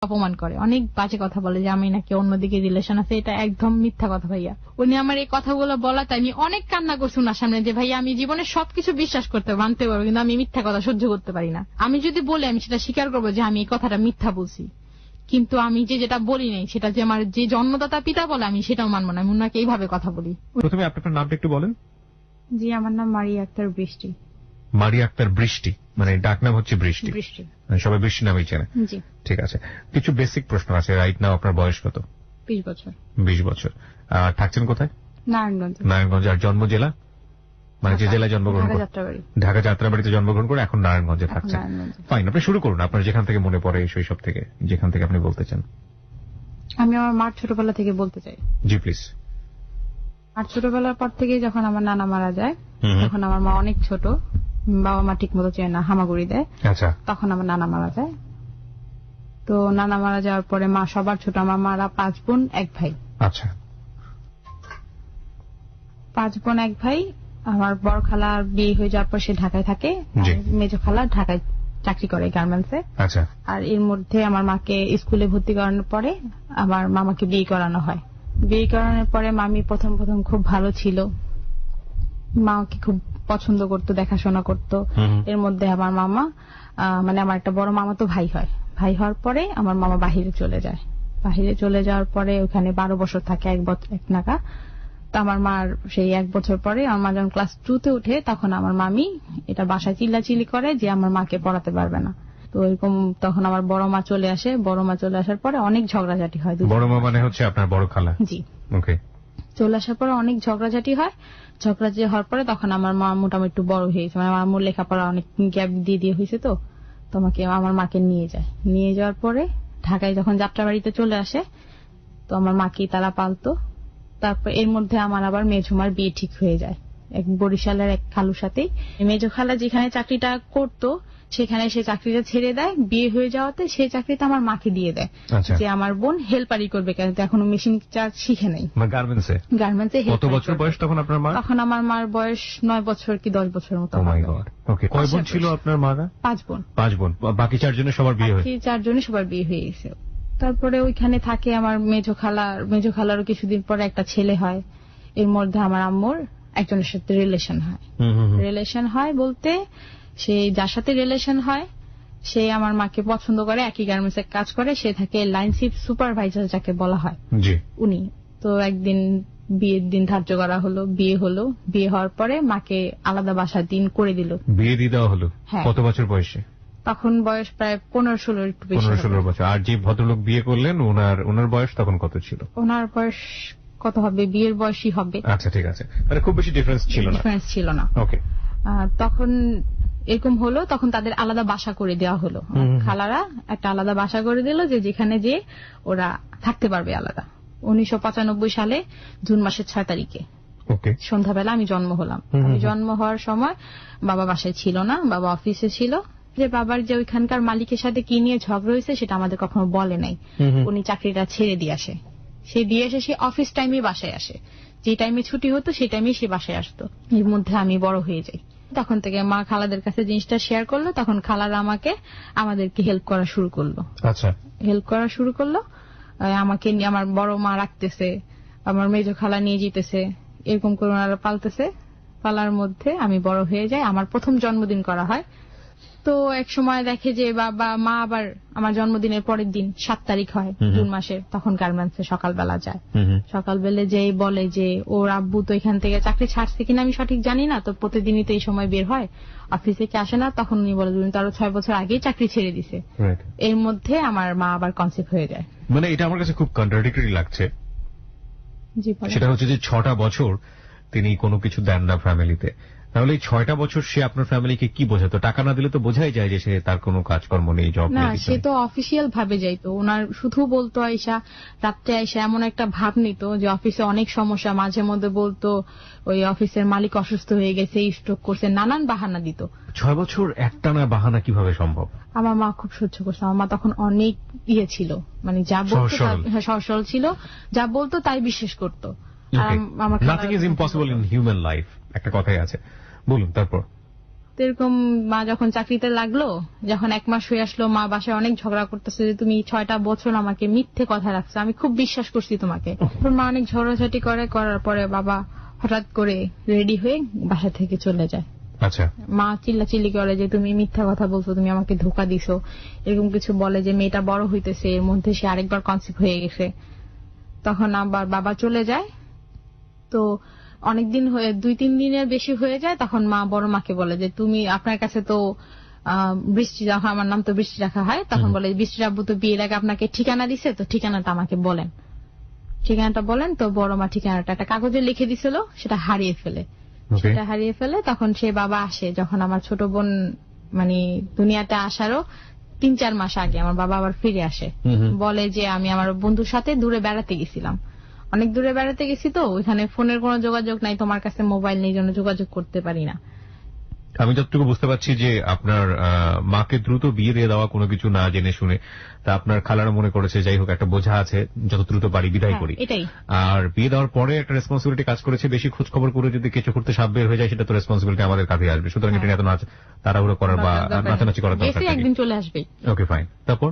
অপমান করে, অনেক বাজে কথা বলে যে আমি নাকি অন্যদিকে রিলেশন আছে। এটা একদম মিথ্যা কথা ভাইয়া। উনি আমার এই কথাগুলো বলাতে আমি অনেক কান্না করছি ওনার সামনে যে ভাইয়া আমি জীবনে সবকিছু বিশ্বাস করতে মানতে পারবো, কিন্তু আমি মিথ্যা কথা সহ্য করতে পারি না। আমি যদি বলি আমি সেটা স্বীকার করবো যে আমি এই কথাটা মিথ্যা বলছি, কিন্তু আমি যেটা বলি নাই সেটা যে আমার যে জন্মদাতা পিতা বলে আমি সেটাও মানবো না। আমি ওনাকে এইভাবে কথা বলি। প্রথমে আপনার নামটা একটু বলেন। জি, আমার নাম মারিয়া আক্তার বৃষ্টি। মারিয়া আক্তার বৃষ্টি, মানে ডাক নাম হচ্ছে বৃষ্টি। সবাই বৃষ্টি নামেই চেনে। জি, ঠিক আছে। কিছু বেসিক প্রশ্ন আছে। রাইট নাও আপনার বয়স কত? 20 বছর। 20 বছর। থাকছেন কোথায়? নারায়ণগঞ্জ। নারায়ণগঞ্জ। আর জন্ম জেলা? মানে যে জেলায় জন্মগ্রহণ করেন? ঢাকা যাত্রাবাড়িতে জন্মগ্রহণ করে এখন নারায়ণগঞ্জে থাকছেন। ফাইন, আপনি শুরু করুন আপনার যেখান থেকে মনে পড়ে, শৈশব থেকে যেখান থেকে আপনি বলতে চান। আমি আমার মার ছোটবেলা থেকে বলতে চাই। জি প্লিজ। আর ছোটবেলার পর থেকে যখন আমার নানা মারা যায়, তখন আমার মা অনেক ছোট, বাবা মা ঠিক মতো চেয়ে না, হামাগুড়ি দেয়। আচ্ছা। তখন আমার নানা মারা যায়। তো নানা মারা যাওয়ার পরে মা সবার ছোট, আমার মারা 5 বোন 1 ভাই। আচ্ছা। 5 বোন 1 ভাই। আমার বড় খালার বিয়ে হয়ে যাওয়ার পর সে ঢাকায় থাকে, মেজো খালা ঢাকায় চাকরি করে গার্মেন্টসে। আচ্ছা। আর এর মধ্যে আমার মাকে স্কুলে ভর্তি করানোর পরে আমার মামাকে বিয়ে করানো হয়। বিয়ে করানোর পরে মামি প্রথম খুব ভালো ছিল, মাকে খুব পছন্দ করতো, দেখাশোনা করতো। এর মধ্যে আমার মামা, মানে আমার একটা বড় মামা তো ভাই হয়, ভাই হওয়ার পরে আমার মামা বাহিরে চলে যায়। বাহিরে চলে যাওয়ার পরে ওখানে 12 বছর থাকে, 1 বছর 1 নাগা। তো আমার মার সেই 1 বছর পরে আমার মা যখন ক্লাস 2-তে উঠে, তখন আমার মামি এটা বাসায় চিল্লাচিল্লি করে যে আমার মাকে পড়াতে পারবে না। তো এরকম তখন আমার বড় মা চলে আসে। বড় মা চলে আসার পরে অনেক ঝগড়াঝাটি হয়। বড় মা মানে হচ্ছে আপনার বড় খালা? জি। ওকে। চলে আসার পরে অনেক ঝগড়াঝাটি হয়। ঝগড়াঝাটি হওয়ার পরে তখন আমার মা মোটামুটি একটু বড় হয়েছে, মানে আমার লেখাপড়া অনেক গ্যাপ দিয়ে হয়েছে। তো তোমাকে আমার মাকে নিয়ে যায়। নিয়ে যাওয়ার পরে ঢাকায় যখন যাত্রাবাড়িতে চলে আসে, তো আমার মাকে তারা পালতো। তারপর এর মধ্যে আমার আবার মেঝুমার বিয়ে ঠিক হয়ে যায় এক বরিশালের এক খালুর সাথে। মেজো খালা যেখানে চাকরিটা করতো সেখানে সে চাকরিটা ছেড়ে দেয়। বিয়ে হয়ে যাওয়াতে সেই চাকরিটা আমার মাকে দিয়ে দেয় যে আমার বোন হেল্পারি করবে, কেন এখনো মেশিন চার্জ শিখে নেই। গার্মেন্টসে। কত বছর বয়স তখন আপনার মা? তখন আমার মার বয়স 9 বছর কি 10 বছর মতো। কয় বোন ছিল আপনার মারা? 5 বোন। 5 বোন। বাকি 4 জনের সবার বিয়ে হয়েছে? 4 জনের সবার বিয়ে হয়ে গেছে। তারপরে ওইখানে থাকে আমার মেজো খালারও কিছুদিন পরে একটা ছেলে হয়। এর মধ্যে আমার আম্মুর একজনের সাথে রিলেশন হয় বলতে সে যার সাথে রিলেশন হয় সে আমার মাকে পছন্দ করে, একই গার্মেন্টস এ কাজ করে, সে থাকে লাইন শিফট সুপারভাইজার যাকে বলা হয়। উনি তো একদিন বিয়ের দিন ধার্য করা হলো, বিয়ে হলো। বিয়ে হওয়ার পরে মাকে আলাদা বাসার দিন করে দিল, বিয়ে দিয়ে দেওয়া হলো। কত বছর বয়সে? তখন বয়স প্রায় 15-16 একটু বেশি। 15-16 বছর। আর যে ভদ্রলোক বিয়ে করলেন ওনার বয়স তখন কত ছিল? ওনার বয়স কত হবে, বিয়ের বয়সই হবে। আচ্ছা, ঠিক আছে, মানে খুব বেশি ডিফারেন্স ছিল না। ওকে। তখন এরকম হলো, তখন তাদের আলাদা বাসা করে দেওয়া হলো। খালারা একটা আলাদা বাসা করে দিল যে যেখানে যে ওরা থাকতে পারবে আলাদা। 1995 সালে জুন মাসের 6 তারিখে সন্ধ্যাবেলা আমি জন্ম হলাম। আমি জন্ম হওয়ার সময় বাবা বাসায় ছিল না, বাবা অফিসে ছিল। যে বাবার যে ওইখানকার মালিকের সাথে কি নিয়ে ঝগড়া হয়েছে সেটা আমাদের কখনো বলে নাই। উনি চাকরিটা ছেড়ে দিয়ে আসে। সে অফিস টাইমে বাসায় আসে, যে টাইমে ছুটি হতো সেই টাইমে সে বাসায় আসতো। এর মধ্যে আমি বড় হয়ে যাই। তখন থেকে মা খালাদের কাছে জিনিসটা শেয়ার করলো, তখন খালারা আমাদেরকে হেল্প করা শুরু করলো। আচ্ছা, হেল্প করা শুরু করলো। আমাকে আমার বড় মা রাখতেছে, আমার মেজো খালা নিয়ে যেতেছে, এরকম করে ওনারা পালতেছে। পালার মধ্যে আমি বড় হয়ে যাই। আমার প্রথম জন্মদিন করা হয়। তো এক সময় দেখে যে বাবা মা আবার আমার জন্মদিনের পরের দিন 7 তারিখ হয় জুন মাসের, তখন গার্মেন্টসে সকালবেলা যায়। সকালবেলা যেই বলে যে ওর আব্বু তো এখান থেকে চাকরি ছাড়ছে কিনা আমি সঠিক জানি না, তো প্রতিদিনই তো এই সময় বের হয়, অফিসে কি আসে না। তখন উনি বলে তুমি তো আরো 6 বছর আগেই চাকরি ছেড়ে দিছে। এর মধ্যে আমার মা আবার কনসেপ্ট হয়ে যায়। মানে এটা আমার কাছে খুব কন্ট্রাডিক্টরি লাগছে। সেটা হচ্ছে যে 6টা বছর তিনি কোনো কিছু দেন না ফ্যামিলিতে, তাহলে এই 6টা বছর সে আপনার ফ্যামিলিকে কি বোঝাতো? টাকা না দিলে তো বোঝাই যায় যে সে তার কোনো কাজকর্ম নেই, জব নেই। না, সে তো অফিসিয়াল ভাবে যাইতো। ওনার শুধু বলতো আইসা রাত্রে আইসা এমন একটা ভাব নিত যে অফিসে অনেক সমস্যা। মাঝে মধ্যে বলতো ওই অফিসের মালিক অসুস্থ হয়ে গেছে, স্ট্রোক করছে, নানান বাহানা দিত। 6 বছর একটানা বাহানা কিভাবে সম্ভব? আমার মা খুব সহ্য করছে। আমার মা তখন অনেক ছিল, মানে যা বলতো সরল ছিল, যা বলতো তাই বিশ্বাস করতো। Nothing is impossible in human life, একটা কথাই আছে। বলুন তারপর। তো এরকম মা যখন চাকরিতে লাগলো, যখন 1 মাস হয়ে আসলো, মা বাসায় অনেক ঝগড়া করতেছে যে তুমি 6টা বছর আমাকে মিথ্যে কথা রাখছো, আমি খুব বিশ্বাস করছি তোমাকে। মা অনেক ঝগড়াঝাটি করার পরে বাবা হঠাৎ করে রেডি হয়ে বাসা থেকে চলে যায়। আচ্ছা। মা চিল্লাচিল্লি করে যে তুমি মিথ্যা কথা বলছো, তুমি আমাকে ধোকা দিছো, এরকম কিছু বলে যে মেয়েটা বড় হইতেছে, এর মধ্যে সে আরেকবার কনসিভ হয়ে গেছে। তখন আবার বাবা চলে যায়। তো অনেকদিন হয়ে 2-3 দিনের বেশি হয়ে যায়, তখন মা বড় মাকে বলে যে তুমি আপনার কাছে তো বৃষ্টি রাখা, আমার নাম তো বৃষ্টি রাখা হয়, তখন বলে বৃষ্টি আব্বু তো বিয়ের আগে আপনাকে ঠিকানা দিছে, তো ঠিকানাটা আমাকে বলেন। ঠিকানাটা বলেন। তো বড় মা ঠিকানাটা একটা কাগজে লিখে দিছিল, সেটা হারিয়ে ফেলে। তখন সে বাবা আসে যখন আমার ছোট বোন মানে দুনিয়াতে আসারও 3-4 মাস আগে আমার বাবা আবার ফিরে আসে। বলে যে আমি আমার বন্ধুর সাথে দূরে বেড়াতে গেছিলাম, অনেক দূরে বেড়াতে গেছি, তো ওইখানে ফোনের কোনো যোগাযোগ নাই, তোমার কাছে মোবাইল নেই, জন্য যোগাযোগ করতে পারি না। আমি যতটুকু বুঝতে পারছি যে আপনার মাকে দ্রুত বিয়ে দিয়ে দেওয়া কোনো কিছু না জেনে শুনে, তা আপনার খালারা মনে করেছে যাই হোক একটা বোঝা আছে, যত দ্রুত বাড়ি বিদায় করি। এটাই। আর বিয়ে দেওয়ার পরে একটা রেসপন্সিবিলিটি কাজ করেছে, বেশি খোঁজ খবর করে যদি কিছু করতে সাপ বের হয়ে যায় সেটা তো রেসপন্সিবিলিটি আমাদের কাঁধে আসবে, সুতরাং এটা এত তাড়াহুড়ো করার বা নাচানাচি করার দরকার নেই, একদিন চলে আসবে। Okay fine. তারপর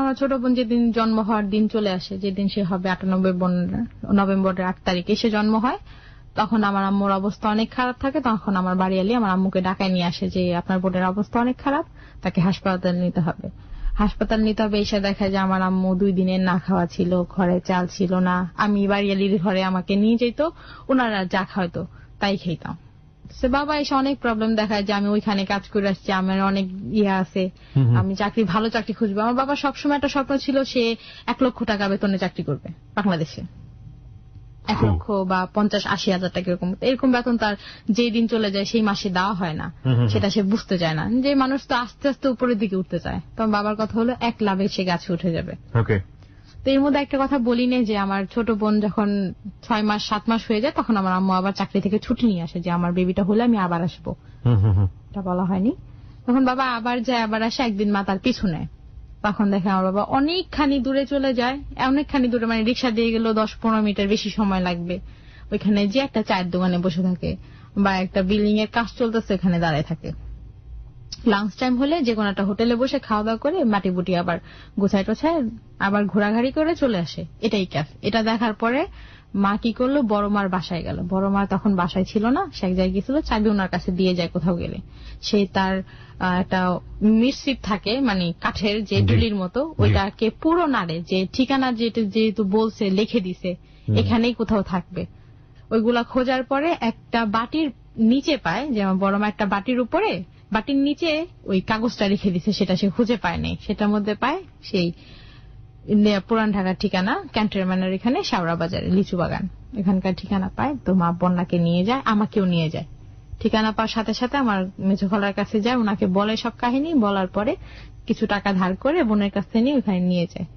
আমার ছোট বোন যেদিন জন্ম হওয়ার দিন চলে আসে, যেদিন সে হবে 8 নভেম্বরের 8 তারিখে সে জন্ম হয়, তখন আমার আম্মুর অবস্থা অনেক খারাপ থাকে। তখন আমার বাড়ি এলি আমার আম্মুকে ডাকায় নিয়ে আসে যে আপনার বোনের অবস্থা অনেক খারাপ, তাকে হাসপাতাল নিতে হবে। এসে দেখা যায় আমার আম্মু 2 দিনের না খাওয়া ছিল, ঘরে চাল ছিল না। আমি বাড়িয়ালির ঘরে আমাকে নিয়ে যেত, ওনারা যা খাওয়াতো তাই খেতাম। সে বাবা এসে অনেক প্রবলেম দেখায় যে আমি ওইখানে কাজ করে আসছি, আমার অনেক আছে, আমি ভালো চাকরি খুঁজবো। আমার বাবা সবসময় একটা স্বপ্ন ছিল, সে 1 লক্ষ টাকা বেতনে চাকরি করবে বাংলাদেশে, 1 লক্ষ বা 50-80 হাজার টাকা এরকম বেতন তার যেই দিন চলে যায় সেই মাসে দেওয়া হয় না, সেটা সে বুঝতে চায় না যে মানুষ তো আস্তে আস্তে উপরের দিকে উঠতে চায়। তখন বাবার কথা হলো 1 লাভে সে গাছে উঠে যাবে। তো এর মধ্যে একটা কথা বলি না যে আমার ছোট বোন যখন 6-7 মাস হয়ে যায়, তখন আমার আম্মু আবার চাকরি থেকে ছুটি নিয়ে আসে যে আমার বেবিটা হলে আমি আবার আসবো। এটা বলা হয়নি। তখন বাবা আবার যায়, আবার আসে। একদিন মা তার পিছু নেয়, তখন দেখে আমার বাবা অনেকখানি দূরে চলে যায়, অনেকখানি দূরে, মানে রিক্সা দিয়ে গেলেও 10-15 মিনিটের বেশি সময় লাগবে। ওইখানে যে একটা চায়ের দোকানে বসে থাকে বা একটা বিল্ডিং এর কাজ চলতেছে ওখানে দাঁড়ায় থাকে। লাঞ্চ টাইম হলে যে কোনো একটা হোটেলে বসে খাওয়া দাওয়া করে মাটি বুটি আবার গোছায় টোছায় আবার ঘোরাঘুরি করে চলে আসে। এটাই কাজ। এটা দেখার পরে মা কি করলো, বড় মার বাসায় গেল। বড় মা তখন বাসায় ছিল না, সে এক জায়গায় গেছিল, চাবি ওনার কাছে দিয়ে যায় কোথাও গেলে। সে তার একটা মিরসিট থাকে, মানে কাঠের যে ডুলির মতো, ওইটাকে পুরো নাড়ে, যে ঠিকানা যেহেতু বলছে লিখে দিছে এখানেই কোথাও থাকবে। ওইগুলা খোঁজার পরে একটা বাটির নিচে পায়, যেমন বড় মা একটা বাটির উপরে, বাটির নিচে ওই কাগজটা রেখে দিছে, সেটা সে খুঁজে পায় নাই। সেটার মধ্যে পায় সেই পুরান ঢাকার ঠিকানা, ক্যান্টনমেন্টের এখানে শাওরা বাজারে লিচু বাগান, এখানকার ঠিকানা পায়। তো মা বন্যাকে নিয়ে যায়, আমাকেও নিয়ে যায়। ঠিকানা পাওয়ার সাথে সাথে আমার মেজো খালার কাছে যায়, ওনাকে বলে সব কাহিনী। বলার পরে কিছু টাকা ধার করে বোনের কাছে নিয়ে ওখানে নিয়ে যায়।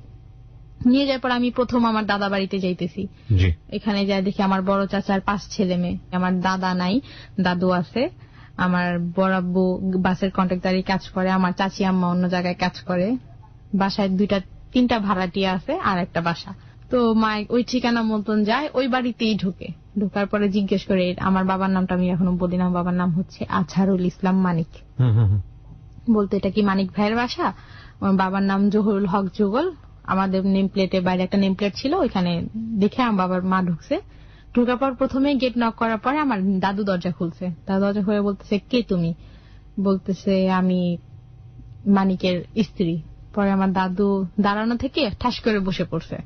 নিয়ে যাওয়ার পর আমি প্রথম আমার দাদা বাড়িতে যাইতেছি। এখানে যাই দেখি আমার বড় চাচার 5 ছেলে মেয়ে। আমার দাদা নাই, দাদু আছে। আমার বড় আব্বু বাসের কন্ট্রাক্টরি কাজ করে, আমার চাচি আম্মা অন্য জায়গায় কাজ করে। বাসায় 2-3টা ভাড়াটিয়া আছে আর একটা বাসা। তো মা ওই ঠিকানা মতন যায়, ওই বাড়িতেই ঢুকে। ঢোকার পরে জিজ্ঞেস করে, আমার বাবার নামটা আমি এখনো বলি না, বাবার নাম হচ্ছে আজহারুল ইসলাম মানিক। বলতে এটা কি মানিক ভাইয়ের বাসা? আমার বাবার নাম জহুরুল হক যুগল। আমাদের নেম প্লেটের বাইরে একটা নেম প্লেট ছিল, ওইখানে দেখে আমার বাবার মা ঢুকছে। ঢোকার পর প্রথমে গেট নক করার পরে আমার দাদু দরজা খুলছে। দাদু দরজা খুলে বলতেছে, কে তুমি? বলতেছে, আমি মানিকের স্ত্রী। পরে আমার দাদু দাঁড়ানো থেকে ঠাস করে বসে পড়ছে।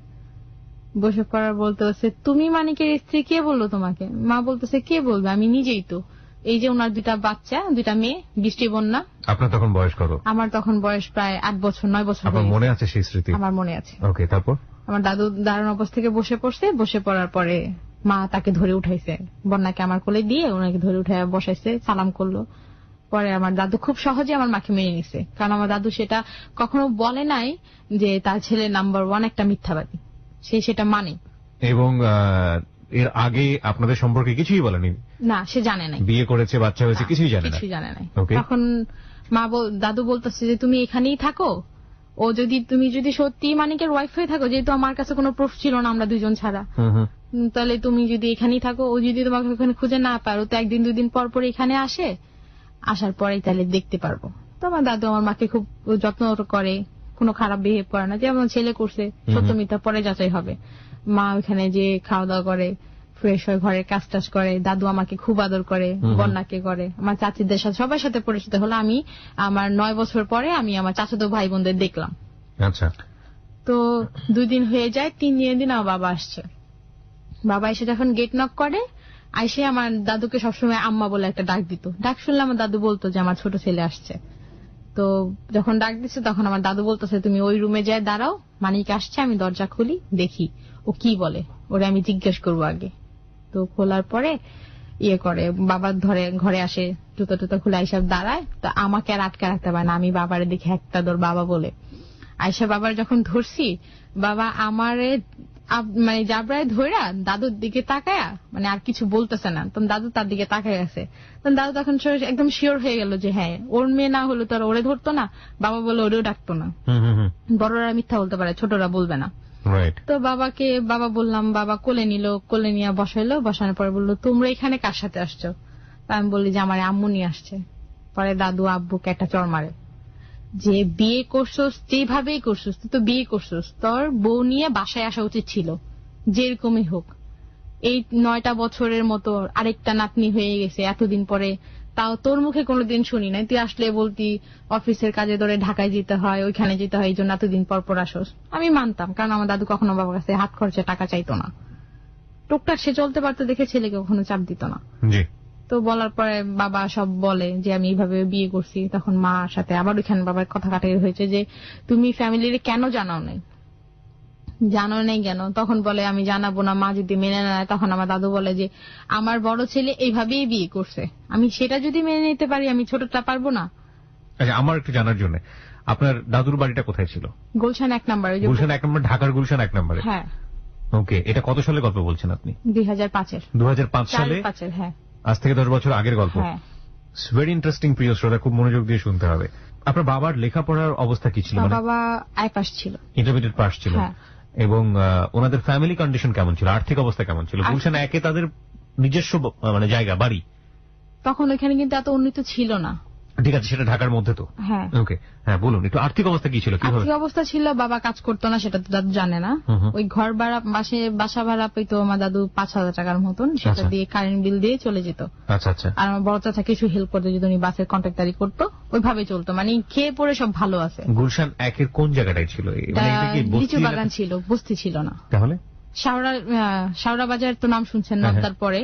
বসে পড়ার বলতে হচ্ছে, তুমি মানিকের স্ত্রী? কে বললো তোমাকে? মা বলতেছে, কে বলবে, আমি নিজেই তো। এই যে ওনার 2টা বাচ্চা, 2টা মেয়ে, বৃষ্টি বন্যা। আপনার তখন বয়স কত? আমার তখন বয়স প্রায় 8 বছর 9 বছর। আপনার মনে আছে সেই স্মৃতি? আমার মনে আছে। ওকে, তারপর? আমার দাদু দাঁড়ানো অবস্থা থেকে বসে পড়ছে। বসে পড়ার পরে মা তাকে ধরে উঠাইছে, বন্যাকে আমার কোলে দিয়ে ওনাকে ধরে উঠে বসাইছে, সালাম করলো। পরে আমার দাদু খুব সহজে আমার মাকে মেনে নিছে, কারণ আমার দাদু সেটা কখনো বলে নাই যে তার ছেলে নাম্বার 1 একটা মিথ্যাবাদী, সে সেটা মানে। এবং এর আগে আপনাদের সম্পর্কে কিছুই বলেনি? না, সে জানে নাই। বিয়ে করেছে, বাচ্চা হয়েছে, কিছুই জানে নাই। তখন দাদু বলতেছে যে তুমি এখানেই থাকো, ও তুমি যদি সত্যি মানিকের ওয়াইফ হয়ে থাকো, যেহেতু আমার কাছে কোনো প্রুফ ছিল না আমরা 2জন ছাড়া, তাহলে তুমি যদি এখানেই থাকো, ও যদি তোমাকে ওখানে খুঁজে না পায়, ও তো 1-2 দিন পর পর এখানে আসে, আসার পরেই তাহলে দেখতে পারবো। তো আমার দাদু আমার মাকে খুব যত্ন করে, কোনো খারাপ বিহেভ করে না, যে আমার ছেলে করছে সত্য মিথ্যা পরে যাচাই হবে। মা ওইখানে যে খাওয়া দাওয়া করে, ফ্রেশ হয়ে ঘরের কাজ টাজ করে। দাদু আমাকে খুব আদর করে, বন্যাকে করে, আমার চাচিদের সাথে সবার সাথে পরিচিত হলো। আমি আমার 9 বছর পরে আমি আমার চাচাতো ভাই বোনদের দেখলাম। আচ্ছা। তো 2 দিন হয়ে যায়, 3 দিন আমার বাবা আসছে। বাবা এসে যখন গেট নক করে, আইসে আমার দাদুকে সবসময় আম্মা বলে একটা ডাক দিত। ডাক শুনলে আমার দাদু বলতো যে আমার ছোট ছেলে আসছে। তো যখন ডাক দিচ্ছে তখন আমার দাদু বলতেছে তুমি ওই রুমে যায় দাঁড়াও, মানিক আসছে, আমি দরজা খুলি দেখি ও কি বলে, ওরে আমি জিজ্ঞেস করবো আগে। তো খোলার পরে করে বাবা ধরে ঘরে আসে, জুতা টুতা খুলে আইসা দাঁড়ায়। তো আমাকে আর আটকে রাখতে পারে না, আমি বাবারে দেখে একটা দর বাবা বলে। আইসা বাবার যখন ধরছি, বাবা আমারে মানে জাবরায় ধইরা দাদুর দিকে তাকায়া মানে আর কিছু বলতেছে না। তখন দাদু তার দিকে তাকায় আছে। তখন দাদু তখন একদম শিওর হয়ে গেল যে হ্যাঁ ওর মেয়ে না হলো তো আর ওরে ধরতো না, বাবা বলে ওরেও ডাকতো না। বড়রা মিথ্যা বলতে পারে, ছোটরা বলবে না। তো বাবা বললাম, বাবা কোলে নিল, কোলে নিয়ে বসাইলো। বসানোর পরে বললো তোমরা এখানে কার সাথে আসছো? আমি বললি যে আমার আম্মু নিয়ে আসছে। পরে দাদু আব্বুকে একটা চড় মারে যে বিয়ে করছোস, যেভাবেই করছোস তুই তো বিয়ে করছোস, তোর বউ নিয়ে বাসায় আসা উচিত ছিল, যেরকমই হোক। এই 9টা বছরের মতো আরেকটা নাতনি হয়ে গেছে এতদিন পরে, তাও তোর মুখে কোনোদিন শুনি নাই। তুই আসলে বলতি অফিসের কাজে ধরে ঢাকায় যেতে হয়, ওইখানে যেতে হয়, এই জন্য এতদিন পর পর আসোস। আমি মানতাম, কারণ আমার দাদু কখনো বাবার কাছে হাত খরচে টাকা চাইতো না। টুকটাক সে চলতে পারতো দেখে ছেলেকে কখনো চাপ দিত না। তো বলার পরে বাবা সব বলে যে আমি এইভাবে বিয়ে করছি। তখন মার সাথে আবার ওইখানে বাবার কথা কাটাই হয়েছে যে তুমি ফ্যামিলির কেন জানাও নাই কেন? তখন বলে আমি জানাবো না, মা যদি মেনে নেয়। তখন আমার দাদু বলে যে আমার বড় ছেলে এইভাবেই বিয়ে করছে, আমি সেটা যদি মেনে নিতে পারি, আমি ছোটটা পারবো না? আচ্ছা, আমার একটু জানার জন্য, আপনার দাদুর বাড়িটা কোথায় ছিল? গুলশান 1 নম্বরে। গুলশান 1 নম্বর, ঢাকার গুলশান 1 নম্বরে। হ্যাঁ। ওকে, এটা কত সালের গল্প বলছেন আপনি? 2005-এর। 2005 সালে? হ্যাঁ। আজ থেকে 10 বছর আগের গল্প। হ্যাঁ। ভেরি ইন্টারেস্টিং, প্রিয় শ্রোতা, খুব মনোযোগ দিয়ে শুনতে হবে। আপনার বাবার লেখাপড়ার অবস্থা কি ছিল? বাবা আই পাস ছিল, ইন্টারমিডিয়েট পাস ছিল। হ্যাঁ। এবং ওনাদের ফ্যামিলি কন্ডিশন কেমন ছিল, আর্থিক অবস্থা কেমন ছিল? গুলশান 1-এ তাদের নিজস্ব মানে জায়গা, বাড়ি? তখন ওইখানে কিন্তু এত উন্নত ছিল না। ঠিক আছে, সেটা ঢাকার মধ্যে তো। হ্যাঁ। ওকে, হ্যাঁ বলুন একটু, আর্থিক অবস্থা কি ছিল? আর্থিক অবস্থা ছিল, বাবা কাজ করতো না, সেটা তো দাদু জানে না। ওই ঘর ভাড়া, বাসা ভাড়া পেতো আমার দাদু 5,000 টাকার মতন, সেটা দিয়ে কারেন্ট বিল দিয়ে চলে যেত। আচ্ছা আচ্ছা। আর আমার বড় চাচা কিছু হেল্প করতো, যদি উনি বাসের কন্ট্রাক্টারি করতো, ওইভাবে চলতো, মানে খেয়ে পড়ে সব ভালো আছে। গুলশান 1-এর কোন জায়গাটাই ছিল? লিচু বাগান ছিল, বস্তি ছিল না। তাহলে শাওরা বাজার তো নাম শুনছেন নর্দার পরে,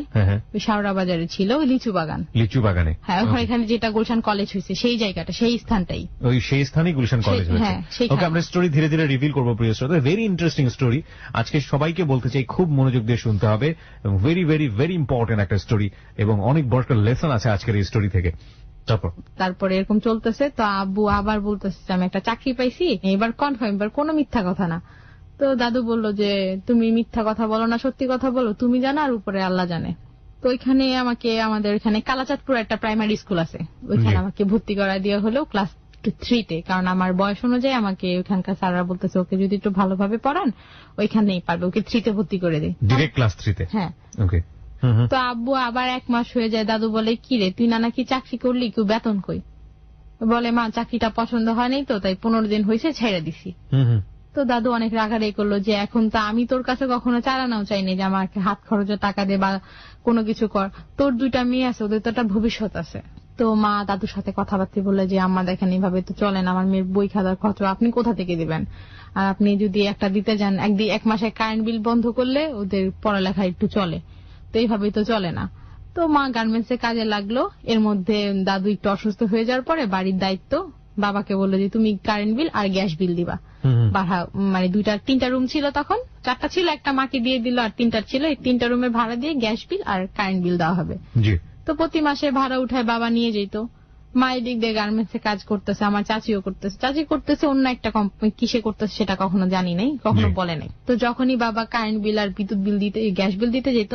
ওই শাওরা বাজারে ছিল ওই লিচু বাগানে। হ্যাঁ, ওখানে যেটা গুলশান কলেজ হয়েছে সেই জায়গাটা, সেই স্থানটাই, ওই সেই স্থানেই গুলশান কলেজ হয়েছে। ওকে, আমরা স্টোরি ধীরে ধীরে রিভিল করবো, প্রিয় শ্রোতা। Very interesting story. আজকে সবাইকে বলতে চাই খুব মনোযোগ দিয়ে শুনতে হবে, এবং ভেরি ভেরি ভেরি ইম্পর্টেন্ট একটা স্টোরি, এবং অনেক বড় একটা লেসন আছে আজকের এই স্টোরি থেকে। তারপরে এরকম চলতেছে, তো আব্বু আবার বলতেছে আমি একটা চাকরি পাইছি, এবার কনফার্ম, এবার কোনো মিথ্যা কথা না। তো দাদু বলল যে তুমি মিথ্যা কথা বলো না, সত্যি কথা বলো, তুমি জানো আর উপরে আল্লাহ জানে। তো ওইখানে আমাদের এখানে কালাচাঁদপুর একটা প্রাইমারি স্কুল আছে, ওইখানে আমাকে ভর্তি করা দেওয়া হলো ক্লাস 3-তে, কারণ আমার বয়স অনুযায়ী আমাকে ওইখানকার স্যাররা বলতেছে ওকে যদি একটু ভালোভাবে পড়ান ওইখানেই পারবে, ওকে 3-তে ভর্তি করে দেয়, ডিরেক্ট ক্লাস 3-তে। হ্যাঁ। ওকে। তো আব্বু আবার 1 মাস হয়ে যায়, দাদু বলে কি রে তুই নাকি চাকরি করলি, কেউ বেতন কই? বলে মা চাকরিটা পছন্দ হয়নি তো, তাই 15 দিন হয়েছে ছেড়ে দিছি। তো দাদু অনেক রাগারাগি করলো যে এখন তো আমি তোর কাছে কখনো চালানাও চাইনি যে আমাকে হাত খরচে টাকা দে বা কোনো কিছু কর, তোর 2টা মেয়ে আছে, ওদের তো একটা ভবিষ্যৎ আছে। তো মা দাদুর সাথে কথাবার্তা বললে যে আম্মা দেখেন এইভাবে তো চলেন, আমার মেয়ের বই খাতার খরচ আপনি কোথা থেকে দিবেন, আর আপনি যদি একটা দিতে যান 1 মাসে কারেন্ট বিল বন্ধ করলে ওদের পড়ালেখা একটু চলে, তো এইভাবেই তো চলে না। তো মা গার্মেন্টসে কাজে লাগলো। এর মধ্যে দাদু একটু অসুস্থ হয়ে যাওয়ার পরে বাড়ির দায়িত্ব বাবাকে বললো যে তুমি কারেন্ট বিল আর গ্যাস বিল দিবা, ভাড়া মানে 3টা রুম ছিল, তখন 4টা ছিল, একটা মাকে দিয়ে দিল, আর 3টা ছিল, এই 3টা রুমের ভাড়া দিয়ে গ্যাস বিল আর কারেন্ট বিল দেওয়া হবে। তো প্রতি মাসে ভাড়া উঠায় বাবা নিয়ে যেত। মায়ের দিক দিয়ে গার্মেন্টসে কাজ করতেছে, আমার চাচিও করতেছে, চাচি করতেছে অন্য একটা কোম্পানি, কিসে করতেছে সেটা কখনো জানি নাই, কখনো বলে নাই। তো যখনই বাবা কারেন্ট বিল আর বিদ্যুৎ বিল দিতে, গ্যাস বিল দিতে যেত,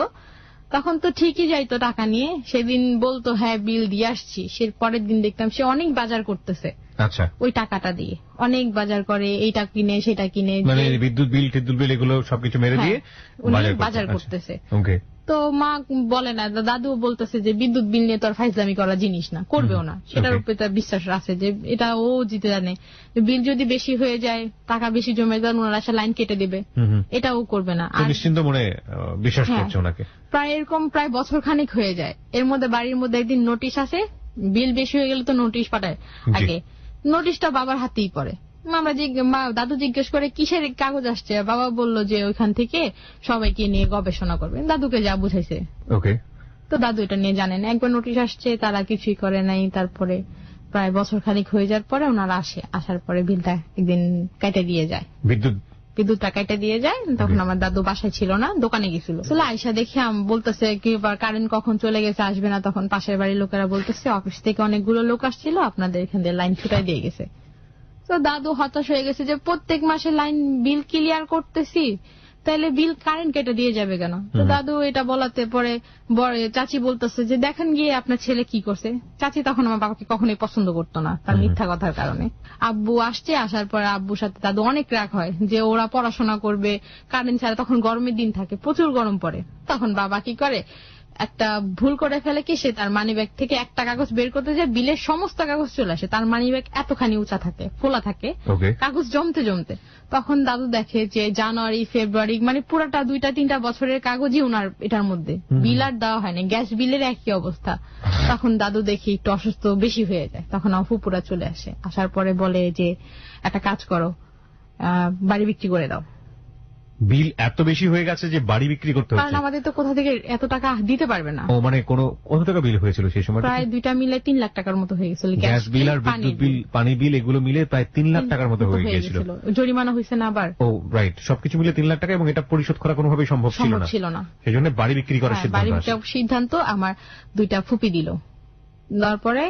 তখন তো ঠিকই যাইতো টাকা নিয়ে, সেদিন বলতো হ্যাঁ বিল দিয়ে আসছি, সে পরের দিন দেখতাম সে অনেক বাজার করতেছে। আচ্ছা, ওই টাকাটা দিয়ে অনেক বাজার করে, এইটা কিনে সেটা কিনে, মানে বিদ্যুৎ বিল টিদ্যুৎ বিল এগুলো সবকিছু মেরে দিয়ে বাজার করতেছে। ওকে। তো মা বলে না, দাদু বলতেছে যে বিদ্যুৎ বিল নিয়ে তো আর ফাইজলামি করা জিনিস না, করবেও না, সেটার উপরে তার বিশ্বাস আছে যে এটা ও জিতে জানে, বিল যদি বেশি হয়ে যায়, টাকা বেশি জমে যায়, ওনারা এসে লাইন কেটে দেবে, এটা ও করবে না। আর নিশ্চিন্ত মনে বিশ্বাস করছে ওনাকে। প্রায় এরকম প্রায় বছর খানিক হয়ে যায়, এর মধ্যে বাড়ির মধ্যে একদিন নোটিশ আসে, বিল বেশি হয়ে গেলে তো নোটিশ পাঠায় আগে, নোটিশটা বাবার হাতেই পড়ে। আমরা দাদু জিজ্ঞেস করে কিসের কাগজ আসছে, বাবা বলল যে ওইখান থেকে সবাইকে নিয়ে গবেষণা করবে, দাদুকে যা বুঝাইছে। তো দাদু এটা নিয়ে জানেন, একবার নোটিশ আসছে, তারা কিছুই করে নাই। তারপরে প্রায় বছর খানিক হয়ে যাওয়ার পরে ওনারা আসার পরে বিলটা একদিন কেটে দিয়ে যায়, বিদ্যুৎটা কেটে দিয়ে যায়। তখন আমার দাদু বাসায় ছিল না, দোকানে গেছিল। আয়সা দেখি বলতেছে কি কারেন্ট কখন চলে গেছে, আসবে না। তখন পাশের বাড়ির লোকেরা বলতেছে অফিস থেকে অনেকগুলো লোক আসছিল, আপনাদের এখান থেকে লাইন ছুটাই দিয়ে গেছে। তো দাদু হতাশ হয়ে গেছে যে প্রত্যেক মাসে লাইন বিল ক্লিয়ার করতেছি, তাহলে বিল কারেন্ট কেটে দিয়ে যাবে কেন? তো দাদু এটা বলাতে পরে চাচি বলতেছে যে দেখেন গিয়ে আপনার ছেলে কি করছে। চাচি তখন আমার বাবাকে কখনোই পছন্দ করতো না, তার মিথ্যা কথার কারণে। আব্বু আসার পরে আব্বুর সাথে দাদু অনেক রাগ হয় যে ওরা পড়াশোনা করবে কারেন্ট ছাড়া, তখন গরমের দিন থাকে, প্রচুর গরম পড়ে। তখন বাবা কি করে, একটা ভুল করে ফেলে কি, সে তার মানিব্যাগ থেকে একটা কাগজ বের করতে যায়, বিলের সমস্ত কাগজ চলে আসে। তার মানিব্যাগ এতখানি উঁচা থাকে, ফোলা থাকে, কাগজ জমতে জমতে। তখন দাদু দেখে যে জানুয়ারি ফেব্রুয়ারি মানে পুরাটা 2-3 বছরের কাগজই ওনার এটার মধ্যে, বিল আর দেওয়া হয়নি, গ্যাস বিলের একই অবস্থা। তখন দাদু দেখি একটু অসুস্থ বেশি হয়ে যায়, তখন ফুপুরা চলে আসে। আসার পরে বলে যে একটা কাজ করো, বাড়ি বিক্রি করে দাও। বিল এত বেশি হয়ে গেছে যে বাড়ি বিক্রি করতে হচ্ছে, কারণ আমাদের তো কোথা থেকে এত টাকা দিতে পারবে না। মানে কত টাকা বিল হয়েছিল সেই সময়? প্রায় দুইটা মিলে 3 লাখ টাকার মতো হয়ে গেছিল, গ্যাস বিল আর বিদ্যুৎ বিল, পানি বিল, এগুলো মিলে প্রায় 3 লাখ টাকার মতো হয়ে গিয়েছিল। জরিমানা হয়েছে না আবার। ও রাইট, সবকিছু মিলে 3 লাখ টাকা, এবং এটা পরিশোধ করা কোনোভাবেই সম্ভব ছিল না। সেই জন্য বাড়ি বিক্রি করার সিদ্ধান্ত আমার দুইটা ফুপি দিল। তারপরে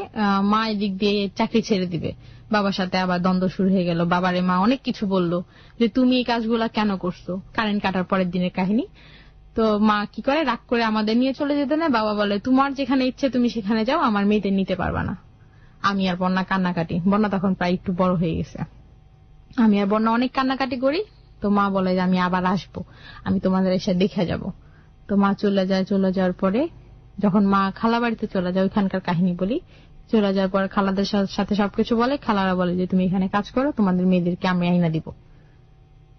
মা এদিক দিয়ে চাকরি ছেড়ে দিবে, বাবার সাথে আবার দ্বন্দ্ব শুরু হয়ে গেল। বাবারে মা অনেক কিছু বললো যে তুমি এই কাজগুলা কেন করছো, কারেন্ট কাটার পরের দিনের কাহিনী। তো মা কি করে, রাগ করে আমাদের নিয়ে চলে যেতে না, বাবা বলে তোমার যেখানে ইচ্ছে তুমি সেখানে যাও, আমার মেয়েদের নিতে পারবা না। আমি আর বন্যা কান্নাকাটি, বন্যা তখন প্রায় একটু বড় হয়ে গেছে, আমি আর বন্যা অনেক কান্নাকাটি করি। তো মা বলে যে আমি আবার আসবো, আমি তোমাদের এসে দেখে যাব। তো মা চলে যায়, চলে যাওয়ার পরে যখন মা খালা বাড়িতে চলে যায়, ওইখানকার কাহিনী বলি, চলে যাওয়ার পরে খালাদের সাথে সবকিছু বলে, খালারা বলে যে তুমি এখানে কাজ করো, তোমাদের মেয়েদেরকে আমি আইনা দিব।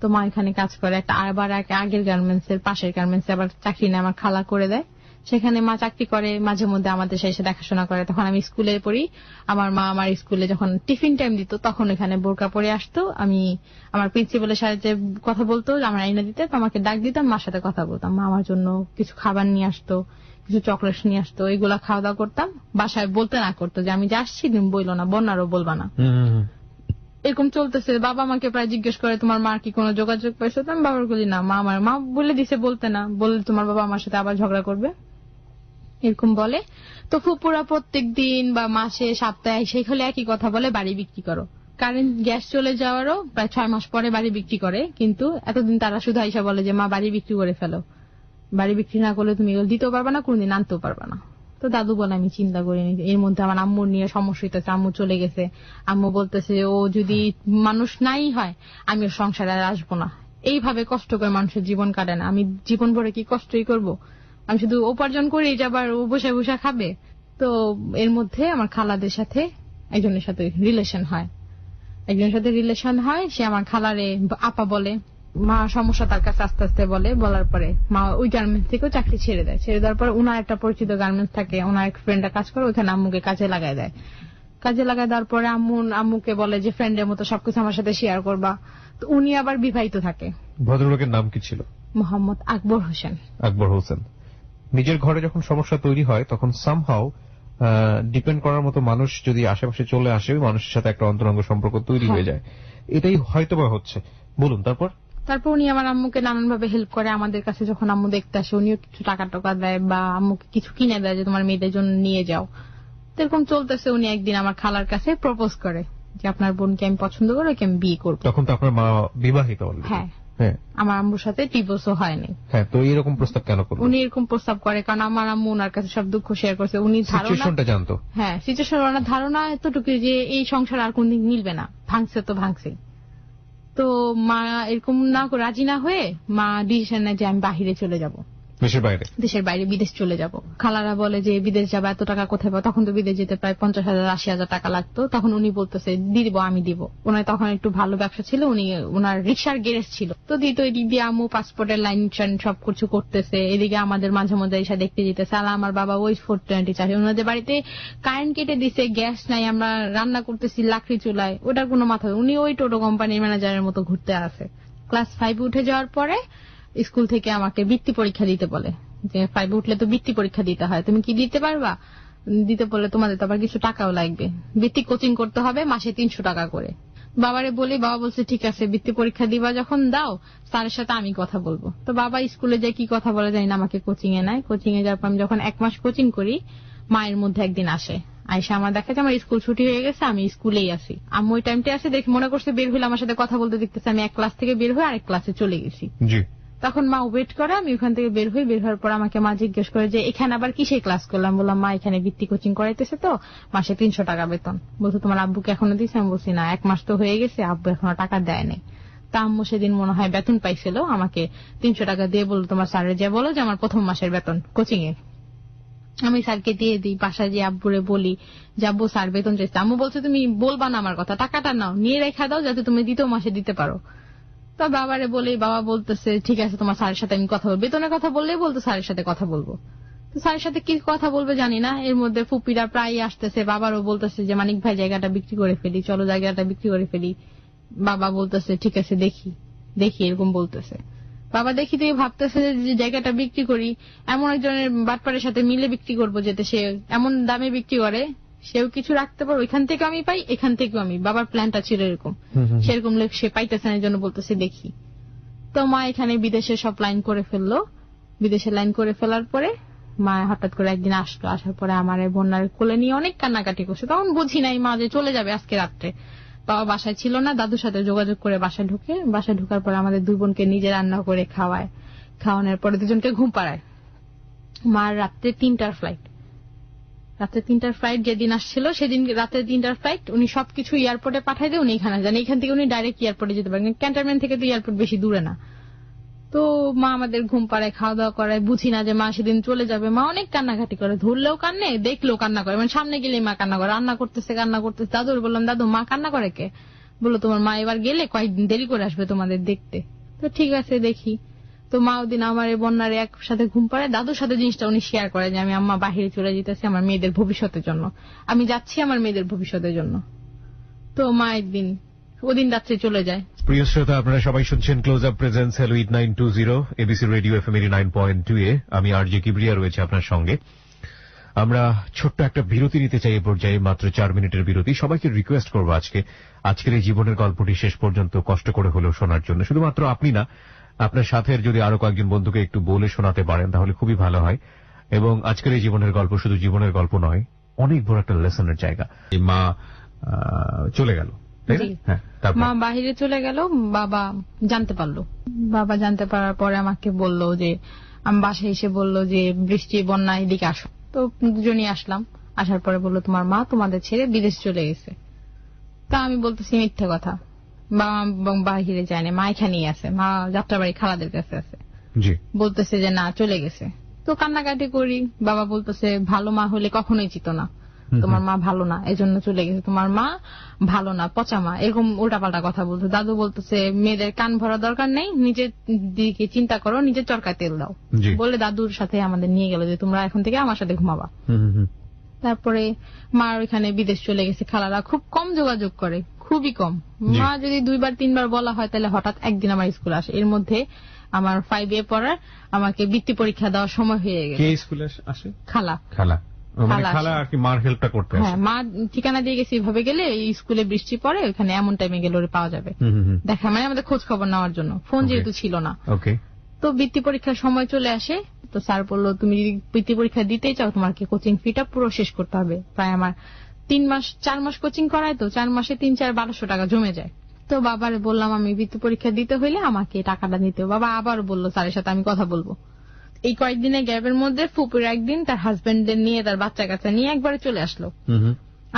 তো মা এখানে কাজ করে, একটা আবার আগের গার্মেন্টস এর পাশের গার্মেন্টস আবার চাকরি নেয়, আমার খালা করে দেয়। সেখানে মা চাকরি করে, মাঝে মধ্যে আমাদের এসে দেখাশোনা করে। তখন আমি স্কুলে পড়ি, আমার মা আমার স্কুলে যখন টিফিন টাইম দিত তখন এখানে বোরকা পরে আসতো, আমি আমার প্রিন্সিপালের সাথে কথা বলতো, আমার আইনা দিতে, তো আমাকে ডাক দিতাম, মার সাথে কথা বলতাম। মা আমার জন্য কিছু খাবার নিয়ে আসতো, কিছু চকলেট নিয়ে আসতো, এগুলা খাওয়া দাওয়া করতাম। বাসায় বলতে না করতো যে আমি যে আসছি তুমি বইলো না, বন্যারও বলবা না। এরকম চলতেছে। বাবা আমাকে প্রায় জিজ্ঞেস করে তোমার মার কি কোনো যোগাযোগ পাইছো? আমি বাবার বলি না, মা বলে দিছে বলতে না, বললে তোমার বাবা আমার সাথে আবার ঝগড়া করবে, এরকম বলে। তো ফুপুরা প্রত্যেক দিন বা মাসে সপ্তাহে সেই হলে একই কথা বলে, বাড়ি বিক্রি করো। কারেন্ট গ্যাস চলে যাওয়ারও প্রায় 6 মাস পরে বাড়ি বিক্রি করে, কিন্তু এতদিন তারা শুধু আইসা বলে যে মা বাড়ি বিক্রি করে ফেলো, বাড়ি বিক্রি না করলে তুমি এগুলো দিতেও পারবা না, কোনদিন আনতেও পারবা না। তো দাদু বলে আমি চিন্তা করিনি। এর মধ্যে আমার আম্মুর নিয়ে সমস্যা হইতেছে, আম্মু চলে গেছে, আম্মু বলতেছে ও যদি মানুষ নাই হয় আমি ওর সংসারে আর আসবো না। এইভাবে কষ্ট করে মানুষের জীবন কাটে না, আমি জীবন ভরে কি কষ্টই করব, আমি শুধু উপার্জন করি যাবার ও বসে বসে খাবে। তো এর মধ্যে আমার খালাদের সাথে একজনের সাথে রিলেশন হয়, সে আমার খালারে আপা বলে। মা সমস্যা তার কাছে আস্তে আস্তে বলার পরে মা ওই গার্মেন্টস থেকেও চাকরি ছেড়ে দেওয়ার পর ওনার একটা পরিচিত গার্মেন্টস থাকে, ওনার এক ফ্রেন্ডরা কাজ করে, ওখানে আম্মুকে কাজে লাগাই দেওয়ার পরে আম্মুকে বলে যে ফ্রেন্ডের মতো সবকিছু আমার সাথে শেয়ার করবা। তো উনি আবার বিবাহিত থাকে। ভদ্রলোকের নাম কি ছিল? মোহাম্মদ আকবর হোসেন। নিজের ঘরে যখন সমস্যা তৈরি হয় তখন সামহাউ ডিপেন্ড করার মতো মানুষ যদি আশেপাশে চলে আসে, ওই মানুষের সাথে একটা অন্তরঙ্গ সম্পর্ক তৈরি হয়ে যায়, এটাই হয়তোবা হচ্ছে। বলুন তারপর উনি আমার আম্মুকে নানানভাবে হেল্প করে। আমাদের কাছে যখন আম্মু দেখতে আসে উনিও কিছু টাকা দেয় বা আম্মুকে কিছু কিনে দেয় যে তোমার মেয়েদের জন্য নিয়ে যাও। এরকম চলতেছে। উনি একদিন আমার খালার কাছে প্রপোজ করে যে আপনার বোনকে আমি পছন্দ করি, ওকে আমি বিয়ে করবো। তখন তো আপনার মা বিবাহিত? হ্যাঁ, আমার আম্মুর সাথে ডিভোর্সও হয়নি। হ্যাঁ, তো এরকম প্রস্তাব কেন করলো? উনি এরকম প্রস্তাব করে কারণ আমার আম্মু ওনার কাছে সব দুঃখ শেয়ার করছে, উনি সিচুয়েশনটা জানতো। হ্যাঁ, সিচুয়েশন ওনার ধারণা এতটুকু যে এই সংসার আর কোনদিন মিলবে না, ভাঙছে তো ভাঙছে। তো মা এরকম রাজি না হয়ে মা ডিসিশন নেয় যে আমি বাহিরে চলে যাব। দেশের বাইরে বিদেশ চলে যাব। খালারা বলে যে বিদেশ যাবো, এত টাকা কোথায় পাবো? তখন তো বিদেশ যেতে প্রায় 50,000-80,000 টাকা লাগতো। তখন উনি বলতেছে দিব, আমি দিব। ওনার তখন একটু ভালো ব্যবসা ছিল, উনি ওনার রিক্সার গ্যারেজ ছিল, তো দিত। এদিক দিয়ে আম্মু পাসপোর্টের লাইন সবকিছু করতেছে, এদিকে আমাদের মাঝে মধ্যে এসে দেখতে যেতেছে। আর আমার বাবা ওই 420 চাকরি, ওনাদের বাড়িতে কারেন্ট কেটে দিছে, গ্যাস নাই, আমরা রান্না করতেছি লাকড়ি চুলায়, ওটার কোনো মাথা। উনি ওই টোটো কোম্পানির ম্যানেজারের মতো ঘুরতে আছে। ক্লাস 5 উঠে যাওয়ার পরে স্কুল থেকে আমাকে বৃত্তি পরীক্ষা দিতে বলে, যে 5 উঠলে তো বৃত্তি পরীক্ষা দিতে হয়, তুমি কি দিতে পারবা? দিতে বললে তোমাদের তো আবার কিছু টাকাও লাগবে, বৃত্তি কোচিং করতে হবে, মাসে 300 টাকা করে। বাবারে বলি, বাবা বলছে ঠিক আছে, বৃত্তি পরীক্ষা দিবা যখন দাও, স্যারের সাথে আমি কথা বলবো। তো বাবা স্কুলে যায় কি কথা বলে জানি না, আমাকে কোচিং এ নেয়। কোচিং এ যাওয়ার পর আমি যখন 1 মাস কোচিং করি, মায়ের মধ্যে একদিন আসে, আইসা আমার দেখা যায় আমার স্কুল ছুটি হয়ে গেছে, আমি স্কুলেই আছি। আমি ওই টাইমটা আসে দেখি, মনে করছে বের হইলে আমার সাথে কথা বলতে দেখতেছে, আমি এক ক্লাস থেকে বের হয়ে আরেক ক্লাসে চলে গেছি। তখন মা ওয়েট করে, আমি ওখান থেকে বের হই। বের হওয়ার পর আমাকে মা জিজ্ঞেস করে যে এখানে আবার কিসের ক্লাস করলাম? বললাম মা এখানে বৃত্তি কোচিং করাইতেছে, তো মাসে 300 টাকা বেতন। বলতো তোমার আব্বুকে এখনো দিচ্ছে? আমি বলছি না, 1 মাস তো হয়ে গেছে, আব্বু এখনো টাকা দেয় নাই। তা আম্মু সেদিন মনে হয় বেতন পাইছিল, আমাকে 300 টাকা দিয়ে বললো তোমার স্যারের যে বলো যে আমার প্রথম মাসের বেতন কোচিং এর। আমি স্যারকে দিয়ে দিই, বাসায় যে আব্বুরে বলি যে আব্বু স্যার বেতন চাইছে। আম্মু বলছে তুমি বলবা না আমার কথা, টাকাটা নাও, নিয়ে রেখা দাও, যাতে তুমি দ্বিতীয় মাসে দিতে পারো। তো বাবারে বলি, বাবা বলতেছে ঠিক আছে তোমার স্যারের সাথে আমি কথা বলবো। বেতনের কথা বললেই বলতো স্যারের সাথে কথা বলবো। তো স্যারের সাথে কি কথা বলবে জানি না। এর মধ্যে ফুপিরা প্রায় আসতেছে, বাবারও বলতেছে যে মানিক ভাই জায়গাটা বিক্রি করে ফেলি, চলো জায়গাটা বিক্রি করে ফেলি। বাবা বলতেছে ঠিক আছে দেখি দেখি, এরকম বলতেছে। বাবা দেখি তুই ভাবতেছে যে জায়গাটা বিক্রি করি, এমন একজনের বাটপারের সাথে মিলে বিক্রি করবো, যেতে সে এমন দামে বিক্রি করে সেও কিছু রাখতে পারো, ওইখান থেকে আমি পাই, এখান থেকেও আমি। বাবার প্ল্যানটা ছিল এরকম, সেরকম লোক সে পাইতেছে না, এই জন্য বলতেছে দেখি। তো মা এখানে বিদেশে সব লাইন করে ফেললো। বিদেশে লাইন করে ফেলার পরে মা হঠাৎ করে একদিন আসলো। আসার পরে আমার বন্যার কোলে নিয়ে অনেক কান্নাকাটি করছে। তখন বুঝি নাই মা যে চলে যাবে আজকে রাত্রে। বাবা বাসায় ছিল না, দাদুর সাথে যোগাযোগ করে বাসায় ঢুকে। বাসায় ঢুকার পরে আমাদের 2 বোনকে নিজে রান্না করে খাওয়ায়, খাওয়ানোর পরে 2জনকে ঘুম পাড়ায়। মার রাত্রে 3টার ফ্লাইট, রাত্রে 3টার ফ্লাইট যেদিন আসছিল সেদিন রাতে 3টার ফ্লাইট। উনি সবকিছু এয়ারপোর্টে পাঠাই দিয়ে উনি এখানে যান, এখান থেকে উনি ডাইরেক্ট এয়ারপোর্টে যেতে পারেন। ক্যান্টনমেন্ট থেকে তো এয়ারপোর্ট বেশি দূরে না। তো মা আমাদের ঘুম পাড়ায়, খাওয়া দাওয়া করায়। বুঝি না যে মা সেদিন চলে যাবে। মা অনেক কান্নাকাটি করে, ধরলেও কান্নে, দেখলেও কান্না করে, মানে সামনে গেলেই মা কান্না করে, রান্না করতেছে কান্না করতেছে। দাদুর বললাম দাদু মা কান্না করে কে? বললো তোমার মা এবার গেলে কয়েকদিন দেরি করে আসবে তোমাদের দেখতে। তো ঠিক আছে দেখি। তো মা ওদিন আমার এই বন্যারে একসাথে ঘুম পাড়ায়। দাদুর সাথে জিনিসটা উনি শেয়ার করে যে আমি আম্মা বাহিরে চলে যেতেছি আমার মেয়েদের ভবিষ্যতের জন্য, আমি যাচ্ছি আমার মেয়েদের ভবিষ্যতের জন্য। তো মা একদিন ওদিন রাত্রে চলে যায়। প্রিয় শ্রোতা, আপনারা সবাই শুনছেন close up presence hello 8920 ABC radio FM 89.2 এ। আমি আরজে কিবরিয়া রয়েছে আপনার সঙ্গে। আমরা ছোট্ট একটা বিরতি নিতে চাই, এ পর্যায়ে মাত্র 4 মিনিটের বিরতি। সবাইকে রিকোয়েস্ট করবো আজকের এই জীবনের গল্পটি শেষ পর্যন্ত কষ্ট করে হলেও শোনার জন্য। শুধুমাত্র আপনি না, আপনার সাথে যদি আরো কয়েকজন বন্ধুকে একটু বলে শোনাতে পারেন তাহলে খুবই ভালো হয়। এবং আজকের এই জীবনের গল্প শুধু জীবনের গল্প নয়, অনেক বড় একটা লেসনের জায়গা। মা চলে গেল, মা বাহিরে চলে গেল, বাবা জানতে পারলো। বাবা জানতে পারার পরে আমাকে বলল যে, আমি বাসায় এসে বললো যে বৃষ্টি বন্যা এদিকে আসো। তো 2জনই আসলাম। আসার পরে বললো তোমার মা তোমাদের ছেড়ে বিদেশ চলে গেছে। তা আমি বলতেছি মিথ্যে কথা, বাবা বাহিরে যায়নি, মা এখানেই আছে, মা যাত্রাবাড়ি খালাদের কাছে আছে। বলতেছে যে না চলে গেছে। তো কান্নাকাটি করি। বাবা বলতেছে ভালো মা হলে কখনোই চিত না, তোমার মা ভালো না এজন্য চলে গেছে, তোমার মা ভালো না পচা মা, এরকম উল্টাপাল্টা কথা বলতো। দাদু বলতেছে মেয়েদের কান ভরা দরকার নেই, নিজের দিকে চিন্তা করো, নিজের চরকায় তেল দাও বলে দাদুর সাথে আমাদের নিয়ে গেল যে তোমরা এখন থেকে আমার সাথে ঘুমাবা। তারপরে মা ওইখানে বিদেশ চলে গেছে। খালারা খুব কম যোগাযোগ করে, খুবই কম। মা যদি 2বার 3বার বলা হয় তাহলে হঠাৎ একদিন আমার স্কুল আসে। এর মধ্যে আমার 5 পড়ার আমাকে বৃত্তি পরীক্ষা দেওয়ার সময় হয়ে গেছে। কে স্কুলে আসে? খালা। খালা আর কি মার হেল্পটা করতে আসে। হ্যাঁ, মা ঠিকানা দিয়ে গেছে, এইভাবে গেলে এই স্কুলে বৃষ্টি পড়ে, ওখানে এমন টাইমে গেলে ওরে পাওয়া যাবে দেখা, মানে আমাদের খোঁজ খবর নেওয়ার জন্য। ফোন যেহেতু ছিল না। তো বৃত্তি পরীক্ষার সময় চলে আসে। তো স্যার বললো তুমি যদি বৃত্তি পরীক্ষা দিতেই চাও তোমাকে কোচিং ফিটা পুরো শেষ করতে হবে। প্রায় আমার 4 মাস কোচিং করায়, তো 4 মাসে 3-4-1200 টাকা জমে যায়। তো বাবার বললাম আমি বৃত্তি পরীক্ষা দিতে হইলে আমাকে টাকাটা দিতে হবে। বাবা আবার বললো স্যারের সাথে আমি কথা বলবো। এই কয়েকদিনের গ্যাপের মধ্যে ফুপুর একদিন তার হাজবেন্ডদের নিয়ে, তার বাচ্চা কাচ্চা নিয়ে একবারে চলে আসলো।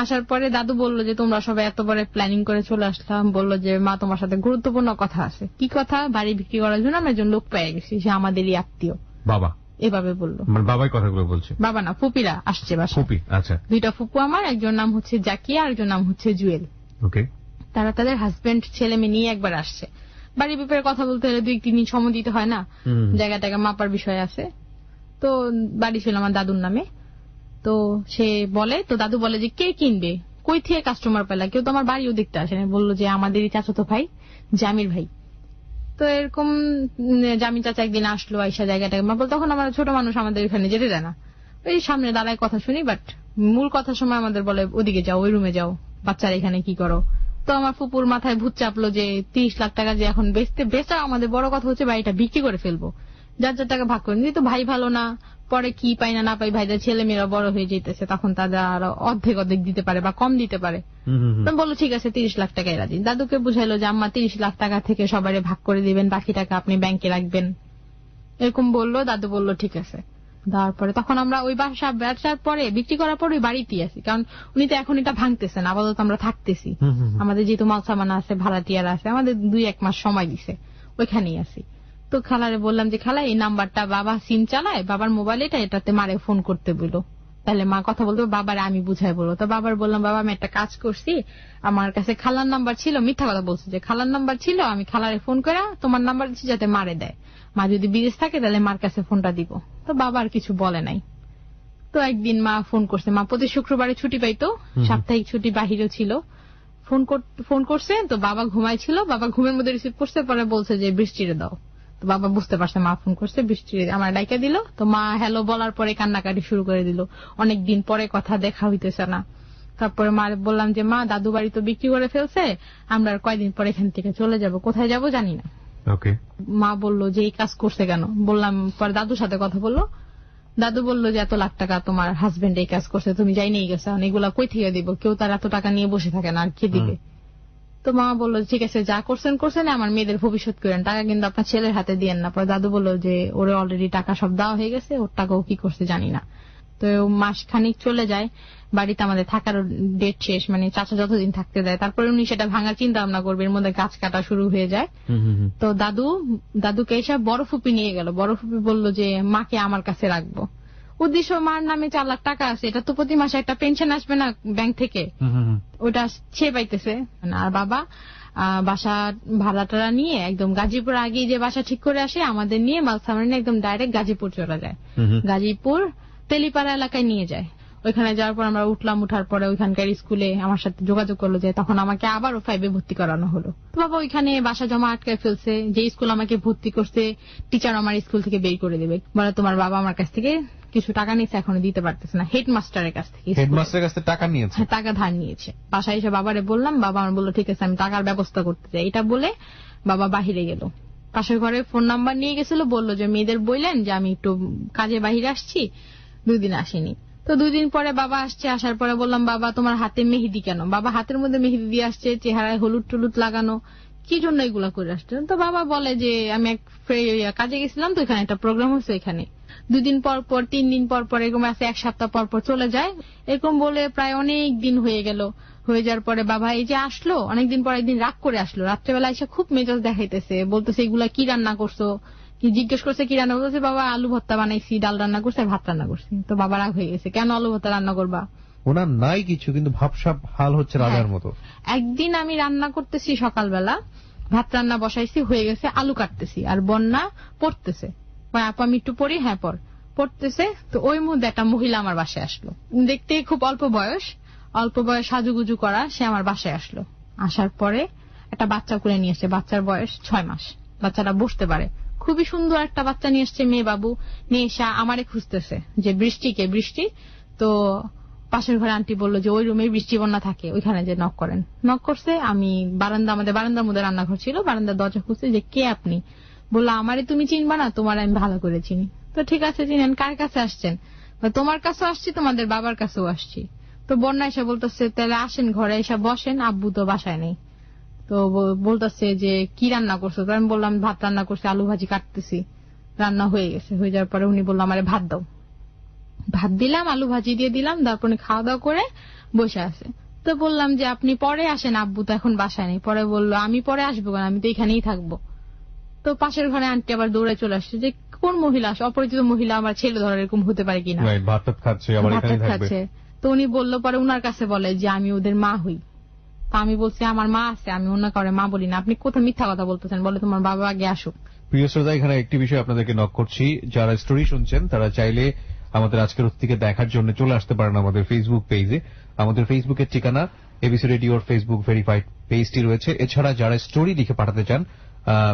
আসার পরে দাদু বললো যে তোমরা সবাই এত বড় প্ল্যানিং করে চলে আসলাম। বললো যে মা তোমার সাথে গুরুত্বপূর্ণ কথা আছে। কি কথা? বাড়ি বিক্রি করার জন্য আমরা একজন লোক পেয়ে গেছি, সে আমাদেরই আত্মীয়। বাবা এভাবে বললো। মানে বাবাই কথাগুলো বলছে? বাবা না, ফুপিরা আসছে বাসা। ফুপি, আচ্ছা। 2টা ফুপু আমার, একজন নাম হচ্ছে জাকিয়া আর একজন নাম হচ্ছে জুয়েল। ওকে। তারা তাদের হাজবেন্ড ছেলে মেয়ে নিয়ে একবার আসছে। বাড়ির ব্যাপারে কথা বলতে হলে 2-3 দিন সময় দিতে হয় না, জায়গা টাকা মাপার বিষয় আছে। তো বাড়ি ছিল আমার দাদুর নামে। তো সে বলে, তো দাদু বলে যে কে কিনবে, কই থেকে কাস্টমার পেলা, কেউ তো আমার বাড়িও দেখতে আসে না। বললো যে আমাদেরই চাচাতো ভাই জামির ভাই। তো এরকম জামির চাচা একদিন আসলো, আইসা জায়গাটাকে মাপল। তখন আমরা ছোট মানুষ, আমাদের এখানে যেতে দেয় না, ওই সামনে দাঁড়ায় কথা শুনি। বাট মূল কথার সময় আমাদের বলে ওদিকে যাও, ওই রুমে যাও, বাচ্চারা এখানে কি করো। তো আমার ফুপুর মাথায় ভূত চাপলো যে 30 লাখ টাকা যে এখন বেচা, আমাদের বড় কথা হচ্ছে বাড়িটা বিক্রি করে ফেলবো, যার যার টাকা ভাগ করে নিই। তো ভাই ভালো না, পরে কি পাই না পাই, ভাইদের ছেলে মেয়েরা বড় হয়ে যেতেছে, তখন তাদের আরো অর্ধেক দিতে পারে বা কম দিতে পারে। বললো ঠিক আছে 30 লাখ টাকা এরা দিন। দাদুকে বুঝাইলো যে আম্মা 30 লাখ টাকা থেকে সবাই ভাগ করে দিবেন, বাকি টাকা আপনি ব্যাংকে রাখবেন, এরকম বললো। দাদু বললো ঠিক আছে। দেওয়ার পরে তখন আমরা ওই বাসা ব্যবসার পরে বিক্রি করার পর ওই বাড়িতেই আছি, কারণ উনি তো এখন এটা ভাঙতেছেন, আপাতত আমরা থাকতেছি। আমাদের যেহেতু মাল সামান আছে, ভাড়াটিয়ারা আছে, আমাদের 2-1 মাস সময় দিছে, ওইখানেই আছি। তো খালারে বললাম যে খালা এই নাম্বারটা বাবা সিম চালায়, বাবার মোবাইল এটাতে মারে ফোন করতে বললো, তাহলে মা কথা বলতো, বাবার আমি বুঝাই বলবো। তো বাবার বললাম বাবা আমি একটা কাজ করছি, আমার কাছে খালার নাম্বার ছিল, মিথ্যা কথা বলছে যে খালার নাম্বার ছিল, আমি খালারে ফোন করে তোমার নাম্বার দিচ্ছি যাতে মারে দেয়, মা যদি বিদেশ থাকে তাহলে মার কাছে ফোনটা দিব। তো বাবা আর কিছু বলে নাই। তো একদিন মা ফোন করছে, মা প্রতি শুক্রবারে ছুটি পাইতো, সাপ্তাহিক ছুটি বাহিরেও ছিল, ফোন করছে। তো বাবা ঘুমাইছিল, বাবা ঘুমের মধ্যে রিসিভ করছে, পরে বলছে যে বৃষ্টিরে দাও। তো বাবা বুঝতে পারছে মা ফোন করছে, বৃষ্টিরে আমার ডাইকা দিল। তো মা হ্যালো বলার পরে কান্নাকাটি শুরু করে দিল, অনেকদিন পরে কথা দেখা হইতেছে না। তারপরে মা বললাম যে মা দাদু বাড়ি তো বিক্রি করে ফেলছে, আমরা আর কয়দিন পরে এখান থেকে চলে যাব, কোথায় যাব জানি না। মা বললো যে এই কাজ করছে কেন, বললাম। পরে দাদুর সাথে কথা বললো, দাদু বললো যে এত লাখ টাকা তোমার হাজবেন্ড এই কাজ করছে, তুমি যাই নিয়ে গেছো, এগুলা কই থেকে দিব, কেউ তার এত টাকা নিয়ে বসে থাকে না, আর কে দিবে। তো মা বললো ঠিক আছে যা করছেন, আমার মেয়েদের ভবিষ্যৎ করেন, টাকা কিন্তু আপনার ছেলের হাতে দিয়েন না। পরে দাদু বললো যে ওরে অলরেডি টাকা সব দেওয়া হয়ে গেছে, ওর টাকা ও কি করছে জানি না। তো মাস খানিক চলে যায়, বাড়িতে আমাদের থাকার ডেট শেষ, মানে চাচা যতদিন থাকতে দেয়। তারপরে উনি সেটা ভাঙার চিন্তা ভাবনা করবে, এর মধ্যে গাছ কাটা শুরু হয়ে যায়। তো দাদুকে এসে বড় ফুপি নিয়ে গেল। বড় ফুপি বললো যে মাকে আমার কাছে রাখবো, উদ্দেশ্য মার নামে 4 লাখ টাকা আছে, এটা তো প্রতি মাসে একটা পেনশন আসবে না ব্যাংক থেকে, ওটা সে পাইতেছে। আর বাবা বাসা ভাড়াটারা নিয়ে একদম গাজীপুর আগে যে বাসা ঠিক করে আসে, আমাদের নিয়ে মালসামারি নিয়ে একদম ডাইরেক্ট গাজীপুর চলে যায়। গাজীপুর তেলিপাড়া এলাকায় নিয়ে যায়। ওইখানে যাওয়ার পর আমরা উঠার পরে ওইখানকার স্কুলে আমার সাথে যোগাযোগ করলো, যে তখন আমাকে আবারও 5-এ ভর্তি করানো হলো। তো বাবা ওইখানে বাসা জমা আটকায় ফেলছে, যে স্কুল আমাকে ভর্তি করছে টিচার আমার স্কুল থেকে বের করে দেবে, বলে তোমার বাবা আমার কাছ থেকে কিছু টাকা নিয়েছে, এখনো দিতে পারতেছে না। হেডমাস্টারের কাছ থেকে টাকা নিয়েছে, টাকা ধার নিয়েছে। বাসায় এসে বাবারে বললাম, বাবা আমার বললো ঠিক আছে আমি টাকার ব্যবস্থা করতে চাই। এটা বলে বাবা বাহিরে গেল, পাশের ঘরে ফোন নাম্বার নিয়ে গেছিল, বললো যে মেয়েদের বললেন যে আমি একটু কাজে বাহিরে আসছি, 2 দিন আসিনি। তো 2 দিন পরে বাবা আসছে, আসার পরে বললাম বাবা তোমার হাতে মেহেদি কেন, বাবা হাতের মধ্যে মেহেদি দিয়ে আসছে, চেহারায় হলুদ টুলুদ লাগানো, কি জন্য এগুলা করে আসছে। তো বাবা বলে যে আমি এক কাজে গেছিলাম, তো এখানে একটা প্রোগ্রাম হচ্ছে, এখানে 2 দিন পর 3 দিন পর এরকম আছে, 1 সপ্তাহ পর চলে যায়। এরকম বলে প্রায় অনেক দিন হয়ে গেল। হয়ে যাওয়ার পরে বাবা এই যে আসলো, অনেকদিন পর একদিন রাগ করে আসলো, রাত্রেবেলা এসে খুব মেজাজ দেখাইতেছে, বলতেছে এগুলা কি রান্না করছো, কি জিজ্ঞেস করছে কি রান্না করছে, বাবা আলু ভর্তা বানাইছি, ডাল রান্না করছে, ভাত রান্না করছি। তো বাবা রাগ হয়ে গেছে, কেন আলু ভর্তা রান্না করবা, ওনার নাই কিছু, কিন্তু ভাবসাব হাল হচ্ছে রাজার মতো। একদিন আমি রান্না করতেছি সকালবেলা, ভাত রান্না বসাইছি, হয়ে গেছে, আলু কাটতেছি, আর বন্যা পড়তেছে, আপা আমি একটু পড়ি, হ্যাঁ পড়তেছে। তো ওই মুহূর্তে একটা মহিলা আমার বাসায় আসলো, দেখতে খুব অল্প বয়স সাজুগুজু করা, সে আমার বাসায় আসলো। আসার পরে একটা বাচ্চা করে নিয়ে এসছে, বাচ্চার বয়স 6 মাস, বাচ্চাটা বসতে পারে, খুবই সুন্দর একটা বাচ্চা নিয়ে এসছে, মেয়ে বাবু নিয়ে এসে আমারে খুঁজতেছে যে বৃষ্টি। তো পাশের ঘরে আন্টি বললো যে ওই রুমে বৃষ্টি বন্যা থাকে, ওইখানে যে নক করেন। নক করছে, আমি আমাদের বারান্দার মধ্যে রান্নাঘর ছিল, বারান্দার দরজা খুঁজছে, যে কে আপনি, বললো আমারে তুমি চিনবা না, তোমার আমি ভালো করে চিনি। তো ঠিক আছে চিনেন, কার কাছে আসছেন, তোমার কাছেও আসছি, তোমাদের বাবার কাছেও আসছি। তো বন্যা এসে বলতেছে তাহলে আসেন ঘরে এসে বসেন, আব্বু তো বাসায় নেই। তো বলতেছে যে কি রান্না করছো, তো আমি বললাম ভাত রান্না করছি, আলু ভাজি কাটতেছি, রান্না হয়ে গেছে। হয়ে যাওয়ার পরে উনি বললো আমারে ভাত দাও, ভাত দিলাম, আলু ভাজি দিয়ে দিলাম, তারপরে খাওয়া দাওয়া করে বসে আছে। তো বললাম যে আপনি পরে আসেন, আব্বু তো এখন বাসায় নেই। পরে বললো আমি পরে আসবো কেন, আমি তো এখানেই থাকবো। তো পাশের ঘরে আন্টি আবার দৌড়ে চলে আসছে যে কোন মহিলা, অপরিচিত মহিলা আমার ছেলে ধরে এরকম হতে পারে কিনা, ভাত খাচ্ছে আবার এখানে থাকবে। তো উনি বললো, পরে উনার কাছে বলে যে আমি ওদের মা হই। তা আমি বলছি আমার মা আছে, আমি অন্য কারণে মা বলি না, আপনি কোথায় মিথ্যা কথা বলতেছেন, বলে তোমার বাবা আগে আসুক। প্রিয় শ্রোতা, এখানে একটি বিষয় আপনাদেরকে নক করছি, যারা স্টোরি শুনছেন তারা চাইলে আমাদের আজকের অতিথিকে দেখার জন্য চলে আসতে পারেন আমাদের ফেসবুক পেজে। আমাদের ফেসবুকের ঠিকানা এবিসি রেডিওর ফেসবুক ভেরিফাইড পেজটি রয়েছে। এছাড়া যারা স্টোরি লিখে পাঠাতে চান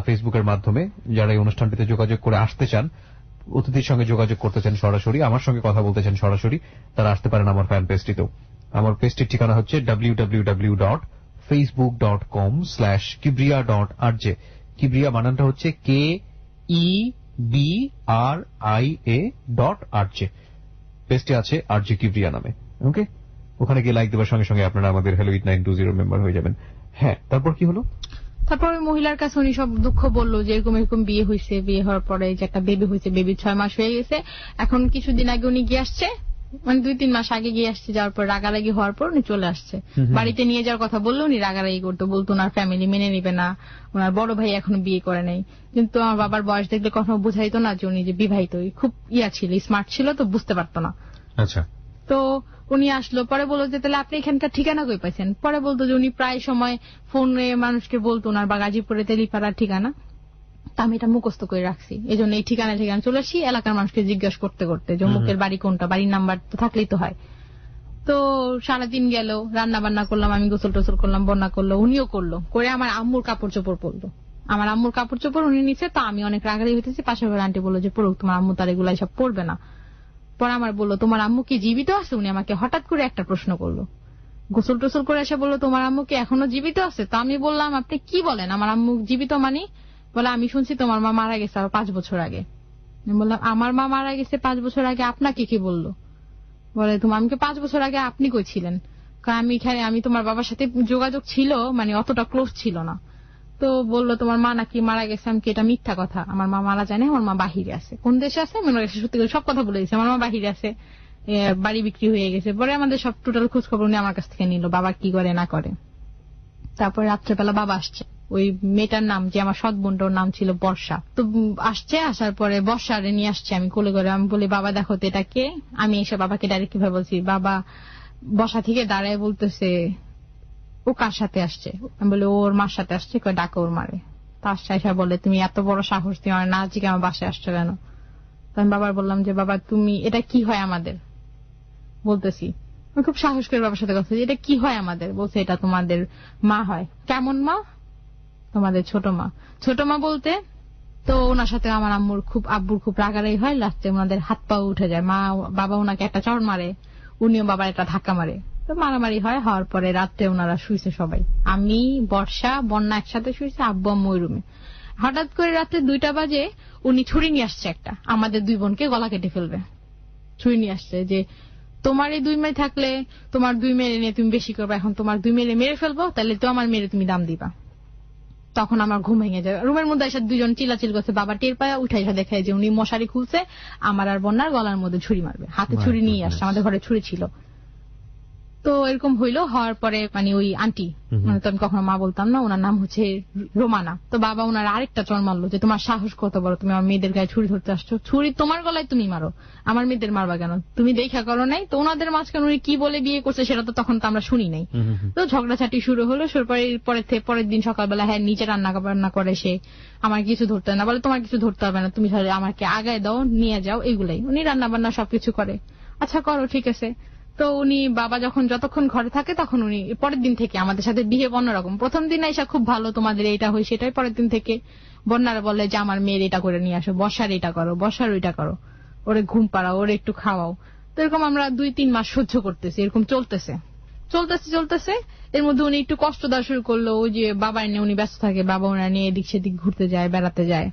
ফেসবুকের মাধ্যমে, যারা এই অনুষ্ঠানটিতে যোগাযোগ করে আসতে চান, অতিথির সঙ্গে যোগাযোগ করতে চান সরাসরি, আমার সঙ্গে কথা বলতে চান সরাসরি, তারা আসতে পারেন আমার ফ্যান পেজটিতেও। আমার পেজটির ঠিকানা হচ্ছে www.facebook.com/kibriya.rj। কিবরিয়া বানানটা হচ্ছে KEBRIA.RJ। পেজটি আছে RJ কিবরিয়া নামে। ওকে, ওখানে গিয়ে লাইক দেওয়ার সঙ্গে সঙ্গে আপনারা আমাদের হ্যালো 8920 মেম্বার হয়ে যাবেন। হ্যাঁ, তারপর কি হলো? তারপর ওই মহিলার কাছে উনি সব দুঃখ বললো যে এরকম এরকম বিয়ে হয়েছে, বিয়ে হওয়ার পরে যে একটা বেবি হয়েছে, বেবি 6 মাস হয়ে গেছে। এখন কিছুদিন আগে উনি গিয়ে আসছে, মানে 2-3 মাস আগে গিয়ে আসছে, যাওয়ার পর রাগারাগি হওয়ার পর উনি চলে আসছে। বাড়িতে নিয়ে যাওয়ার কথা বললো, উনি রাগারাগি করতো, বলতো ওনার ফ্যামিলি মেনে নিবে না, ওনার বড় ভাই এখনো বিয়ে করে নাই। কিন্তু আমার বাবার বয়স দেখলে কখনো বুঝাইতো না যে উনি যে বিবাহিত, খুব ছিল, স্মার্ট ছিল, তো বুঝতে পারতো না। আচ্ছা, তো উনি আসলো, পরে বললো যে তাহলে আপনি এখানকার ঠিকানা কই পাইছেন? পরে বলতো যে উনি প্রায় সময় ফোনে মানুষকে বলতো ওনার বা গাজীপুরে তেলিপাড়ার ঠিকানা, তা আমি এটা মুখস্থ করে রাখছি, এই জন্য এই ঠিকানা চলে আসি এলাকার মানুষকে জিজ্ঞাসা করতে করতে যে অমুকের বাড়ি কোনটা, বাড়ির নাম্বার তো থাকলেই তো হয়। তো সারাদিন গেল, রান্না বান্না করলাম, আমি গোসল টোসল করলাম, বন্যা করলো, উনিও করলো, করে আমার আম্মুর কাপড় চোপড় পরলো, আমার আম্মুর কাপড় চোপড় উনি নিচ্ছে। তো আমি অনেক রাগারি হইতেছি, পাশের ঘরে আন্টি বললো যে পড়ুক, তোমার আম্মু তার এগুলা সব পড়বে না। পরে আমার বললো তোমার আম্মু কি জীবিত আছে? উনি আমাকে হঠাৎ করে একটা প্রশ্ন করলো, গোসল টোসল করে এসে বললো তোমার আম্মু কি এখনো জীবিত আছে? তো আমি বললাম আপনি কি বলেন, আমার আম্মু জীবিত মানে? বলে আমি শুনছি তোমার মা মারা গেছে আরো 5 বছর আগে। বললাম আমার মা মারা গেছে 5 বছর আগে, আপনাকে কি বললো? বলে তোমার আমাকে 5 বছর আগে আপনি কই ছিলেন? কারণ আমি এখানে, আমি তোমার বাবার সাথে যোগাযোগ ছিল, মানে অতটা ক্লোজ ছিল না। তো বললো তোমার মা নাকি মারা গেছে। আমি কি এটা মিথ্যা কথা, আমার মা মারা যায় না, আমার মা বাহিরে আছে। কোন দেশে আছে? মনে গেছে, সত্যি সব কথা বলে দিয়েছে, আমার মা বাহিরে আছে, বাড়ি বিক্রি হয়ে গেছে। পরে আমাদের সব টোটাল খোঁজ খবর উনি আমার কাছ থেকে নিল, বাবা কি করে না করে। তারপরে রাত্রেবেলা বাবা আসছে, ওই মেয়েটার নাম যে আমার সৎ বোনটার নাম ছিল বর্ষা। তো আসছে, আসার পরে বর্ষারে নিয়ে আসছে আমি কোলে করে। আমি বলি বাবা দেখো তো এটা কে? আমি এসে বাবাকে ডাইরেক্ট কিভাবে বলছি, বাবা বসা থেকে দাঁড়ায় বলতেছে ও কার সাথে আসছে? আমি বলি ওর মার সাথে আসছে, কয় ডাকে ওর মারে। তার সাথে বলে তুমি এত বড় সাহস, তুমি আমার না জিজ্ঞেস আমার বাসায় আসছো কেন? তো আমি বাবার বললাম যে বাবা তুমি, এটা কি হয় আমাদের? বলতেছি আমি খুব সাহস করে বাবার সাথে কথা, এটা কি হয় আমাদের? বলছে এটা তোমাদের মা হয়। কেমন মা? তোমাদের ছোট মা। ছোট মা বলতে তো ওনার সাথে আমার আব্বুর খুব রাগারাগি হয়, লাস্টে ওনাদের হাত পা উঠে যায়। বাবা ওনাকে একটা চড় মারে, উনিও বাবার একটা ধাক্কা মারে, তো মারামারি হয়। হওয়ার পরে রাত্রে ওনারা শুইছে সবাই, আমি বর্ষা বন্যা একসাথে শুইছে, আব্বু আম্মু ওই রুমে। হঠাৎ করে রাত্রে 2টা বাজে উনি ছুরি নিয়ে আসছে একটা, আমাদের 2 বোনকে গলা কেটে ফেলবে। ছুরি নিয়ে আসছে যে তোমার এই 2 মেয়ে থাকলে তোমার 2 মেয়ে নিয়ে তুমি বেশি করবে, এখন তোমার 2 মেয়ে মেরে ফেলবো, তাহলে তো আমার মেয়ে তুমি দাম দিবা। তখন আমার ঘুম ভেঙে যায়। রুমের মধ্যে এসে 2 জন চিল্লাচিল করছে, বাবা টের পায় উঠে এসে দেখে যে উনি মশারি খুলছে, আমার আর বন্যার গলার মধ্যে ছুরি মারবে, হাতে ছুরি নিয়ে আসছে, আমাদের ঘরে ছুরি ছিল। তো এরকম হইলো। হওয়ার পরে মানে ওই আন্টি, মানে তো আমি কখনো মা বলতাম না, ওনার নাম হচ্ছে রোমানা। তো বাবা ওনার আরেকটা চড় মারলো যে তোমার সাহস কত বড়, তুমি আমার মেয়েদের গায়ে ছুরি ধরতে আসছো, ছুরি তোমার গলায় তুমি মারো, আমার মেয়েদের মারবা কেন? তুমি দেখা করো নাই? তো ওনাদের মাঝখানে উনি কি বলে বিয়ে করছে সেটা তো তখন তো আমরা শুনি নাই। তো ঝগড়াঝাটি শুরু হলো। পরের দিন সকালবেলা হ্যাঁ নিচে রান্না করে সে, আমার কিছু ধরতে না, বলে তোমার কিছু ধরতে হবে না, তুমি আমাকে আগায় দাও, নিয়ে যাও, এগুলাই। উনি রান্না বান্না সবকিছু করে, আচ্ছা করো ঠিক আছে। তো উনি বাবা যতক্ষণ ঘরে থাকে তখন উনি পরের দিন থেকে আমাদের সাথে বিহেভ অন্যরকম। প্রথম দিন এসে খুব ভালো, তোমাদের এইটা হয় সেটাই। পরের দিন থেকে বন্যারা বলে যে আমার মেয়ের এটা করে নিয়ে আসো, বর্ষার এটা করো, বর্ষার ওইটা করো, ওরে ঘুম পাড়াও, ওরে একটু খাওয়াও। তো এরকম আমরা 2-3 মাস সহ্য করতেছি, এরকম চলতেছে। এর মধ্যে উনি একটু কষ্ট দেওয়া শুরু করলো, ওই যে বাবার নিয়ে উনি ব্যস্ত থাকে, বাবা ওনার নিয়ে এদিক সেদিক ঘুরতে যায়, বেড়াতে যায়।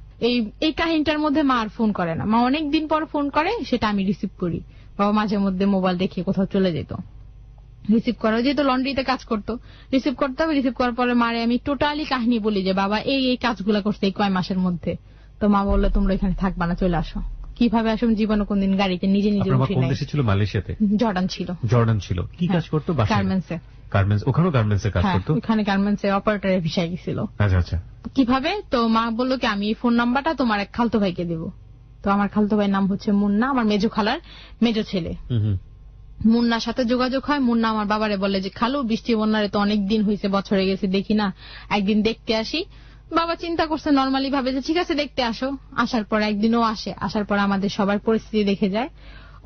এই কাহিনীটার মধ্যে মা আর ফোন করে না, মা অনেকদিন পর ফোন করে, সেটা আমি রিসিভ করি। বাবা মাঝে মধ্যে মোবাইল দেখিয়ে কোথাও চলে যেত, রিসিভ করা, যেহেতু লন্ড্রিতে কাজ করতো, রিসিভ করতাম। রিসিভ করার পরে মারে আমি টোটালি কাহিনী বলি যে বাবা এই কাজগুলা করছে এই কয় মাসের মধ্যে। তো মা বললো তোমরা এখানে থাকবা না, চলে আসো। কিভাবে আসলে জীবনে কোনদিন গাড়িতে নিজে নিজে আপনার মা উঠি কোন নাই। দেশে ছিল? মালয়েশিয়াতে? জর্ডান ছিল। কি কাজ করতো? গার্মেন্টসে। গার্মেন্টস, ওখানেও গার্মেন্টস এর কাজ হ্যাঁ, করতো? ওখানে গার্মেন্টসে অপারেটরের ভিসায় গেছিল। আচ্ছা আচ্ছা। কিভাবে, তো মা বললো কি আমি এই ফোন নাম্বারটা তোমার এক খালতো ভাইকে দেবো। তো আমার খালতো ভাইয়ের নাম হচ্ছে মুন্না, আমার মেজো খালার মেজো ছেলে। মুন্নার সাথে যোগাযোগ হয়। মুন্না আমার বাবারে বলে যে খালু, বৃষ্টি বন্যারে তো অনেক দিন হয়েছে, বছরে গেছে, দেখি না, একদিন দেখতে আসি। বাবা চিন্তা করছে নর্মালি ভাবে যে ঠিক আছে দেখতে আসো। আসার পর একদিনও আসে। আসার পর আমাদের সবার পরিস্থিতি দেখে যায়।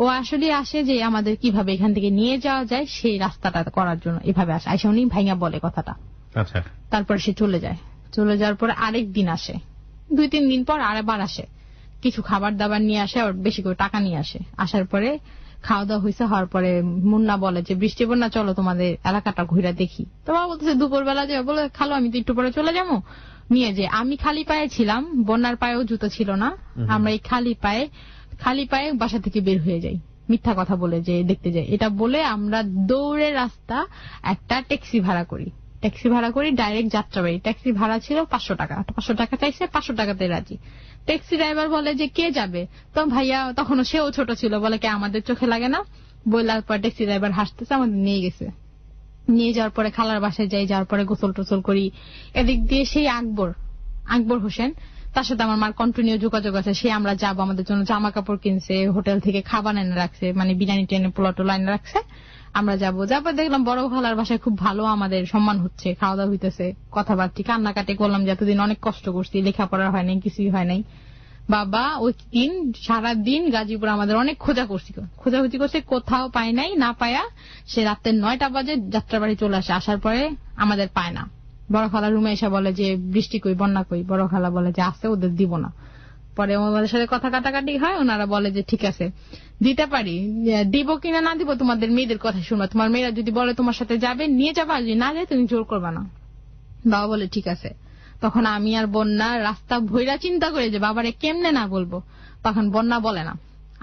ও আসলে আসে যে আমাদের কিভাবে এখান থেকে নিয়ে যাওয়া যায় সেই রাস্তাটা করার জন্য এভাবে আসে। আইসা উনি ভাইঙ্গা বলে কথাটা। আচ্ছা। তারপর সে চলে যায়। চলে যাওয়ার পর আরেক দিন আসে, 2-3 দিন পর আরেকবার আসে, কিছু খাবার দাবার নিয়ে আসে আর বেশি করে টাকা নিয়ে আসে। আসার পরে খাওয়া দাওয়া হয়েছে, হওয়ার পরে মুন্না বলে যে বৃষ্টি বন্যা চলো তোমাদের এলাকাটা ঘুরে দেখি। তো বাবা বলতেছে দুপুরবেলা যে, বলে খালো আমি তো একটু পরে চলে যাবো। নিয়ে যে আমি খালি পায়ে ছিলাম, বন্যার পায়েও জুতো ছিল না, আমরা এই খালি পায়ে বাসা থেকে বের হয়ে যাই, মিথ্যা কথা বলে যে দেখতে যাই। এটা বলে আমরা দৌড়ে রাস্তা একটা ট্যাক্সি ভাড়া করি ডাইরেক্ট যাত্রাবাড়ি। ট্যাক্সি ভাড়া ছিল 500 টাকা। 500 টাকা চাইছে, 500 টাকাতে রাজি। ট্যাক্সি ড্রাইভার বলে যে কে যাবে? তো ভাইয়া তখনও সেও ছোট ছিল, বলে কে আমাদের চোখে লাগে না। বললার পর ট্যাক্সি ড্রাইভার হাসতেছে, আমাদের নিয়ে গেছে। নিয়ে যাওয়ার পরে খালার বাসায় যাই, যাওয়ার পরে গোসল টোসল করি। এদিক দিয়ে সেই আকবর হোসেন, তার সাথে আমার মার কন্টিনিউ যোগাযোগ আছে। সে আমরা যাবো, আমাদের জন্য জামা কাপড় কিনছে, হোটেল থেকে খাবার এনে রাখছে, মানে বিরিয়ানি টেনে পোলাটো এনে রাখছে। আমরা যাবো। দেখলাম বড় খালার বাসায় খুব ভালো আমাদের সম্মান হচ্ছে, খাওয়া দাওয়া হইতেছে, কথাবার্তি, কান্নাকাটি করলাম যে এতদিন অনেক কষ্ট করছি, লেখাপড়া হয় নাই, কিছুই হয় নাই। বাবা ওই দিন সারাদিন গাজীপুর আমাদের অনেক খোঁজাখুঁজি করছে, কোথাও পায় নাই। না পায়া সে রাতের 9টা বাজে যাত্রাবাড়ি চলে আসে। আসার পরে আমাদের পায় না। বড় খালা রুমে এসে বলে যে বৃষ্টি কই, বন্যা কই? বড় খালা বলে যে আছে, ওদের দিব না। পরে আমাদের সাথে কথা কাটাকাটি হয়, ওনারা বলে যে ঠিক আছে দিতে পারি, দিব কিনা না দিব তোমাদের মেয়েদের কথা শুনবা, তোমার মেয়েরা যদি বলে তোমার সাথে যাবে নিয়ে যাবা, যদি না যায় তুমি জোর করবা না। বাবা বলে ঠিক আছে। তখন আমি আর বন্যা রাস্তা ভৈরা চিন্তা করে যে বাবারে কেমনে না বলবো। তখন বন্যা বলে না,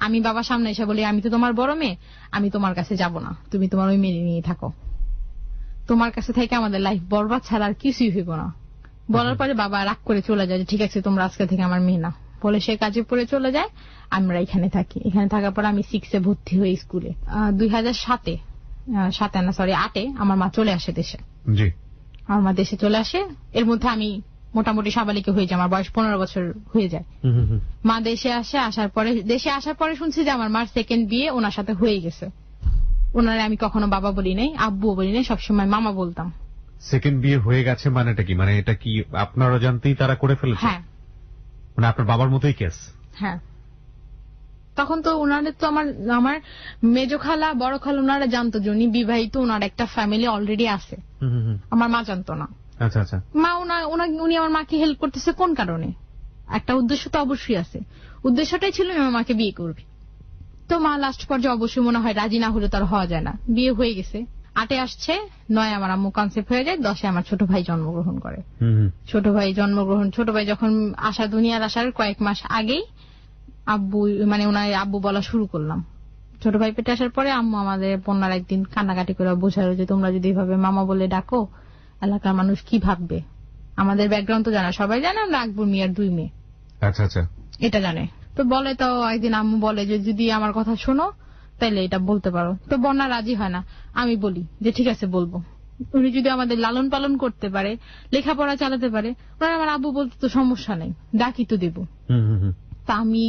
আমি বাবার সামনে এসে বলি আমি তো তোমার বড় মেয়ে, আমি তোমার কাছে যাব না, তুমি তোমার ওই মেয়ে নিয়ে থাকো, তোমার কাছে থেকে আমাদের লাইফ বরবাদ ছাড়া আর কিছুই হইব না। বলার পরে বাবা রাগ করে চলে যায় যে ঠিক আছে তোমরা আজকে থেকে আমার মেয়ে না, বলে সে কাজে পড়ে চলে যায়। আমরা এখানে থাকি। এখানে থাকার পর আমি 6-এ ভর্তি হই স্কুলে। 2007-এ আমার মা চলে আসে দেশে। জি। আমার মা দেশে চলে আসে। এর মধ্যে আমি মোটামুটি সাবালিকে হয়ে যায়, আমার বয়স 15 বছর হয়ে যায়। মা দেশে আসার পরে শুনছি যে আমার মার সেকেন্ড বিয়ে ওনার সাথে হয়ে গেছে। ওনারে আমি কখনো বাবা বলি নাই, আব্বুও বলি নাই, সবসময় মামা বলতাম। সেকেন্ড বিয়ে হয়ে গেছে মানেটা কি? মানে এটা কি আপনার অজান্তেই তারা করে ফেলেছে? হ্যাঁ, মানে আপনার বাবার মতোই কেস? হ্যাঁ। তখন তো ওনাদের তো আমার মেজো খালা বড় খালা ওনারা জানতো যে উনি বিবাহিত, ওনার একটা ফ্যামিলি অলরেডি আছে। আমার মা জানতো না। আচ্ছা আচ্ছা। মা উনি আমার মাকে হেল্প করতেছে কোন কারণে? একটা উদ্দেশ্য তো অবশ্যই আছে। উদ্দেশ্যটাই ছিল আমার মাকে বিয়ে করবে। তো মা লাস্ট পর্যায়ে অবশ্যই মনে হয় রাজি না হলে তার হওয়া যায় না। বিয়ে হয়ে গেছে, 8-এ আসছে, 9-এ আমার আম্মু কনসেপ্ট হয়ে যায়, 10-এ আমার ছোট ভাই জন্মগ্রহণ করে। ছোট ভাই যখন দুনিয়ার আসার কয়েক মাস আগেই আব্বু মানে ওনার আব্বু বলা শুরু করলাম। ছোট ভাই পেটে আসার পরে আম্মু আমাদের বন্যার একদিন কান্নাকাটি করে বোঝালো যে তোমরা যদি এভাবে মামা বলে ডাকো এলাকার মানুষ কি ভাববে। আমাদের ব্যাকগ্রাউন্ড তো জানা, সবাই জানে আমরা আকবর মিয়ার 2 মেয়ে। আচ্ছা আচ্ছা। এটা জানে। তো বলে, তো একদিন আম্মু বলে যে যদি আমার কথা শোনো তাইলে এটা বলতে পারো। তো বন্যা রাজি হয় না। আমি বলি যে ঠিক আছে বলবো, উনি যদি আমাদের লালন পালন করতে পারে, লেখাপড়া চালাতে পারে, ওনারা আমার আব্বু বলতে তো সমস্যা নেই, ডাকি তো দেবো। তা আমি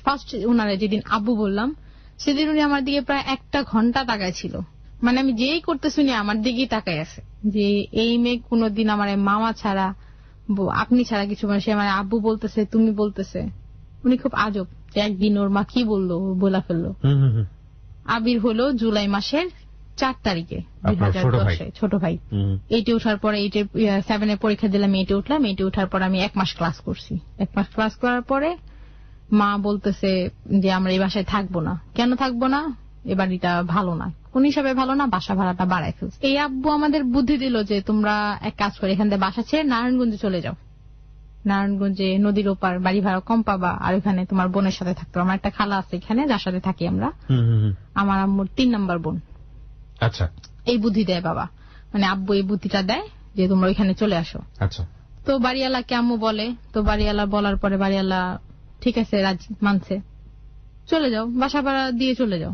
ফার্স্ট ওনারা যেদিন আব্বু বললাম সেদিন উনি আমার দিকে প্রায় 1 ঘন্টা তাকায় ছিল। মানে আমি যেই করতে শুনি আমার দিকেই তাকায় আছে যে এই মেয়ে কোনোদিন আমার মামা ছাড়া আপনি ছাড়া কিছু মানে সে মানে আব্বু বলতেছে তুমি বলতেছে। উনি খুব আজব যে একদিন ওর মা কি বললো বলা ফেললো। আবির হলো জুলাই মাসের 4 তারিখে 2010-এ, ছোট ভাই। 8-এ ওঠার পরে 7-এ পরীক্ষা দিলাম, 8-এ উঠলাম। 8-এ ওঠার পর আমি 1 মাস ক্লাস করছি। 1 মাস ক্লাস করার পরে মা বলতেছে যে আমরা এই বাসায় থাকবো না। কেন থাকবো না? এ বাড়িটা ভালো না, কোন হিসাবে ভালো না, বাসা ভাড়াটা বাড়ায় ফেলছে। এই আব্বু আমাদের বুদ্ধি দিল যে তোমরা এক কাজ করে এখান থেকে বাসা ছেড়ে নারায়ণগঞ্জে চলে যাও। নারায়ণগঞ্জে নদীর ওপার, বাড়ি ভাড়া কম পাবা, আর ওখানে তোমার বোনের সাথে থাকতো। আমার একটা খালা আছে এখানে, যার সাথে থাকি আমরা। আমার আম্মুর 3 নম্বর বোন। আচ্ছা। এই বুদ্ধি দেয় বাবা, মানে আব্বু এই বুদ্ধিটা দেয় যে তোমরা ওইখানে চলে আসো। আচ্ছা। তো বাড়িওয়ালাকে আম্মু বলে, তো বাড়িওয়ালা বলার পরে বাড়িওয়ালা ঠিক আছে রাজি মানছে। চলে যাও, বাসা ভাড়া দিয়ে চলে যাও।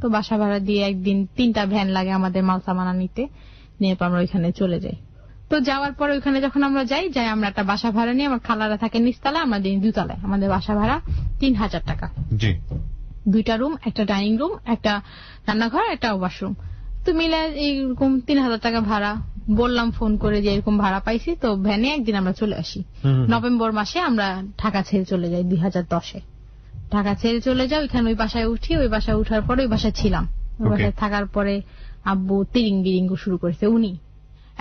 তো বাসা ভাড়া দিয়ে একদিন 3টা ভ্যান লাগে আমাদের মাল সামানা নিতে, নিয়ে আমরা ওইখানে চলে যাই। তো যাওয়ার পরে ওইখানে যখন আমরা যাই আমরা একটা বাসা ভাড়া নিয়ে, আমার খালারা থাকে নিচতলায়, আমরা দিন 2তলায়। আমাদের বাসা ভাড়া 3000 টাকা। জি। 2টা রুম, একটা ডাইনিং রুম, একটা রান্নাঘর, একটা ওয়াশরুম। তো মিলে এইরকম 3000 টাকা ভাড়া। বললাম ফোন করে যে এরকম ভাড়া পাইছি, তো ভ্যানে একদিন আমরা চলে আসি। নভেম্বর মাসে আমরা ঢাকা ছেড়ে চলে যাই 2010-এ। ঢাকা ছেড়ে চলে যাও, ওইখানে ওই বাসায় উঠি। ওই বাসায় উঠার পরে ওই বাসায় ছিলাম। ওই বাসায় থাকার পরে আব্বু তিরিং বিরিং শুরু করেছে। উনি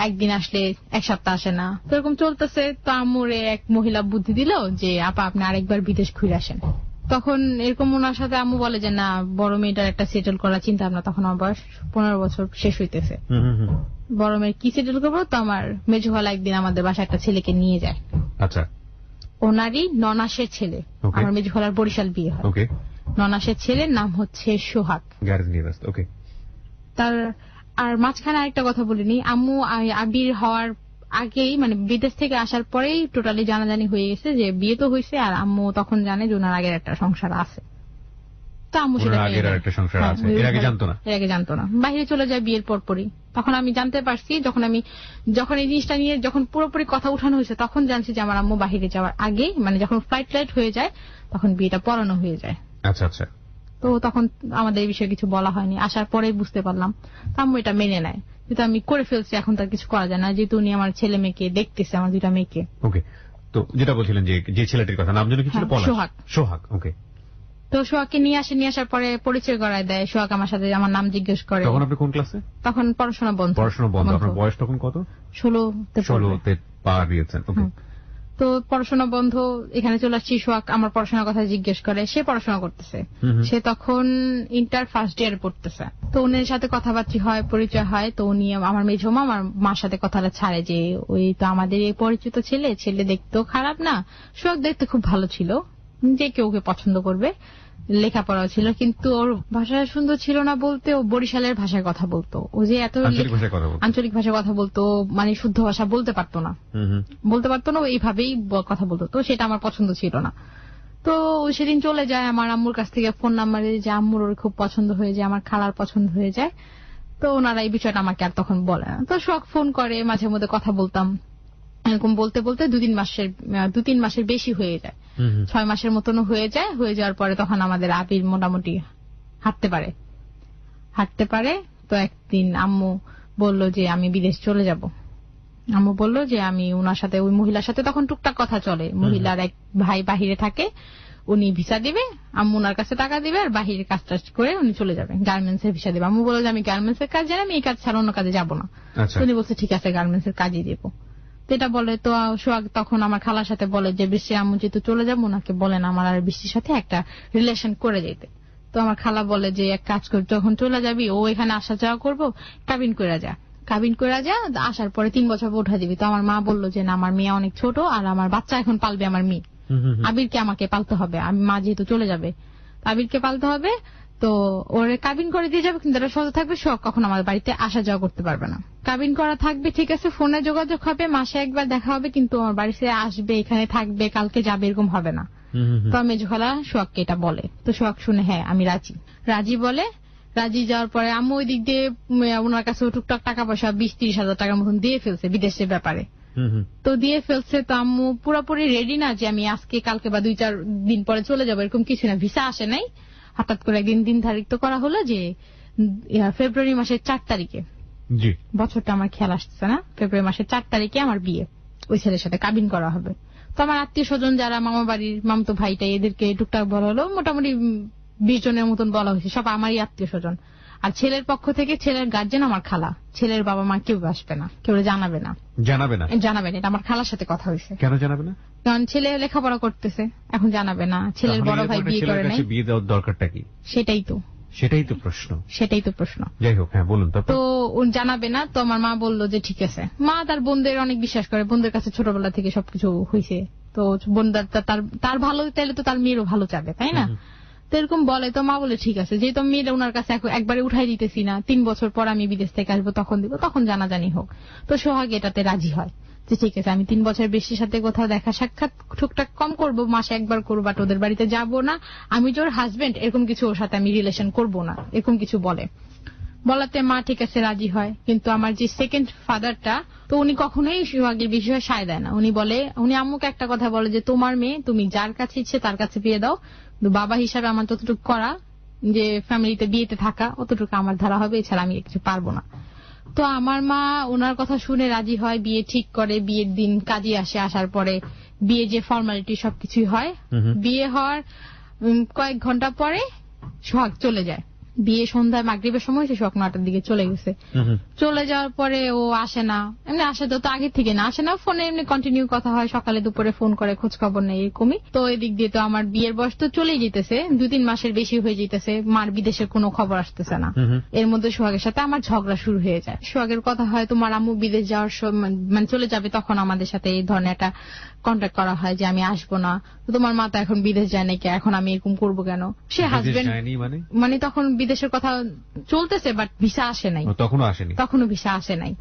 একদিন আসলে 1 সপ্তাহ আসে না, তো এরকম চলতেছে। তো আম্মুরে এক মহিলা বুদ্ধি দিল যে আপা আপনি আরেকবার বিদেশ ঘুরে আসেন। তখন এরকম ওনার সাথে আম্মু বলে যে না, বড় মেয়েটার একটা সেটেল করার চিন্তা ভাবনা। তখন আমার বয়স 15 বছর শেষ হইতেছে। বড় মেয়ে কি সেটেল করবো, তো আমার মেজো খালা একদিন আমাদের বাসায় একটা ছেলেকে নিয়ে যায়। আচ্ছা। ওনারই ননাসের ছেলে। আমার মেজো খালার বরিশাল বিয়ে হয়। ননাসের ছেলের নাম হচ্ছে সোহাগ। তার আর মাঝখানে আরেকটা কথা বলিনি, আম্মু আবির হওয়ার আগেই, মানে বিদেশ থেকে আসার পরেই টোটালি জানাজানি হয়ে গেছে যে বিয়ে তো হয়েছে, আর আম্মু তখন জানে যে ওনার আগের একটা সংসার আছে। তো আম্মু সেটা এর আগে জানতো না। বাইরে চলে যায় বিয়ের পরপরই। তখন আমি জানতে পারছি, যখন এই জিনিসটা নিয়ে যখন পুরোপুরি কথা উঠানো হয়েছে, তখন জানছি যে আমার আম্মু বাহিরে যাওয়ার আগে, মানে যখন ফ্লাইট হয়ে যায়, তখন বিয়েটা পড়ানো হয়ে যায়। আচ্ছা আচ্ছা। তো তখন আমাদের এই বিষয়ে কিছু বলা হয়নি, আসার পরেই বুঝতে পারলাম। আম্মু এটা মেনে নেয়, যেহেতু আমি করে ফেলছি, এখন তার কিছু করা যায় না, যেহেতু উনি আমার ছেলে মেয়েকে দেখতেছে, আমার 2টা মেয়েকে। ওকে। তো যেটা বলছিলেন যে ছেলেটির কথা, নাম যেন কি ছিল? সোহাগ। ওকে। তো সোহাগকে নিয়ে আসার পরে পরিচয় করায় দেয়। সোহাগ আমার সাথে আমার নাম জিজ্ঞেস করে। তখন আপনি কোন ক্লাসে? তখন পড়াশোনা বন্ধ। আপনার বয়স তখন কত? 16তে পা দিয়েছেন। ওকে। তো পড়াশোনা বন্ধ, এখানে চলে আসছি। সোহাগ আমার পড়াশোনার কথা জিজ্ঞেস করে। সে পড়াশোনা করতেছে, সে তখন ইন্টার ফার্স্ট ইয়ার পড়তেছে। তো উনির সাথে কথাবার্তা হয়, পরিচয় হয়। তো উনি আমার মেজো মা আমার মার সাথে কথাটা ছাড়ে যে ওই তো আমাদের এই পরিচিত ছেলে দেখতেও খারাপ না, সোহাগ দেখতে খুব ভালো ছিল, যে কেউ ওকে পছন্দ করবে, লেখাপড়াও ছিল, কিন্তু ওর ভাষা সুন্দর ছিল না বলতে, ও বরিশালের ভাষায় কথা বলতো। ও যে এত আঞ্চলিক ভাষায় কথা বলতো, মানে শুদ্ধ ভাষা বলতে পারতো না, এইভাবেই কথা বলতো। তো সেটা আমার পছন্দ ছিল না। তো সেদিন চলে যায় আমার আম্মুর কাছ থেকে ফোন নাম্বারে, যে আম্মুর ওর খুব পছন্দ হয়ে যায়, আমার খালার পছন্দ হয়ে যায়। তো ওনারা এই বিষয়টা আমাকে আর তখন বলে না। তো শখ ফোন করে, মাঝে মধ্যে কথা বলতাম। এরকম বলতে বলতে 2-3 মাসের বেশি হয়ে যায়, 6 মাসের মতনও হয়ে যায়। হয়ে যাওয়ার পরে তখন আমাদের আবির মোটামুটি হাঁটতে পারে। তো একদিন আম্মু বলল যে আমি বিদেশ চলে যাব। আম্মু বলল যে আমি ওনার সাথে, ওই মহিলার সাথে তখন টুকটাক কথা চলে। মহিলার এক ভাই বাহিরে থাকে, উনি ভিসা দিবে, আম্মু ওনার কাছে টাকা দিবে, আর বাহিরে কাজ টাজ করে উনি চলে যাবে, গার্মেন্টস এর ভিসা দিবে। আম্মু বলল যে আমি গার্মেন্টস এর কাজ জানি, আমি এই কাজ ছাড়া অন্য কাজে যাবো না। উনি বলছে ঠিক আছে, গার্মেন্টস এর কাজই দেবো। এটা বলে। তো সোহাগ তখন আমার খালার সাথে বলে যে বৃষ্টি আম্মু যেহেতু চলে যাবো, ওনাকে বলেন আমার আর বৃষ্টির সাথে একটা রিলেশন করে যেতে। তো আমার খালা বলে যে এক কাজ কর, যখন চলে যাবি, ও এখানে আসা যাওয়া করবো, কাবিন করে যা, আসার পরে 3 বছর পর উঠা দিবি। তো আমার মা বললো যে না, আমার মেয়ে অনেক ছোট, আর আমার বাচ্চা এখন পালবে আমার মেয়ে, আবিরকে আমাকে পালতে হবে, আমি মা যেহেতু চলে যাবে আবিরকে পালতে হবে। তো ওরে কাবিন করে দিয়ে যাবে, কিন্তু এটা সহজ থাকবে, সোহাগ কখন আমাদের বাড়িতে আসা যাওয়া করতে পারবে না। কাবিন করা থাকবে, ঠিক আছে, ফোনে যোগাযোগ হবে, মাসে একবার দেখা হবে, কিন্তু আমার বাড়িতে আসবে, এখানে থাকবে, কালকে যাবে, এরকম হবে না। তো আমি মেজখালা সোহাগকে এটা বলে। তো সোহাগ শুনে হ্যাঁ আমি রাজি বলে। রাজি যাওয়ার পরে আম্মু ওই দিক দিয়ে ওনার কাছে টুকটাক টাকা পয়সা 20-30 হাজার টাকার মতন দিয়ে ফেলছে বিদেশের ব্যাপারে। তো দিয়ে ফেলছে। তো আম্মু পুরোপুরি রেডি না যে আমি আজকে কালকে বা 2-4 দিন পরে চলে যাবো, এরকম কিছু না। ভিসা আসে নাই, হঠাৎ করে একদিন দিন তারিখ তো করা হলো যে ফেব্রুয়ারি মাসের 4 তারিখে, বছরটা আমার খেয়াল আসছে না, ফেব্রুয়ারি মাসের 4 তারিখে আমার বিয়ে, ওই ছেলের সাথে কাবিন করা হবে। তো আমার আত্মীয় স্বজন যারা মামা বাড়ির মামতো ভাইটা, এদেরকে টুকটাক বলা হলো, মোটামুটি 20 জনের মতন বলা হয়েছে, সব আমারই আত্মীয় স্বজন। আর ছেলের পক্ষ থেকে ছেলের গার্জেন আমার খালা, ছেলের বাবা মা কেউ আসবে না, কেউ জানাবে না। এটা আমার খালার সাথে কথা হয়েছে। কেন জানাবে না? কারণ ছেলে লেখাপড়া করতেছে, এখন জানাবে না। ছেলের বড় ভাই বিয়ে করে নাই, বিয়ে দেওয়ার দরকারটা কি? সেটাই তো প্রশ্ন। যাই হোক, হ্যাঁ বলুন। তো জানাবে না। তো আমার মা বললো যে ঠিক আছে। মা তার বোনদের অনেক বিশ্বাস করে, বোনদের কাছে ছোটবেলা থেকে সবকিছু হয়েছে। তো বোনদার তার ভালো চাইলে তো তার মেয়েরও ভালো চাবে, তাই না? তো এরকম বলে। তো মা বলে ঠিক আছে, যেহেতু মেয়েরা ওনার কাছে একবারে উঠাই দিতেছি না, 3 বছর পর আমি বিদেশ থেকে আসবো, তখন দিব, তখন জানাজানি হোক। তো সোহাগ এটাতে রাজি হয় যে ঠিক আছে আমি 3 বছর বেশি সাথে কোথাও দেখা সাক্ষাৎ টুকটাক কম করব, মাসে একবার করবো, বাট ওদের বাড়িতে যাব না, আমি যে ওর হাজবেন্ড এরকম কিছু ওর সাথে আমি রিলেশন করব না, এরকম কিছু বলাতে মা ঠিক আছে রাজি হয়। কিন্তু আমার যে সেকেন্ড ফাদারটা, তো উনি কখনোই সোহাগের বিষয়ে সায় দেয় না। উনি আম্মুকে একটা কথা বলে যে তোমার মেয়ে তুমি যার কাছে ইচ্ছে তার কাছে বিয়ে দাও, কিন্তু বাবা হিসাবে আমার ততটুকু করা, যে ফ্যামিলিতে বিয়েতে থাকা, অতটুকু আমার ধারা হবে, এছাড়া আমি কিছু পারবো না। তো আমার মা ওনার কথা শুনে রাজি হয়, বিয়ে ঠিক করে, বিয়ের দিন কাজে আসে, আসার পরে বিয়ে যে ফর্মালিটি সবকিছুই হয়। বিয়ে হওয়ার কয়েক ঘন্টা পরে সোহাগ চলে যায়। বিয়ে সন্ধ্যায় মাগরিবের সময় সে সোহাগ 9টার দিকে চলে গেছে। চলে যাওয়ার পরে ও আসে না, এমনি আসে তো আগের থেকে না, আসে না, ফোনে এমনি কন্টিনিউ কথা হয়, সকালে দুপুরে ফোন করে, খোঁজ খবর নেই, এরকমই। তো এদিক দিয়ে তো আমার বিয়ের বয়স তো চলেই যেতেছে, 2-3 মাসের বেশি হয়ে যেতেছে, মার বিদেশের কোনো খবর আসতেছে না। এর মধ্যে সোহাগের সাথে আমার ঝগড়া শুরু হয়ে যায়। সোহাগের কথা হয় তোমার আম্মু বিদেশ যাওয়ার সময় মানে চলে যাবে, তখন আমাদের সাথে এই ধরনের একটা কন্ট্যাক্ট করা হয় যে আমি আসবো না, তো তোমার মা তো এখন বিদেশ যায় নাকি, এখন আমি এরকম করবো কেন। সে হাজবেন্ড মানে তখন বিদেশের কথা চলতেছে, বাট ভিসা আসে নাই, তখনও ভিসা আসে নাই।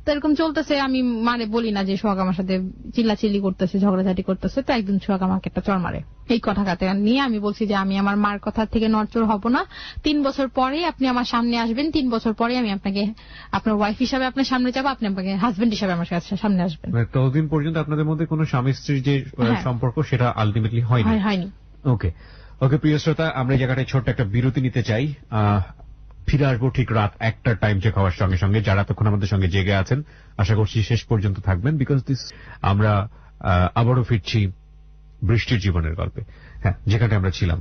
তো এরকম চলতেছে, আমি মারে বলি না যে সোহাগ আমার সাথে চিল্লাচিল্লি করতেছে, ঝগড়াঝাটি করতেছে। তো একদিন সোহাগ আমাকে একটা চড় মারে। এই কথা নিয়ে আমি বলছি যে আমি আমার মার কথা থেকে নড়চড় হব না, 3 বছর পরে আপনি আমার সামনে আসবেন, 3 বছর পরে আমি আপনাকে আপনার ওয়াইফ হিসাবে আপনার সামনে যাবো, আপনি আমাকে হাজবেন্ড হিসাবে আমার কাছে সামনে আসবেন। ততদিন পর্যন্ত আপনাদের মধ্যে কোনো স্বামী স্ত্রীর যে সম্পর্ক সেটা আলটিমেটলি হয়নি। ওকে প্রিয় শ্রোতা, আমরা এই জায়গাটায় ছোট্ট একটা বিরতি নিতে চাই। ফিরে আসবো ঠিক রাত 1টার টাইম চেক হওয়ার সঙ্গে সঙ্গে। যারা তখন আমাদের সঙ্গে জেগে আছেন আশা করছি শেষ পর্যন্ত থাকবেন, বিকজ আমরা আবারও ফিরছি বৃষ্টির জীবনের গল্পে। হ্যাঁ, যেখানে আমরা ছিলাম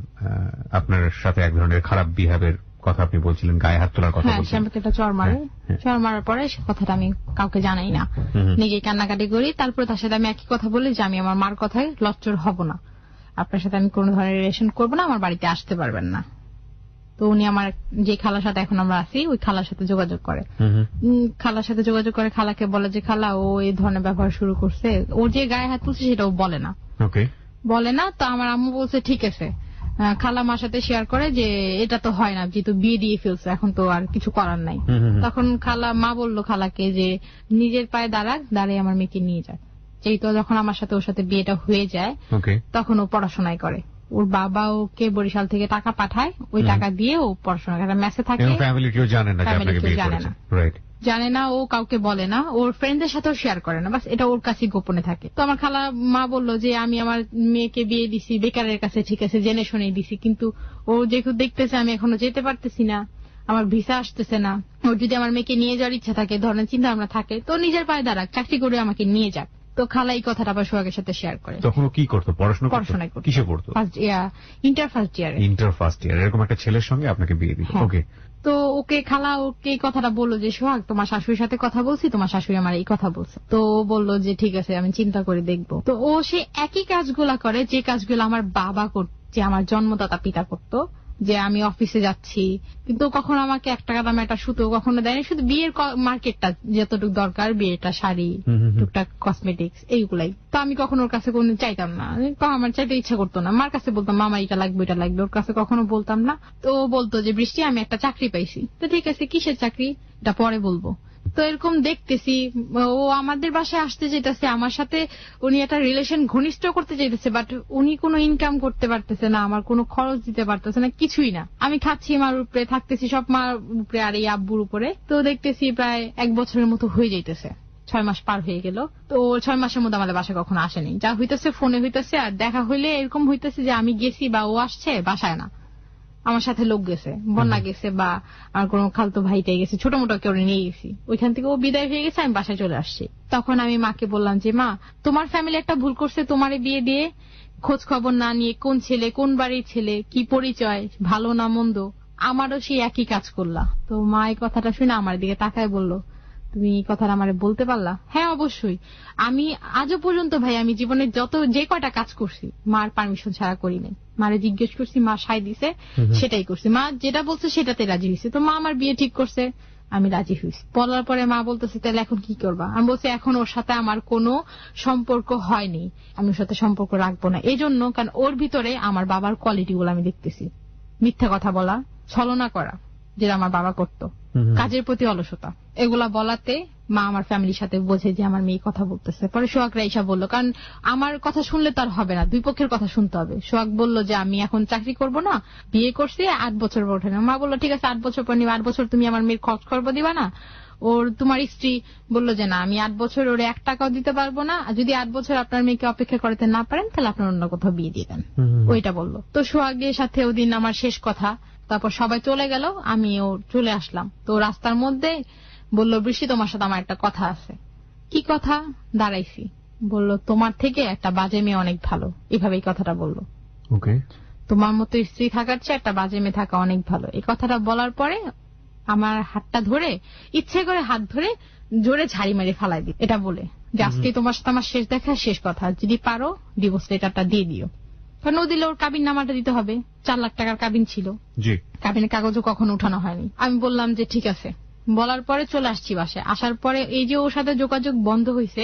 আপনার সাথে এক ধরনের খারাপ বিহেভের কথা আপনি বলছিলেন, গায়ে হাত তোলার কথা বলছিলেন। চড় মারার পরে সে কথাটা আমি কাউকে জানাই না, নিজে কান্নাকাটি করি। তারপরে তার সাথে আমি একই কথা বলি যে আমি আমার মার কথায় লচ্চর হব না, আপনার সাথে আমি কোনো ধরনের রিলেশন করবো না, আমার বাড়িতে আসতে পারবেন না। তো উনি আমার যে খালার সাথে এখন আমরা আছি ওই খালার সাথে যোগাযোগ করে, খালাকে বলে যে খালা ও এই ধরনের ব্যবহার শুরু করছে, ও যে গায়ে হাত তুলছে সেটা ও বলে না। তো আমার আম্মু বলছে ঠিক আছে, খালা মার সাথে শেয়ার করে যে এটা তো হয় না, যেহেতু বিয়ে দিয়ে ফেলছে এখন তো আর কিছু করার নাই। তখন মা বললো খালাকে যে নিজের পায়ে দাঁড়িয়ে আমার মেয়েকে নিয়ে যায়। যেহেতু যখন আমার সাথে ওর সাথে বিয়েটা হয়ে যায় তখন ও পড়াশোনায় করে, ওর বাবা ওকে বরিশাল থেকে টাকা পাঠায়, ওই টাকা দিয়ে ও পড়াশোনা করে, মেসে থাকে, জানে না, ও কাউকে বলে না, ওর ফ্রেন্ডদের সাথেও শেয়ার করে না, বাস এটা ওর কাছে গোপনে থাকে। তো আমার খালা মা বললো যে আমি আমার মেয়েকে বিয়ে দিছি বেকারের কাছে, ঠিক আছে জেনে শুনে দিছি, কিন্তু ও যেহেতু দেখতেছে আমি এখনো যেতে পারতেছি না, আমার ভিসা আসতেছে না, ওর যদি আমার মেয়েকে নিয়ে যাওয়ার ইচ্ছা থাকে, ধরনের চিন্তা ভাবনা থাকে, তো নিজের পায়ে দাঁড়াক, চাকরি করে আমাকে নিয়ে যাক। তো খালা এই কথাটা আবার সোহাগের সাথে শেয়ার করে। তখন কি করতো? পড়াশোনা করতো। কিসে পড়তো? Inter first year. এরকম একটা ছেলের সঙ্গে আপনাকে বিয়ে দিল। ওকে। তো খালা ওকে এই কথাটা বললো যে সোহাগ তোমার শাশুড়ির সাথে কথা বলছি, তোমার শাশুড়ি আমার এই কথা বলছে। তো ও বললো যে ঠিক আছে আমি চিন্তা করে দেখবো। তো ও সে একই কাজগুলা করে যে কাজগুলো আমার বাবা করত, যে আমার জন্মদাতা পিতা করতো, যে আমি অফিসে যাচ্ছি কিন্তু কখনো আমাকে 1 টাকা দামে একটা সুতো কখনো দেয়নি, শুধু বিয়ের মার্কেটটা যতটুকু দরকার, বিয়েটা শাড়ি টুকটাক কসমেটিক্স এইগুলাই। তো আমি কখনো ওর কাছে কোনো চাইতাম না, আমার চাইতে ইচ্ছা করতো না, মার কাছে বলতাম মামা এটা লাগবে এটা লাগবে, ওর কাছে কখনো বলতাম না। তো ও বলতো যে বৃষ্টি আমি একটা চাকরি পাইছি। তো ঠিক আছে কিসের চাকরি এটা পরে বলবো। তো এরকম দেখতেছি ও আমাদের বাসায় আসতে চাইতেছে, আমার সাথে উনি একটা রিলেশন ঘনিষ্ঠ করতে চাইতেছে, বাট উনি কোনো ইনকাম করতে পারতেছে না, আমার কোনো খরচ দিতে পারতেছে না, কিছুই না। আমি খাচ্ছি মার উপরে, থাকতেছি সব মার উপরে আর এই আব্বুর উপরে। তো দেখতেছি প্রায় 1 বছরের মতো হয়ে যাইতেছে, 6 মাস পার হয়ে গেল। তো 6 মাসের মধ্যে আমাদের বাসায় কখনো আসেনি, যা হইতেছে ফোনে হইতেছে, আর দেখা হইলে এরকম হইতেছে যে আমি গেছি বা ও আসছে বাসায় না, আমার সাথে লোক গেছে, বন্যা গেছে বা আমার কোনো খালতো ভাইটাই গেছে, ছোট মোটো কেউ নিয়ে গেছি, ওইখান থেকে ও বিদায় হয়ে গেছে, আমি বাসায় চলে আসছি। তখন আমি মাকে বললাম যে মা তোমার ফ্যামিলি একটা ভুল করছে, তোমারে বিয়ে দিয়ে খোঁজ খবর না নিয়ে কোন ছেলে কোন বাড়ির ছেলে কি পরিচয় ভালো না মন্দ, আমারও সেই একই কাজ করলা। তো মা এই কথাটা শুনে আমার দিকে তাকায় বলল তুমি এই কথাটা আমারে বলতে পারলা? হ্যাঁ অবশ্যই, আমি আজও পর্যন্ত ভাই আমি জীবনে যে কয়টা কাজ করছি মার পারমিশন ছাড়া করি নাই, মারে জিজ্ঞেস করছি, মা সায় দিছে সেটাই করছি, মা যেটা বলছে সেটাতে রাজি হয়েছে। তো মা আমার বিয়ে ঠিক করছে, আমি রাজি হয়েছি। বলার পরে মা বলতেছে তাহলে এখন কি করবা? আমি বলছি এখন ওর সাথে আমার কোনো সম্পর্ক হয়নি, আমি ওর সাথে সম্পর্ক রাখবো না, এই জন্য কারণ ওর ভিতরে আমার বাবার কোয়ালিটি গুলো আমি দেখতেছি, মিথ্যা কথা বলা, ছলনা করা যেটা আমার বাবা করতো, কাজের প্রতি অলসতা, এগুলা বলাতে মা আমার ফ্যামিলির সাথে বোঝে যে আমার মেয়ে কথা বলতেছে। পরে সোহাগরা এসা বললো, কারণ আমার কথা শুনলে তো আর হবে না, দুই পক্ষের কথা শুনতে হবে। সোহাগ বলল যে আমি এখন চাকরি করব না, বিয়ে করছি, 8 বছর পর ওঠে না। মা বললো ঠিক আছে 8 বছর পর নিবে, 8 বছর তুমি আমার মেয়ের খরচ করবো দিবা না? ওর তোমার স্ত্রী বললো যে না, আমি 8 বছর ওরে 1 টাকাও দিতে পারবো না, যদি 8 বছর আপনার মেয়েকে অপেক্ষা করতে না পারেন তাহলে আপনার অন্য কোথাও বিয়ে দিয়ে দেন। ওইটা বললো। তো সোহাগের সাথে ওদিন আমার শেষ কথা। তারপর সবাই চলে গেল, আমিও চলে আসলাম। তো রাস্তার মধ্যে বললো, বৃষ্টি তোমার সাথে আমার একটা কথা আছে। কি কথা? দাঁড়াইছি। বললো, তোমার থেকে একটা বাজে মেয়ে অনেক ভালো, এভাবে এই কথাটা বললো। ওকে, তোমার মতো স্ত্রী থাকার চেয়ে একটা বাজে মেয়ে থাকা অনেক ভালো। এই কথাটা বলার পরে আমার হাতটা ধরে, ইচ্ছে করে হাত ধরে জোরে ঝাড়ি মেরে ফালাই দিই, এটা বলে যে আজকে তোমার সাথে আমার শেষ দেখা, শেষ কথা, যদি পারো ডিভোর্স লেটারটা দিয়ে দিও। কারণ ও দিলে ওর কাবিন নামাটা দিতে হবে, 4 লাখ টাকার কাবিন ছিল, কাবিনের কাগজও কখনো উঠানো হয়নি। আমি বললাম যে ঠিক আছে। বলার পরে চলে আসছি বাসায়। আসার পরে এই যে ওর সাথে যোগাযোগ বন্ধ হয়েছে,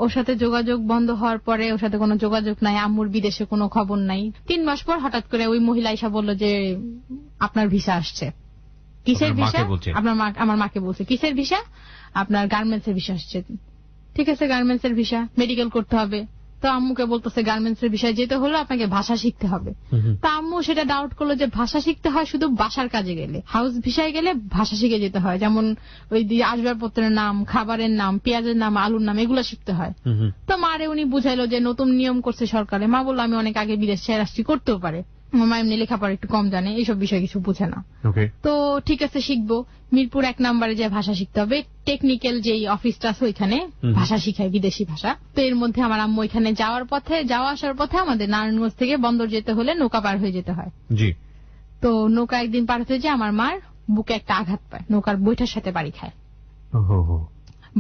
ওর সাথে যোগাযোগ বন্ধ হওয়ার পরে ওর সাথে কোনো যোগাযোগ নাই, আম্মুর বিদেশে কোনো খবর নাই। 3 মাস পর হঠাৎ করে ওই মহিলা এসে বলল যে আপনার ভিসা আসছে। কিসের ভিসা? আমার মাকে বলছে কিসের ভিসা? আপনার গার্মেন্টস এর ভিসা আসছে। ঠিক আছে, গার্মেন্টস এর ভিসা, মেডিকেল করতে হবে। তো আম্মুকে বলতেছে গার্মেন্টস এর বিষয়ে যেতে হলে আপনাকে ভাষা শিখতে হবে। তা আম্মু সেটা ডাউট করলো যে ভাষা শিখতে হয় শুধু বাসার কাজে গেলে, হাউস ভিসায় গেলে ভাষা শিখে যেতে হয়, যেমন ওই আসবাবপত্রের নাম, খাবারের নাম, পেঁয়াজের নাম, আলুর নাম, এগুলো শিখতে হয়। তো মারে উনি বুঝাইলো যে নতুন নিয়ম করছে সরকারে। মা বললো আমি অনেক আগে বিদেশ ছেড়ে আসছি, করতেও পারে, মা এমনি লেখাপড়া একটু কম জানে, এইসব বিষয় কিছু বুঝে না। তো ঠিক আছে শিখবো। মিরপুর 1 নম্বরে যে ভাষা শিখতে হবে, টেকনিক্যাল যে অফিসটা আছে ওইখানে ভাষা শিখায়, বিদেশি ভাষা। তো এর মধ্যে আমার আম্মু ওইখানে যাওয়া আসার পথে আমাদের নারায়ণগঞ্জ থেকে বন্দর যেতে হলে নৌকা পার হয়ে যেতে হয়। তো নৌকা একদিন পার হতে যে আমার মার বুকে একটা আঘাত পায়, নৌকার বৈঠার সাথে বাড়ি খায়।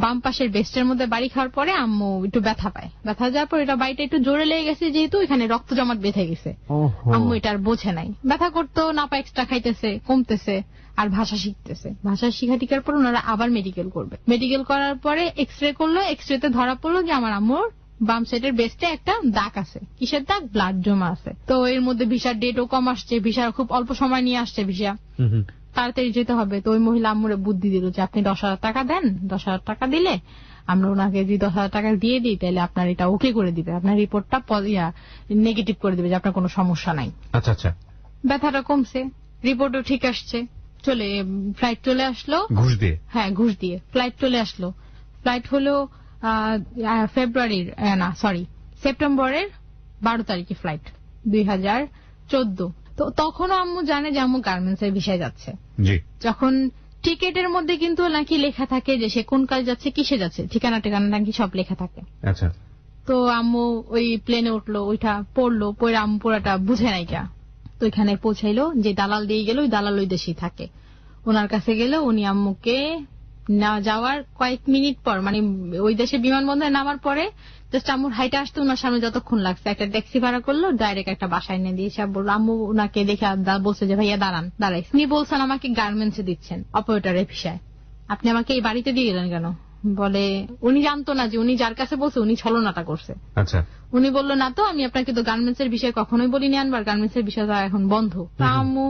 বাম পাশের বেস্টের মধ্যে বাড়ি খাওয়ার পরে আম্মু একটু ব্যথা পায়। ব্যথা যাওয়ার পর এটা বাড়িটা একটু জোরে লেগে গেছে, যেহেতু এখানে রক্ত জমাট বেঁধে গেছে। আম্মু এটা আর বোঝে নাই, ব্যথা করতো না, পা এক্সট্রা খাইতেছে, কমতেছে, আর ভাষা শিখতেছে। ভাষা শিখা টিকার পর ওনারা আবার মেডিকেল করবে। মেডিকেল করার পরে এক্সরে করলো, এক্সরেতে ধরা পড়লো যে আমার আম্মুর বাম সাইডের বেস্টে একটা দাগ আছে। কিসের দাগ? ব্লাড জমা আছে। তো এর মধ্যে ভিসার ডেটও কম আসছে, ভিসার খুব অল্প সময় নিয়ে আসছে ভিসা, তাড়াতাড়ি যেতে হবে। তো ওই মহিলা আম্মুরে বুদ্ধি দিল যে আপনি 10,000 টাকা দেন, 10,000 টাকা দিলে আমরা ওনাকে যদি 10,000 টাকা দিয়ে দিই তাহলে আপনার এটা ওকে করে দিবে, আপনার রিপোর্টটা নেগেটিভ করে দিবে যে আপনার কোনো সমস্যা নাই। আচ্ছা আচ্ছা। ব্যথাটা কমছে, রিপোর্টও ঠিক আসছে, ফ্লাইট চলে আসলো ঘুষ দিয়ে। হ্যাঁ, ঘুষ দিয়ে ফ্লাইট চলে আসলো। ফ্লাইট হলো সেপ্টেম্বরের 12 তারিখে ফ্লাইট, 2014। তো তখনও আম্মু জানে যে আম্মু গার্মেন্টস এর বিষয়ে যাচ্ছে। যখন টিকেটের মধ্যে কিন্তু নাকি লেখা থাকে যে সে কোন কাজ যাচ্ছে, কিসে যাচ্ছে, ঠিকানা নাকি সব লেখা থাকে। আচ্ছা। তো আম্মু ওই প্লেনে উঠলো, ওইটা পড়লো, পড়ে আম্মু পুরাটা বুঝে নাই কা। তো এখানে পৌঁছাইলো, যে দালাল দিয়ে গেল, ওই দালাল ওই দেশেই থাকে। ওনার কাছে গেল, উনি আম্মুকে না যাওয়ার কয়েক মিনিট পর, মানে ওই দেশে বিমানবন্দরে নামার পরে জাস্ট আম্মুর হাইটে আসতে ওনার সামনে যতক্ষণ লাগছে, একটা ট্যাক্সি ভাড়া করলো, ডাইরেক্ট একটা বাসায় এনে দিয়ে সব বললো। আম্মু ওনাকে দেখে বলছে যে ভাইয়া দাঁড়াই। উনি বলছেন আমাকে গার্মেন্টস এ দিচ্ছেন অপারেটরের ভিসায়, আপনি আমাকে এই বাড়িতে দিয়ে গেলেন কেন? বলে উনি জানতো না যে উনি যার কাছে বলছে উনি ছলনাটা করছে। আচ্ছা। উনি বললো না তো, আমি আপনাকে তো গার্মেন্টস এর বিষয়ে কখনোই বলিনি আনবার, গার্মেন্টস এর বিষয়টা এখন বন্ধ। তা আম্মু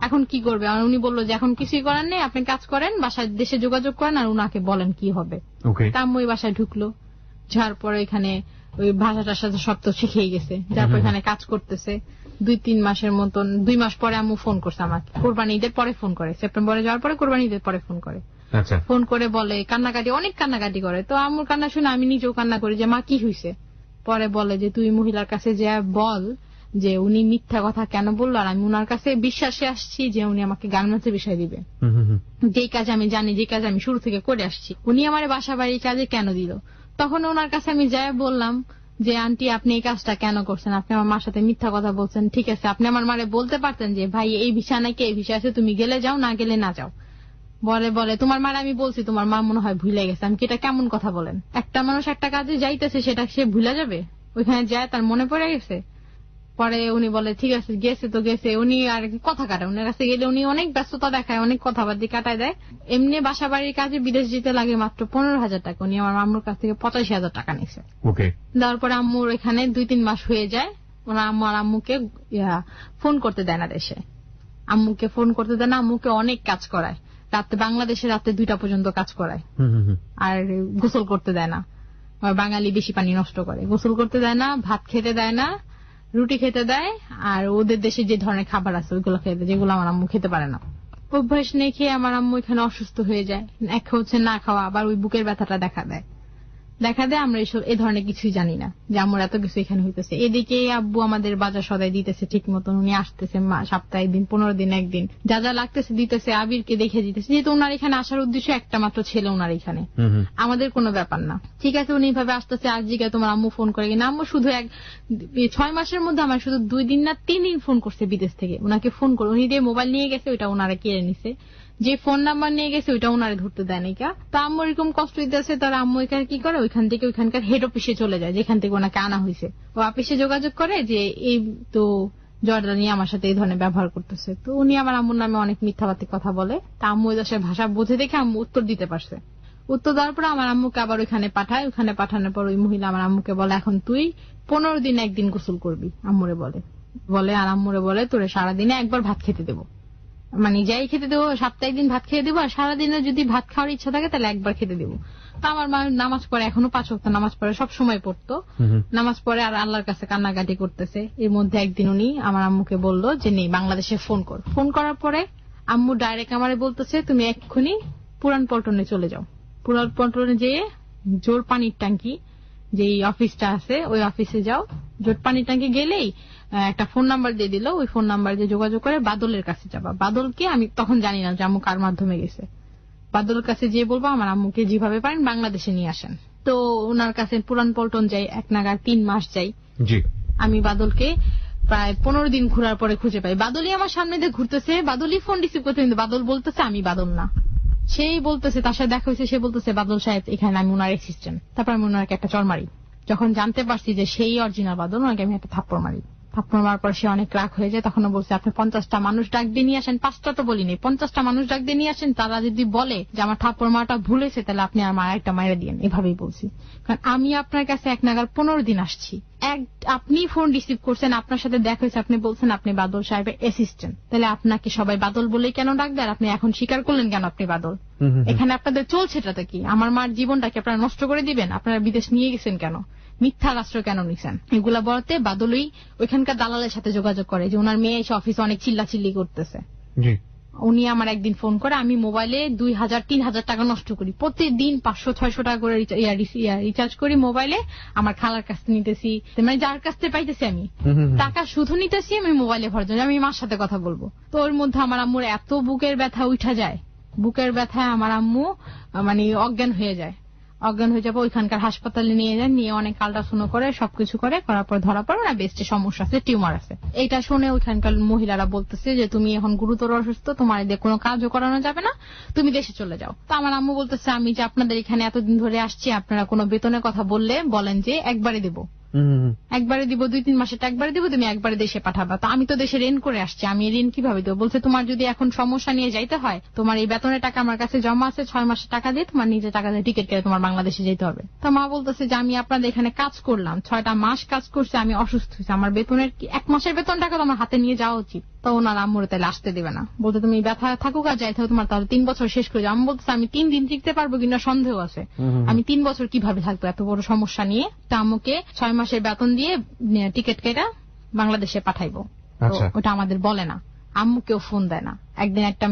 এখন কি করবে? আর উনি বললো যে এখন কিছুই করার নেই, আপনি কাজ করেন, বাসায় দেশে যোগাযোগ করেন আর উনাকে বলেন কি হবে। তা আম্মু ওই বাসায় ঢুকলো, যার পরে এখানে ওই ভাষাটার সাথে সব তো শিখেই গেছে, যার পর এখানে কাজ করতেছে 2-3 মাসের মতন। 2 মাস পরে আম্মু ফোন করছে আমাকে, কোরবানি ঈদের পরে ফোন করে, সেপ্টেম্বরে যাওয়ার পরে কোরবানি ঈদের পরে ফোন করে। ফোন করে বলে কান্নাকাটি, অনেক কান্নাকাটি করে। তো আম্মুর কান্না শুনে আমি নিজেও কান্না করি যে মা কি হয়েছে। পরে বলে যে তুই মহিলার কাছে যে বল যে উনি মিথ্যা কথা কেন বললো, আর আমি উনার কাছে বিশ্বাসে আসছি যে উনি আমাকে গার্মেন্টসের বিষয় দিবে, যেই কাজ আমি জানি, যে কাজ আমি শুরু থেকে করে আসছি, উনি আমার বাসা বাড়ির কাজে কেন দিল। তখন ওনার কাছে আমি যাই বললাম যে আন্টি আপনি এই কাজটা কেন করছেন, আপনি আমার মার সাথে মিথ্যা কথা বলছেন। ঠিক আছে, আপনি আমার মারে বলতে পারতেন যে ভাই এই বিষয় নাকি এই বিষয় আছে, তুমি গেলে যাও, না গেলে না যাও। বলে তোমার মারে আমি বলছি, তোমার মা মনে হয় ভুলে গেছে। আমি কি এটা কেমন কথা বলেন? একটা মানুষ একটা কাজে যাইতেছে, সেটা সে ভুলে যাবে? ওইখানে যায় তার মনে পড়ে গেছে। পরে উনি বলে ঠিক আছে, গেছে তো গেছে। উনি আর কথা কাটায়, উনার কাছে গেলে উনি অনেক ব্যস্ততা দেখায়, অনেক কথাবার্তি কাটায় দেয়। এমনি বাসা বাড়ির কাজে বিদেশ যেতে লাগে মাত্র 15,000 টাকা, উনি আমার আম্মুর কাছ থেকে 85,000 টাকা নিছে। দেওয়ার পরে আম্মুর এখানে 2-3 মাস হয়ে যায়। ওনার আম্মুকে ফোন করতে দেয় না দেশে, আম্মুকে ফোন করতে দেয় না, আম্মুকে অনেক কাজ করায়। রাতে বাংলাদেশে রাতে 2টা পর্যন্ত কাজ করায়, আর গোসল করতে দেয় না। বাঙালি বেশি পানি নষ্ট করে, গোসল করতে দেয় না, ভাত খেতে দেয় না, রুটি খেতে দেয়, আর ওদের দেশে যে ধরনের খাবার আছে ওইগুলো খেতে, যেগুলো আমার আম্মু খেতে পারে না। অভ্যাস নেই খেয়ে আমার আম্মু এখানে অসুস্থ হয়ে যায়। এক হচ্ছে না খাওয়া, আবার ওই বুকের ব্যথাটা দেখা দেয়। আমরা এসব এ ধরনের কিছুই জানি না যে আম্মুর এত কিছু এখানে হইতেছে। এদিকে আব্বু আমাদের বাজার সদাই দিতেছে ঠিক মতন, উনি আসতেছে সপ্তাহে একদিন 15 দিন একদিন, যা যা লাগতেছে দিতেছে, আবিরকে দেখে দিতেছে, যেহেতু ওনার এখানে আসার উদ্দেশ্য একটা মাত্র ছেলে ওনার এখানে, আমাদের কোনো ব্যাপার না। ঠিক আছে, উনি এইভাবে আসতেছে। আজ জিজ্ঞাসা তোমার আম্মু ফোন করে কিনা, আম্মু শুধু 6 মাসের মধ্যে আমার শুধু 2 দিন না 3 দিন ফোন করছে বিদেশ থেকে। ওনাকে ফোন করে, উনি যে মোবাইল নিয়ে গেছে ওইটা ওনারা কেড়ে নিছে, যে ফোন নাম্বার নিয়ে গেছে ওইটা ওনারে ধরতে দেয় নাই। তা আম্মু এরকম কষ্ট হইতেছে, তার আম্মু এখানে কি করে, ওইখান থেকে ওইখানকার হেড অফিসে চলে যায় যেখান থেকে ওনাকে আনা হয়েছে। ও অফিসে যোগাযোগ করে যে এই তো জর্দানি আমার সাথে এই ধরনের ব্যবহার করতেছে। তো উনি আমার আম্মুর নামে অনেক মিথ্যাবাদী কথা বলে। তা আম্মু ওই দেশের ভাষা বোঝে দেখে আম্মু উত্তর দিতে পারছে। উত্তর দেওয়ার পরে আমার আম্মুকে আবার ওইখানে পাঠায়। ওখানে পাঠানোর পর ওই মহিলা আমার আম্মুকে বলে এখন তুই 15 দিন একদিন গোসল করবি। আম্মুরে বলে আর আম্মুরে বলে তোরে সারাদিনে একবার ভাত খেতে দেবো, মানে যাই খেতে দেবো, সপ্তাহে একদিন ভাত খেতে দেবো, আর সারাদিনে যদি ভাত খাওয়ার ইচ্ছা থাকে তাহলে একবার খেতে দেবো। তো আমার মা নামাজ পড়ে, এখনো 5 ওয়াক্ত নামাজ পড়ে, সব সময় পড়তো, নামাজ পড়ে আর আল্লাহর কাছে কান্নাকাটি করতেছে। এর মধ্যে একদিন উনি আমার আম্মুকে বললো যে নেই বাংলাদেশে ফোন কর। ফোন করার পরে আম্মু ডাইরেক্ট আমারে বলতেছে তুমি এক্ষুনি পুরান পল্টনে চলে যাও। পুরান পল্টনে যেয়ে জোর পানির ট্যাঙ্কি যে অফিসটা আছে ওই অফিসে যাও। জোট পানির ট্যাঙ্কি গেলেই একটা ফোন নাম্বার দিয়ে দিল, ওই ফোন নাম্বার দিয়ে যোগাযোগ করে বাদলের কাছে যাবা। বাদলকে আমি তখন জানি না যে আম্মু কার মাধ্যমে গেছে। বাদলের কাছে যেয়ে বলবো আমার আম্মুকে যেভাবে পারেন বাংলাদেশে নিয়ে আসেন। তো ওনার কাছে পুরান পল্টন যাই, 1 নাগাদ 3 মাস যাই। আমি বাদলকে প্রায় 15 দিন ঘোরার পরে খুঁজে পাই। বাদলই আমার সামনে দিয়ে ঘুরতেছে, বাদলই ফোন রিসিভ করতে, কিন্তু বাদল বলতেছে আমি বাদল না। সেই বলতেছে তার সাথে দেখা হয়েছে, সে বলতেছে বাদল সাহেব এখানে আমি ওনার অ্যাসিস্ট্যান্ট। তারপর আমি ওনাকে একটা চড় মারি। যখন জানতে পারছি যে সেই অরিজিনাল বাদল, ওনাকে আমি একটা থাপ্পড় মারি। থাপ্পড় মারার পর সে অনেক রাগ হয়ে যায়। তখন বলছে আপনি 50টা মানুষ ডাক দিয়ে নিয়ে আসেন। 5টা তো বলিনি, 50টা মানুষ ডাক দিয়ে নিয়ে আসেন, তারা যদি বলে যে আমার থাপ্পড় মারাটা ভুল হয়েছে তাহলে আপনি আমার একটা মায়েরা দিয়েন। এভাবেই বলছি, কারণ আমি আপনার কাছে 1 নাগাদ 15 দিন আসছি, আপনি ফোন রিসিভ করছেন, আপনার সাথে দেখা হয়েছে, আপনি বলছেন আপনি বাদল সাহেবের অ্যাসিস্ট্যান্ট, তাহলে আপনাকে সবাই বাদল বলেই কেন ডাকবে? আর আপনি এখন স্বীকার করলেন কেন আপনি বাদল? এখানে আপনাদের চলছেটা কি? আমার মার জীবনটাকে আপনারা নষ্ট করে দিবেন? আপনারা বিদেশ নিয়ে গেছেন কেন? মিথ্যা রাষ্ট্র কেন নিছেন? এগুলা বলতে বাদলই ওইখানকার দালালের সাথে যোগাযোগ করে যে ওনার মেয়ে এসে অফিসে অনেক চিল্লাচিল্লি করতেছে। উনি আমার একদিন ফোন করে, আমি মোবাইলে 2000-3000 টাকা নষ্ট করি প্রতিদিন, 500-600 টাকা করে রিচার্জ করি মোবাইলে। আমার খালার কাছ থেকে নিতেছি, মানে যার কাছ থেকে পাইতেছি আমি টাকা শুধু নিতেছি, আমি মোবাইলে ভরার জন্য। আমি মার সাথে কথা বলবো, তো ওর মধ্যে আমার আম্মুর এত বুকের ব্যথা উঠা যায়, বুকের ব্যথায় আমার আম্মু মানে অজ্ঞান হয়ে যায়। অজ্ঞান হয়ে যাবো, ওইখানকার হাসপাতালে নিয়ে যান, নিয়ে অনেক আল্ট্রাসাউন্ড করে, সবকিছু করার পর ধরা পড়ে না বেস্টে সমস্যা আছে, টিউমার আছে। এটা শুনে ওইখানকার মহিলারা বলতেছে যে তুমি এখন গুরুতর অসুস্থ, তোমার এদের কোনো কাজও করানো যাবে না, তুমি দেশে চলে যাও। তো আমার আম্মু বলতেছে আমি যে আপনাদের এখানে এতদিন ধরে আসছি, আপনারা কোনো বেতনের কথা বললে বলেন যে একবারে দেবো, একবারে দিব, 2-3 মাসের একবারে দিব, তুমি একবারে দেশে পাঠাবা। তো আমি তো দেশে ঋণ করে আসছি, আমি ঋণ কিভাবে দেবো? বলছে তোমার যদি এখন সমস্যা নিয়ে যাইতে হয়, তোমার এই বেতনের টাকা আমার কাছে জমা আছে, 6 মাসের টাকা দিয়ে তোমার নিজে টাকা দিয়ে টিকিট কেটে তোমার বাংলাদেশে যেতে হবে। তো মা বলতেছে যে আমি আপনাদের এখানে কাজ করলাম, 6টা মাস কাজ করছে, আমি অসুস্থ হয়েছি, আমার বেতনের 1 মাসের বেতন টাকা তো আমার হাতে নিয়ে যাওয়া উচিত। তো ওনার আম্মুর তাহলে আসতে দেবে না, বলতে তুমি ব্যথা থাকুক আর যাইতে হবে তোমার, তাহলে 3 বছর শেষ করে যাও। আমি বলতেছে আমি 3 দিন টিকতে পারবো কিনা সন্দেহ আছে, আমি 3 বছর কিভাবে থাকবো এত বড় সমস্যা নিয়ে। তো আম্মুকে 6 মাসের বেতন দিয়ে টিকিট কেটে বাংলাদেশে পাঠাইবো, ওটা আমাদের বলে না। আম্মুকেও ফোন দেয় না। একদিন একটা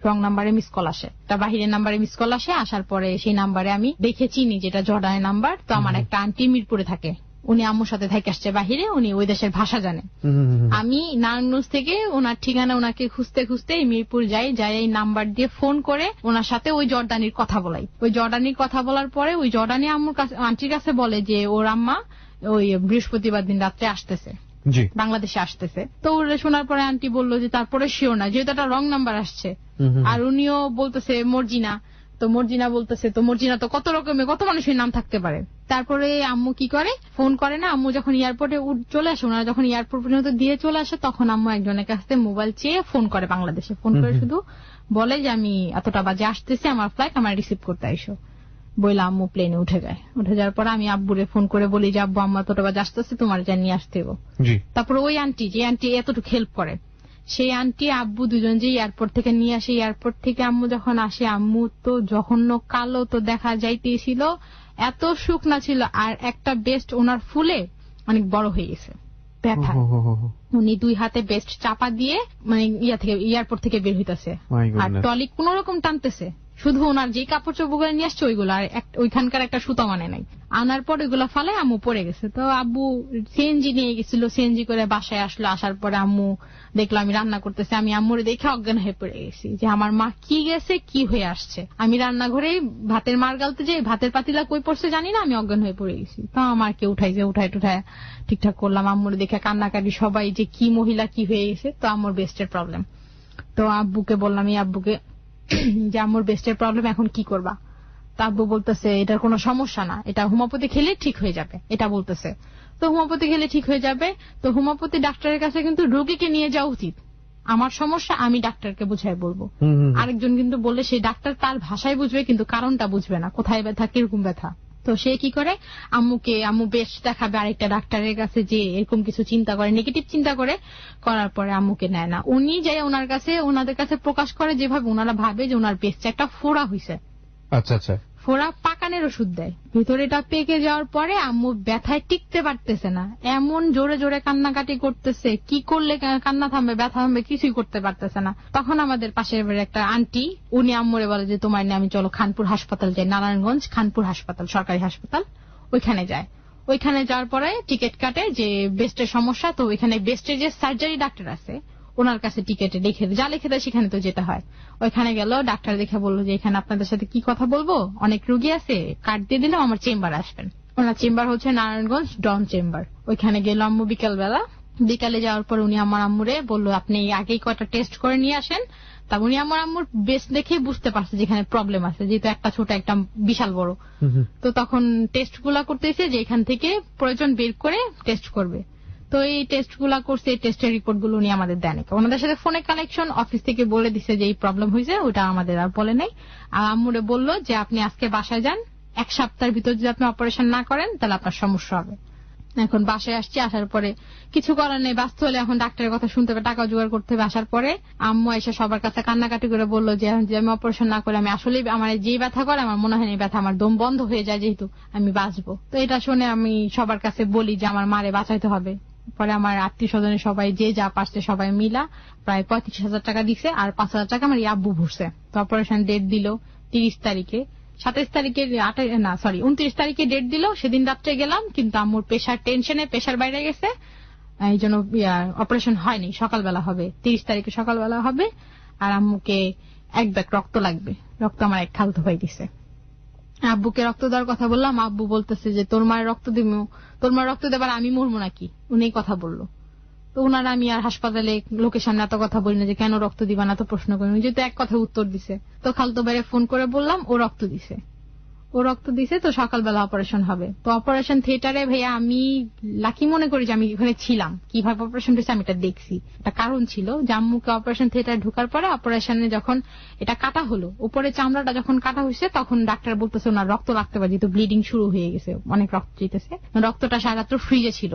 রং নাম্বারে মিস কল আসে, একটা বাহিরের নাম্বারে মিস কল আসে, আসার পরে সেই নাম্বারে আমি দেখে চিনি যেটা জর্ডানের নাম্বার। তো আমার একটা আন্টি মিরপুরে থাকে, উনি আম্মুর সাথে থেকে আসছে বাহিরে, উনি ওই দেশের ভাষা জানে। আমি নারায়ণগঞ্জ থেকে ওনার ঠিকানা ওনাকে খুঁজতে খুঁজতে মিরপুর যাই, এই নাম্বার দিয়ে ফোন করে ওনার সাথে ওই জর্ডানির কথা বলাই। ওই জর্ডানির কথা বলার পরে ওই জর্ডানি আম্মুর কাছে আন্টির কাছে বলে যে ওর আম্মা ওই বৃহস্পতিবার দিন রাত্রে আসতেছে, বাংলাদেশে আসতেছে। তো ওরা শোনার পরে আন্টি বললো যে তারপরে শিওর না, যেহেতু একটা রং নাম্বার আসছে। আর উনিও বলতেছে মর্জিনা, তো মর্জিনা বলতেছে, তো মর্জিনা তো কত রকমের কত মানুষের নাম থাকতে পারে। তারপরে আম্মু কি করে, ফোন করে না। আম্মু যখন এয়ারপোর্টে চলে আসে, ওনারা যখন এয়ারপোর্ট পর্যন্ত দিয়ে চলে আসে, তখন আম্মু একজনের কাছ থেকে মোবাইল চেয়ে ফোন করে বাংলাদেশে। ফোন করে শুধু বলে যে আমি এতটা বাজে আসতেছি, আমার ফ্লাইট, আমার রিসিভ করতে আইসো। বইলা আম্মু প্লেনে উঠে যায়। উঠে যাওয়ার পর আমি আব্বুরে ফোন করে বলি যে আব্বু আম্মা এতটা বাজে আসতেছে, তোমার যা নিয়ে আসতে হবে। তারপরে ওই আন্টি, যে আন্টি এতটুকু হেল্প করে, সেই আন্টি আব্বু দুজন যে এয়ারপোর্ট থেকে নিয়ে আসে, এয়ারপোর্ট থেকে আম্মু যখন আসে, আম্মু তো জঘন্য কালো, তো দেখা যাইতেছিল এত শুকনা ছিল, আর একটা বেস্ট ওনার ফুলে অনেক বড় হয়ে গেছে ব্যথা। উনি 2 হাতে বেস্ট চাপা দিয়ে মানে এয়ারপোর্ট থেকে বের হইতেছে, আর টলি কোন রকম টানতেছে, শুধু ওনার যে কাপড় চোপড় নিয়ে আসছে ওইগুলো, আর ওইখানকার একটা সুতো মানে নাই, আনার পর ওইগুলো ফালে আম্মু পড়ে গেছে। তো আব্বু সিএনজি নিয়ে গেছিল, সিএনজি করে বাসায় আসলো। আসার পরে আম্মু দেখলো আমি রান্না করতেছি, আমি আম্মুরে দেখে অজ্ঞান হয়ে পড়ে গেছি যে আমার মা কি গেছে, কি হয়ে আসছে। আমি রান্নাঘরে ভাতের মার গালতে যে ভাতের পাতিলা কই পড়ছে জানি না, আমি অজ্ঞান হয়ে পড়ে গেছি। তো আমাকে উঠাইছে, উঠায় ঠিকঠাক করলাম। আম্মুরে দেখে কান্নাকাটি সবাই যে কি মহিলা কি হয়ে গেছে। তো আম্মুর বেস্টের প্রবলেম। তো আব্বুকে বললাম, এই আব্বুকে যে আম্মুর বেস্টের প্রবলেম, এখন কি করবা? তা আব্বু বলতেছে এটার কোনো সমস্যা না, এটা হোমিওপ্যাথি খেলে ঠিক হয়ে যাবে, এটা বলতেছে। তো হোমিওপ্যাথি খেলে ঠিক হয়ে যাবে। তো হোমিওপ্যাথি ডাক্তারের কাছে কিন্তু রোগীকে নিয়ে যাওয়া উচিত। আমার সমস্যা আমি ডাক্তারকে বুঝাই বলবো। আরেকজন কিন্তু বললে সেই ডাক্তার তার ভাষায় বুঝবে, কিন্তু কারণটা বুঝবে না, কোথায় ব্যথা, কিরকম ব্যথা। তো সে কি করে, আম্মু বেস্ট দেখাবে আরেকটা ডাক্তারের কাছে, যে এরকম কিছু চিন্তা করে, নেগেটিভ চিন্তা করে, করার পরে আম্মুকে নেয় না। উনি যাই ওনাদের কাছে প্রকাশ করে যেভাবে ওনারা ভাবে যে ওনার বেস্টে একটা ফোড়া হয়েছে। আচ্ছা আচ্ছা। ফোড়া পাকানের ওষুধ দেয়, ভিতরে এটা পেকে যাওয়ার পরে আম্মু ব্যথায় টিকতে পারতেছে না, এমন জোরে জোরে কান্নাকাটি করতেছে, কি করলে কান্না থামবে, ব্যথা থামবে, কিছুই করতে পারতেছে না। তখন আমাদের পাশের বাড়ির একটা আন্টি, উনি আম্মুরে বলে যে তোমার নিয়ে আমি চলো খানপুর হাসপাতাল যাই, নারায়ণগঞ্জ খানপুর হাসপাতাল, সরকারি হাসপাতাল, ওইখানে যায়। ওইখানে যাওয়ার পরে টিকিট কাটে যে বেস্টের সমস্যা, তো ওইখানে বেস্টের যে সার্জারি ডাক্তার আছে ওনার কাছে টিকেটে যা লিখে দেয় সেখানে তো যেতে হয়। ওইখানে গেল, ডাক্তার দেখে বললো যে এখানে আপনাদের সাথে কি কথা বলবো, অনেক রোগী আছে, কার্ড দিয়ে দিলাম, আমার চেম্বার আসবেন। ওনার চেম্বার হচ্ছে নারায়ণগঞ্জ ডন চেম্বার। ওইখানে গেল আম্মু বিকালে যাওয়ার পর উনি আমার আম্মুরে বললো আপনি আগেই কয়টা টেস্ট করে নিয়ে আসেন। তা উনি আমার আম্মুর বেস্ট দেখে বুঝতে পারছে যেখানে প্রবলেম আছে, যেহেতু একটা ছোট একটা বিশাল বড়। তো তখন টেস্ট গুলা করতেছে যে এখান থেকে প্রয়োজন বের করে টেস্ট করবে। তো এই টেস্ট গুলা করছে, এই টেস্টের রিপোর্ট গুলো উনি আমাদের দেন, ওনাদের সাথে ফোনে কানেকশন, অফিস থেকে বলে দিছে যে এই প্রবলেম হয়েছে, ওটা আমাদের আর বলে নাই। আর আম্মুরে বললো যে আপনি আজকে বাসায় যান, 1 সপ্তাহের ভিতর যদি আপনি অপারেশন না করেন তাহলে আপনার সমস্যা হবে। এখন বাসায় আসছি, আসার পরে কিছু করার নেই, বাস্তব হলে এখন ডাক্তারের কথা শুনতে হবে, টাকা জোগাড় করতে হবে। আসার পরে আম্মু এসে সবার কাছে কান্নাকাটি করে বললো যে আমি অপারেশন না করে আমি আসলে আমার যে ব্যথা করে আমার মনে হয় এই ব্যথা আমার দম বন্ধ হয়ে যায়, যেহেতু আমি বাঁচবো। তো এটা শুনে আমি সবার কাছে বলি যে আমার মারে বাঁচাইতে হবে। পরে আমার আত্মীয় স্বজনের সবাই যে যা পারছে সবাই মিলা প্রায় 35,000 টাকা দিছে, আর 5,000 টাকা আমার আব্বু ভরছে। তো অপারেশন ডেট দিল 30 তারিখে, 27 তারিখে 29 তারিখে ডেট দিল। সেদিন রাত্রে গেলাম, কিন্তু আম্মুর টেনশনে প্রেশার বাইরে গেছে, এই জন্য অপারেশন হয়নি। সকালবেলা হবে, 30 তারিখে সকালবেলা হবে। আর আম্মুকে 1 ব্যাগ রক্ত লাগবে, রক্ত আমার এক খালতো ভাই দিছে। আব্বুকে রক্ত দেওয়ার কথা বললাম, আব্বু বলতেছে যে তোর মায়ের রক্ত দিব, তোর মায়ের রক্ত দেবার আমি মরবো নাকি, উনি কথা বললো। তো উনারা আমি আর হাসপাতালে লোকের সামনে এত কথা বলি না যে কেন রক্ত দিবা না, তো প্রশ্ন করি, যেহেতু এক কথা উত্তর দিছে। তো খালতো ভাইরে ফোন করে বললাম, ও রক্ত দিছে, তো সকালবেলা অপারেশন হবে। তো অপারেশন থিয়েটারে ভাইয়া আমি লাকি মনে করি যে আমি ওখানে ছিলাম, কিভাবে অপারেশন হয়েছে আমি এটা দেখছি। একটা কারণ ছিল যে আম্মুকে অপারেশন থিয়েটারে ঢোকার পরে অপারেশনে যখন এটা কাটা হলো, উপরে চামড়াটা যখন কাটা হয়েছে, তখন ডাক্তার বলতেছে ওনার রক্ত লাগতে পারে, যেহেতু ব্লিডিং শুরু হয়ে গেছে, অনেক রক্ত যেতেছে। রক্তটা সারারাত্র ফ্রিজে ছিল,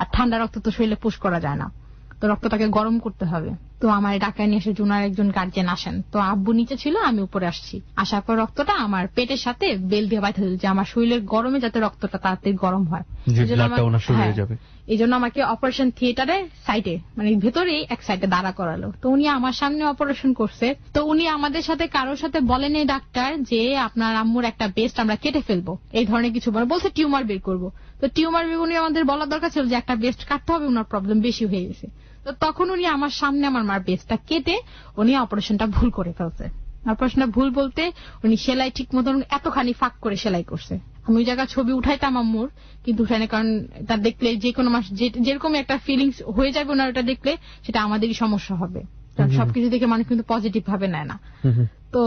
আর ঠান্ডা রক্ত তো শরীরে পুশ করা যায় না, তো রক্তটাকে গরম করতে হবে। তো আমার ঢাকায় নিয়ে এসে জুনার একজন গার্জিয়ান আসেন, তো আব্বু নিচে ছিল, আমি উপরে আসছি। আসার পর রক্তটা আমার পেটের সাথে বেল দিয়ে বাইতে দিল, যে আমার শরীরের গরমে যাতে রক্তটা তাড়াতাড়ি গরম হয়, এই জন্য আমাকে অপারেশন থিয়েটারে সাইডে মানে ভেতরেই এক সাইডে দাঁড়া করালো। তো উনি আমার সামনে অপারেশন করছে। তো উনি আমাদের সাথে কারোর সাথে বলেনি ডাক্তার যে আপনার আম্মুর একটা বেস্ট আমরা কেটে ফেলবো, এই ধরনের কিছু বলছে টিউমার বের করবো। তো টিউমার বের উনি আমাদের বলার দরকার ছিল যে একটা বেস্ট কাটতে হবে, ওনার প্রবলেম বেশি হয়ে গেছে। তো তখন উনি আমার সামনে আমার মার বেস্টটা কেটে উনি অপারেশনটা ভুল করে ফেলছে। অপারেশনটা ভুল বলতে উনি সেলাই ঠিক মতন এতখানি ফাঁক করে সেলাই করছে। আমি ওই জায়গায় ছবি উঠাইতাম আম্মুর, কিন্তু উঠাইনি, কারণ তার দেখলে যে কোনো মাস যেরকম একটা ফিলিংস হয়ে যাবে ওনার, ওটা দেখলে সেটা আমাদেরই সমস্যা হবে, কারণ সবকিছু দেখে মানুষ কিন্তু পজিটিভ ভাবে নেয় না। তো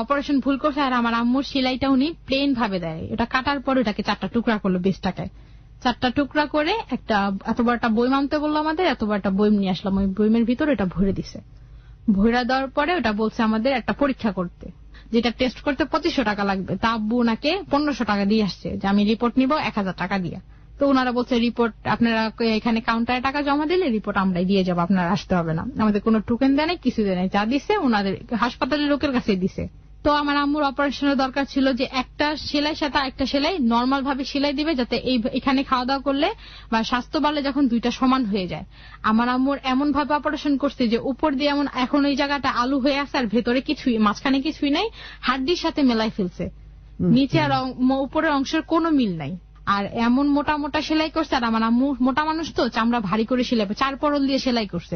অপারেশন ভুল করছে, আর আমার আম্মুর সেলাইটা উনি প্লেন ভাবে দেয়, এটা কাটার পর ওটাকে 4টা টুকরা করলো, বেস্টটাকে 4টা টুকরা করে একটা এত বড় একটা বই আনতে বললো আমাদের, এত বড় একটা বই নিয়ে আসলাম, ওই বইমের ভিতরে এটা ভরে দিছে। ভরে দেওয়ার পরে ওটা বলছে আমাদের একটা পরীক্ষা করতে, যেটা টেস্ট করতে 2500 টাকা লাগবে। তা আব্বু ওনাকে 1500 টাকা দিয়ে আসছে, যে আমি রিপোর্ট নিব 1000 টাকা দিয়ে। তো ওনারা বলছে রিপোর্ট আপনারা এখানে কাউন্টারে টাকা জমা দিলে রিপোর্ট আমরাই দিয়ে যাবো, আপনারা আসতে হবে না। আমাদের কোনো টোকেন দেয় নাই, কিছু দেয় নাই, যা দিছে ওনাদের হাসপাতালের লোকের কাছে দিছে। তো আমার আম্মুর অপারেশনের দরকার ছিল যে একটা সেলাই সাথে একটা সেলাই নর্মাল ভাবে সেলাই দিবে, যাতে এখানে খাওয়া দাওয়া করলে বা স্বাস্থ্য বাড়লে যখন দুইটা সমান হয়ে যায়। আমার আম্মুর এমন ভাবে অপারেশন করছে যে উপর দিয়ে এমন এখন ওই জায়গাটা আলু হয়ে আছে আর ভেতরে কিছুই, মাঝখানে কিছুই নাই, হাড্ডির সাথে মেলাই ফেলছে, নিচে আর উপরের অংশের কোনো মিল নাই। আর এমন মোটা মোটা সেলাই করছে, আর আমার আম্মু মোটা মানুষ তো চামড়া ভারী করে সেলাই, 4 পরল দিয়ে সেলাই করছে।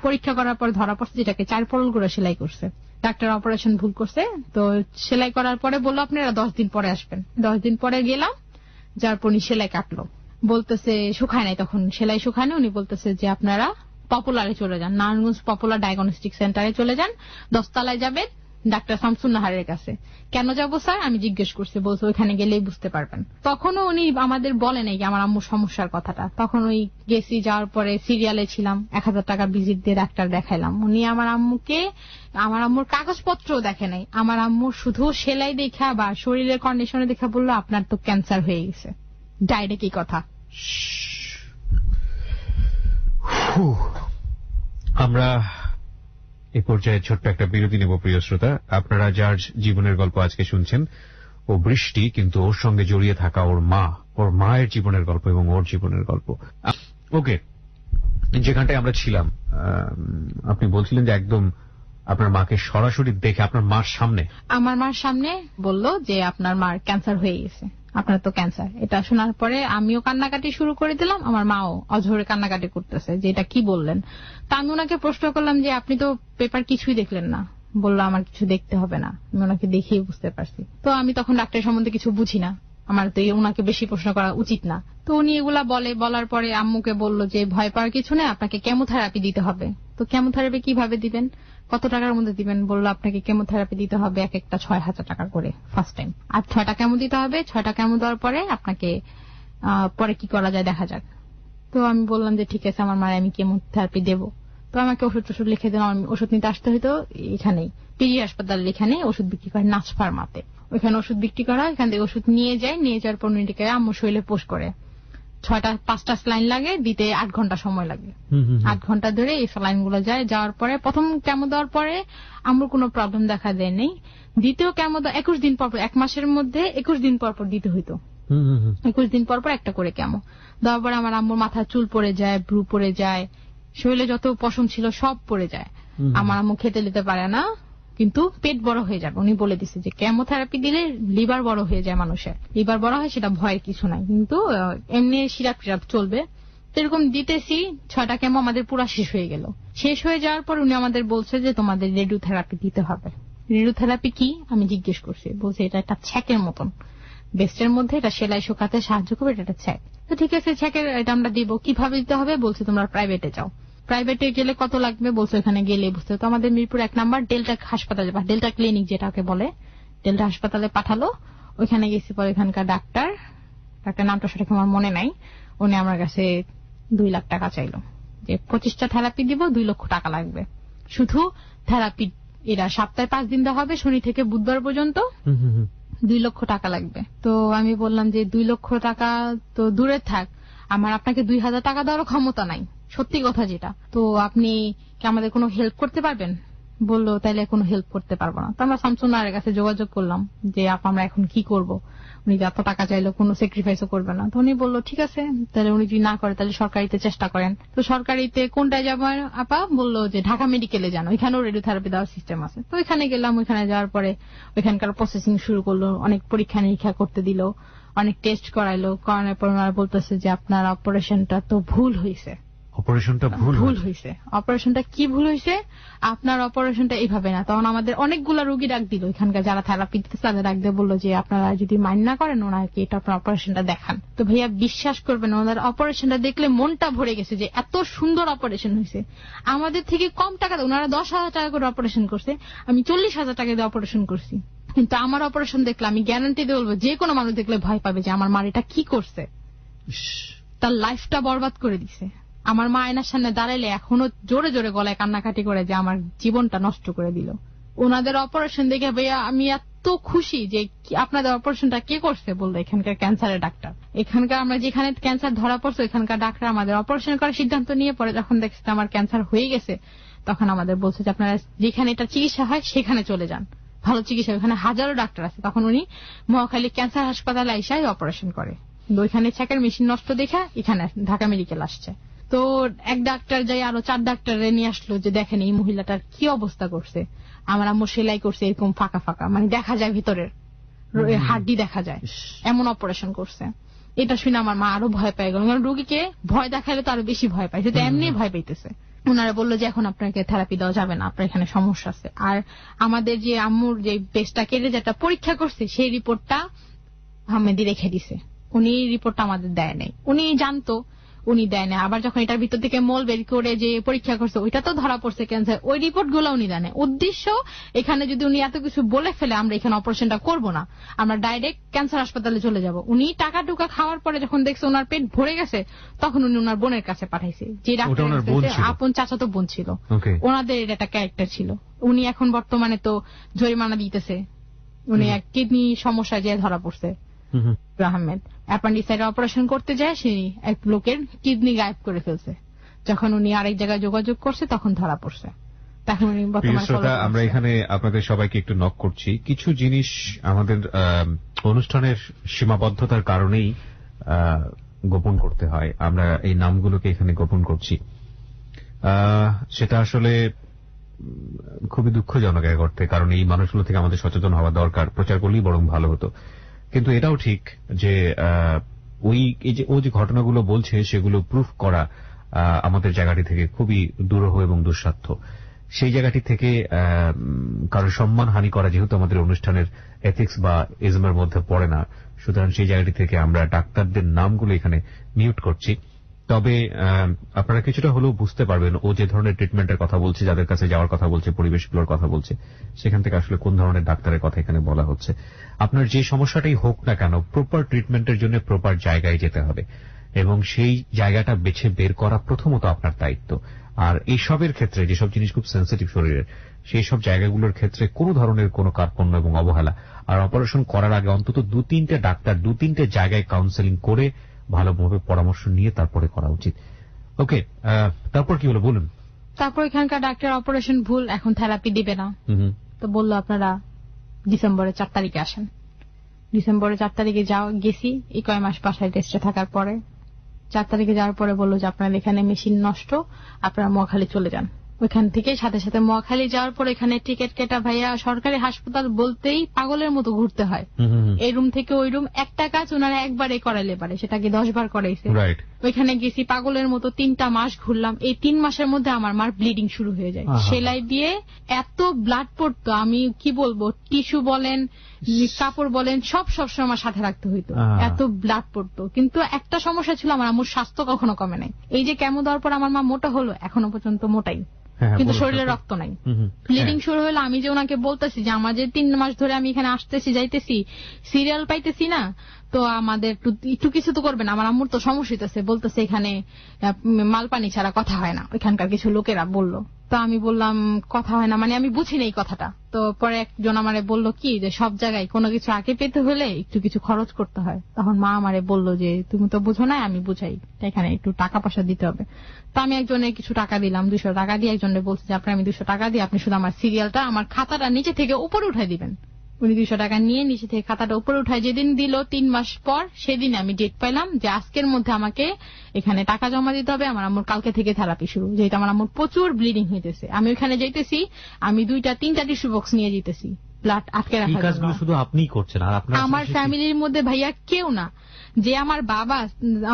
পরীক্ষা করার পর ধরা পড়ছে যেটাকে 4 পরল করে সেলাই করছে। ডাক্তার অপারেশন ভুল করছে, তো সেলাই করার পরে বললো আপনারা 10 দিন পরে আসবেন। 10 দিন পরে গেলাম, যার পর উনি সেলাই কাটলো, বলতেছে শুকায় নাই, তখন সেলাই শুকায় না। উনি বলতেছে যে আপনারা পপুলারে চলে যান, নারায়ণগঞ্জ পপুলার ডায়াগনস্টিক সেন্টারে চলে যান, 10 তলায় যাবেন ডাক্তার শামসুন নাহারের কাছে। কেন যাবো স্যার আমি জিজ্ঞেস করছি, বলছে ওইখানে গেলেই বুঝতে পারবেন। তখনও উনি আমাদের বলে নাই আমার আম্মুর সমস্যার কথাটা। তখন ওই গেছি, যাওয়ার পরে সিরিয়ালে ছিলাম, 1000 টাকা ভিজিট দিয়ে ডাক্তার দেখাইলাম। উনি আমার আম্মুর কাগজপত্র দেখে নাই, আমার আম্মুর শুধু সেলাই দেখা বা শরীরের কন্ডিশনে দেখা বললো আপনার তো ক্যান্সার হয়ে গেছে, ডাইরেক্ট এই কথা। আমরা এই পর্যায়ে ছোট্ট একটা বিরতি নেব প্রিয় শ্রোতা। আপনারা যার জীবনের গল্প আজকে শুনছেন ও বৃষ্টি, কিন্তু ওর সঙ্গে জড়িয়ে থাকা ওর মায়ের জীবনের গল্প এবং ওর জীবনের গল্প। ওকে, যেখানটায় আমরা ছিলাম, আপনি বলছিলেন যে একদম আপনার মাকে সরাসরি দেখে আপনার মার সামনে, আমার মার সামনে বললো যে আপনার মার ক্যান্সার হয়ে গেছে, আপনার তো ক্যান্সার। এটা শোনার পরে আমিও কান্নাকাটি শুরু করে দিলাম, আমার মাও অঝরে কান্নাকাটি করতেছে যে এটা কি বললেন। তা আমি ওনাকে প্রশ্ন করলাম যে আপনি তো পেপার কিছুই দেখলেন না। বললো আমার কিছু দেখতে হবে না, আমি ওনাকে দেখিয়ে বুঝতে পারছি। তো আমি তখন ডাক্তার সম্বন্ধে কিছু বুঝি না, আমার তো ওনাকে বেশি প্রশ্ন করা উচিত না। তো উনি এগুলা বলার পরে আম্মুকে বললো যে ভয় পাওয়ার কিছু নেই, আপনাকে কেমোথেরাপি দিতে হবে। তো কেমোথেরাপি কিভাবে দিবেন, কত টাকার মধ্যে দিবেন? বললো আপনাকে কেমোথেরাপি দিতে হবে এক একটা 6000 টাকা করে ফার্স্ট টাইম, আর 6টা কেমো দিতে হবে। 6টা কেমো দেওয়ার পরে আপনাকে পরে কি করা যায় দেখা যাক। তো আমি বললাম যে ঠিক আছে আমার মায়ের আমি কেমোথেরাপি দেবো। তো আমাকে ওষুধ লিখে দিলাম। আমি ওষুধ নিতে আসতে হইতো এখানেই পিজি হাসপাতালের এখানে ওষুধ বিক্রি করে নাচ ফার্মাতে, ওইখানে ওষুধ বিক্রি করা, এখান থেকে ওষুধ নিয়ে যাওয়ার পর মিনিটে আম্মু শরীরে পোষ করে 5টা স্লাইন লাগে দিতে, 8 ঘন্টা সময় লাগে। 8 ঘন্টা ধরে এই স্লাইন গুলো যায়। যাওয়ার পরে প্রথম কেমো দেওয়ার পরে আম্মুর কোনো প্রবলেম দেখা দেয় নেই। দ্বিতীয় কেমো 21 দিন পর, 1 মাসের মধ্যে 21 দিন পর দিতে হইতো। 21 দিন পর একটা করে কেমো দেওয়ার পরে আমার আম্মুর মাথা চুল পড়ে যায়, ব্রু পড়ে যায়, শরীরে যত পশম ছিল সব পড়ে যায়। আমার আম্মু খেতে নিতে পারে না, কিন্তু পেট বড় হয়ে যাবে। উনি বলে দিচ্ছে যে কেমোথেরাপি দিলে লিভার বড় হয়ে যায়, মানুষের লিভার বড় হয়, সেটা ভয়ের কিছু নাই, কিন্তু এমনি সিরাপ চলবে। এরকম দিতেছি, 6টা কেমো আমাদের পুরো শেষ হয়ে গেল। শেষ হয়ে যাওয়ার পর উনি আমাদের বলছে যে তোমাদের রেডিওথেরাপি দিতে হবে। রেডিওথেরাপি কি আমি জিজ্ঞেস করছি, বলছে এটা একটা ছ্যাকের মতন, বেস্টের মধ্যে এটা সেলাই শুকাতে সাহায্য করবে, এটা একটা ছ্যাক। তো ঠিক আছে ছ্যাকের এটা আমরা দিব, কিভাবে দিতে হবে? বলছে তোমরা প্রাইভেটে যাও। প্রাইভেটে গেলে কত লাগবে? বলছে ওখানে গেলে বুঝতে। তো আমাদের মিরপুর 1 নাম্বার ডেল্টা হাসপাতালে বা ডেল্টা ক্লিনিক যেটাকে বলে, ডেল্টা হাসপাতালে পাঠালো। ওইখানে গেছি পরে ওইখানকার ডাক্তার নামটা সঠিক আমার মনে নাই, উনি আমার কাছে 2 লাখ টাকা চাইলো যে 25টা থেরাপি দিব, 2 লক্ষ টাকা লাগবে। শুধু থেরাপি এরা সপ্তাহে 5 দিন দেওয়া হবে, শনি থেকে বুধবার পর্যন্ত, 2 লক্ষ টাকা লাগবে। তো আমি বললাম যে 2 লক্ষ টাকা তো দূরে থাক, আমার আপনাকে 2000 টাকা দেওয়ার ক্ষমতা নাই, সত্যি কথা যেটা। তো আপনি কি আমাদের কোনো হেল্প করতে পারবেন? বললো তাইলে কোনো হেল্প করতে পারবো না। তো আমরা শামসুন্নাহারের কাছে যোগাযোগ করলাম যে আমরা এখন কি করব, উনি এত টাকা চাইলো কোনো স্যাক্রিফাইসও করবে না। তো উনি বললো ঠিক আছে, তাহলে উনি যদি না করে তাহলে সরকারিতে চেষ্টা করেন। তো সরকারিতে কোনটায় যাবো আপা? বললো যে ঢাকা মেডিকেলে যান, ওইখানেও রেডিওথেরাপি দেওয়ার সিস্টেম আছে। তো ওইখানে গেলাম, ওইখানে যাওয়ার পরে ওইখানকার প্রসেসিং শুরু করলো, অনেক পরীক্ষা নিরীক্ষা করতে দিল, অনেক টেস্ট করাইলো। করানোর পর ওনারা বলতেছে যে আপনার অপারেশনটা তো ভুল হয়েছে। অপারেশনটা ভুল হয়েছে? অপারেশনটা কি ভুল হয়েছে? আপনার অপারেশনটা এইভাবে না। তখন আমাদের অনেকগুলা রোগী ডাক দিল, এখানকার যারা থেরাপি দিতে তাদের ডাক দিয়ে বললো যে আপনারা যদি মাইন্ড না করেন ওনাকে এটা আপনার অপারেশনটা দেখান। তো ভাইয়া বিশ্বাস করবেন, ওনার অপারেশনটা দেখলে মনটা ভরে গেছে যে এত সুন্দর অপারেশন হয়েছে। আমাদের থেকে কম টাকা দেয়, ওনারা 10,000 টাকা করে অপারেশন করছে, আমি 40,000 টাকা দিয়ে অপারেশন করছি। কিন্তু আমার অপারেশন দেখলে আমি গ্যারান্টি দিয়ে বলবো যে কোনো মানুষ দেখলে ভয় পাবে যে আমার মার এটা কি করছে, তার লাইফটা বরবাদ করে দিছে। আমার মা আয়নার সামনে দাঁড়াইলে এখনো জোরে জোরে গলায় কান্নাকাটি করে যে আমার জীবনটা নষ্ট করে দিল। ওনাদের অপারেশন দেখে ভাইয়া আমি এত এত খুশি যে আপনাদের অপারেশনটা কে করছে, বললো এখানকার ক্যান্সারের ডাক্তার। এখানকার আমরা যেখানে ক্যান্সার ধরা পড়ছে এখানকার ডাক্তার আমাদের অপারেশন করার সিদ্ধান্ত নিয়ে পরে যখন দেখছে আমার ক্যান্সার হয়ে গেছে তখন আমাদের বলছে যে আপনারা যেখানে এটা চিকিৎসা হয় সেখানে চলে যান, ভালো চিকিৎসা, ওখানে হাজারো ডাক্তার আছে। তখন উনি মহাখালী ক্যান্সার হাসপাতালে আইসাই অপারেশন করে। ওইখানে চেকের মেশিন নষ্ট দেখা এখানে ঢাকা মেডিকেল আসছে। তো এক ডাক্তার যাই আরো 4 ডাক্তারে নিয়ে আসলো যে দেখেন এই মহিলাটার কি অবস্থা করছে। আমার আম্মু সেলাই করছে এরকম ফাঁকা ফাঁকা, মানে দেখা যায় ভিতরের হাড্ডি দেখা যায়, এমন অপারেশন করছে। এটা শুনে আমার মা আরো ভয় পেয়ে গেল, কারণ রোগীকে ভয় দেখালে তো আরো বেশি ভয় পায়, সেটা এমনি ভয় পাইতেছে। ওনারা বললো যে এখন আপনাকে থেরাপি দেওয়া যাবে না, আপনার এখানে সমস্যা আছে। আর আমাদের যে আম্মুর যে পেস্টটা কেটে যেটা পরীক্ষা করছে সেই রিপোর্টটা আহমেদি রেখে দিছে, উনি রিপোর্টটা আমাদের দেয় নাই। উনি জানতো, উনি দেয় না। আবার যখন এটার ভিতর থেকে মল বের করে যে পরীক্ষা করছে ওইটা তো ধরা পড়ছে ক্যান্সার, ওই রিপোর্ট গুলো উনি দেয় না। উদ্দেশ্য এখানে যদি উনি এত কিছু বলে ফেলে আমরা এখানে অপারেশনটা করব না, আমরা ডাইরেক্ট ক্যান্সার হাসপাতালে চলে যাব। উনি টাকা টুকা খাওয়ার পরে যখন দেখছে ওনার পেট ভরে গেছে তখন উনি ওনার বোনের কাছে পাঠাইছে, যে ডাক্তার আপন চাচাতো বোন ছিল, ওনাদের এটা একটা ক্যারেক্টার ছিল। উনি এখন বর্তমানে তো জরিমানা দিতেছে, উনি এক কিডনি সমস্যায় যে ধরা পড়ছে। আহমেদ অ্যাপেন্ডিসাইড অপারেশন করতে যায়, সেই এক লোকের কিডনি গায়েব করে ফেলছে। যখন উনি আরেক জায়গায় যোগাযোগ করছে তখন ধরা পড়ছে। তখন উনি বর্তমানে আমরা এখানে আপনাদের সবাইকে একটু নক করছি, কিছু জিনিস আমাদের অনুষ্ঠানের সীমাবদ্ধতার কারণেই গোপন করতে হয়। আমরা এই নামগুলোকে এখানে গোপন করছি, সেটা আসলে খুবই দুঃখজনক এক অর্থে, কারণ এই মানুষগুলো থেকে আমাদের সচেতন হওয়া দরকার, প্রচার করলেই বরং ভালো হতো। কিন্তু এটাও ঠিক যে ও যে ঘটনাগুলো বলছে সেগুলো প্রুফ করা আমাদের জায়গাটি থেকে খুবই দুরূহ এবং দুঃসাধ্য। সেই জায়গাটি থেকে কারো সম্মান হানি করা যেহেতু আমাদের অনুষ্ঠানের এথিক্স বা ইজমের মধ্যে পড়ে না, সুতরাং সেই জায়গাটি থেকে আমরা ডাক্তারদের নামগুলো এখানে মিউট করছি। তবে আপনারা কিছুটা হলেও বুঝতে পারবেন ও যে ধরনের ট্রিটমেন্টের কথা বলছে, যাদের কাছে যাওয়ার কথা বলছে, পরিবেশগুলোর কথা বলছে, সেখান থেকে আসলে কোন ধরনের ডাক্তারের কথা এখানে বলা হচ্ছে। আপনার যে সমস্যাটাই হোক না কেন, প্রপার ট্রিটমেন্টের জন্য প্রপার জায়গায় যেতে হবে এবং সেই জায়গাটা বেছে বের করা প্রথমত আপনার দায়িত্ব। আর এইসবের ক্ষেত্রে যেসব জিনিস খুব সেন্সিটিভ শরীরের, সেই সব জায়গাগুলোর ক্ষেত্রে কোনো ধরনের কোনো কার্পণ্য এবং অবহেলা, আর অপারেশন করার আগে অন্তত 2-3টে ডাক্তার 2-3টে জায়গায় কাউন্সেলিং করে ভালোভাবে পরামর্শ নিয়ে তারপরে করা উচিত। ওকে, তারপর কি হলো বলুন? তারপর এখানকার ডাক্তার অপারেশন ভুল, এখন থেরাপি দিবে না, তো বললো আপনারা ডিসেম্বরের 4 তারিখে আসেন। ডিসেম্বরের 4 তারিখে গেছি, এই কয় মাস বাসায় টেস্টে থাকার পরে 4 তারিখে যাওয়ার পরে বললো যে আপনার এখানে মেশিন নষ্ট, আপনারা মহাখালী চলে যান। ওইখান থেকে সাথে সাথে মহাখালী যাওয়ার পর এখানে টিকিট কেটা ভাইয়া, সরকারি হাসপাতাল বলতেই পাগলের মতো ঘুরতে হয়, এই রুম থেকে ওই রুম। একটা কাজ ওনারা একবারে করাইলে পারে, সেটাকে 10 বার করাইছে। ওইখানে গেছি পাগলের মতো 3টা মাস ঘুরলাম। এই 3 মাসের মধ্যে আমার মার ব্লিডিং শুরু হয়ে যায়, সেলাই দিয়ে এত ব্লাড পড়তো, আমি কি বলবো, টিস্যু বলেন কাপড় বলেন সব সময় আমার সাথে রাখতে হইতো, এত ব্লাড পড়তো। কিন্তু একটা সমস্যা ছিল, আমার আম্মুর স্বাস্থ্য কখনো কমে নাই। এই যে কেমো দেওয়ার পর আমার মা মোটা হলো, এখনো পর্যন্ত মোটাই, কিন্তু শরীরে রক্ত নাই। ব্লিডিং শুরু হলো, আমি যে ওনাকে বলতেছি যে আমার যে 3 মাস ধরে আমি এখানে আসতেছি যাইতেছি, সিরিয়াল পাইতেছি না, তো আমাদের একটু কিছু তো করবেন। আমার আম্মুর তো সমস্যা হইতেছে, বলতেছে এখানে মালপানি ছাড়া কথা হয় না, ওইখানকার কিছু লোকেরা বললো। তো আমি বললাম কথা হয় না মানে আমি বুঝি না এই কথাটা। তো পরে একজন আমারে বললো কি যে সব জায়গায় কোনো কিছু আগে পেতে হলে একটু কিছু খরচ করতে হয়। তখন মা আমারে বললো যে তুমি তো বুঝো না, আমি বুঝাই, এখানে একটু টাকা পয়সা দিতে হবে। তো আমি একজনের কিছু টাকা দিলাম, 200 টাকা দিয়ে একজনের বলছি যে আপনি আমি 200 টাকা দিয়ে আপনি শুধু আমার সিরিয়ালটা, আমার খাতাটা নিচে থেকে উপরে উঠাই দিবেন। উনি 200 টাকা নিয়ে নিচে থেকে খাতাটা উপরে উঠায় যেদিন দিল 3 মাস পর, সেদিন আমি ডেট পাইলাম যে আজকের মধ্যে আমাকে এখানে টাকা জমা দিতে হবে। আমার আম্মুর কালকে থেকে থেরাপি শুরু, যেহেতু আমার আম্মুর প্রচুর ব্লিডিং হইতেছে। আমি ওইখানে যাইতেছি, আমি 2-3টা টিস্যু বক্স নিয়ে যেতেছি ব্লাড আটকে রাখার জন্য। শুধু আপনিই করছেন, আর আমার ফ্যামিলির মধ্যে ভাইয়া কেউ না। যে আমার বাবা,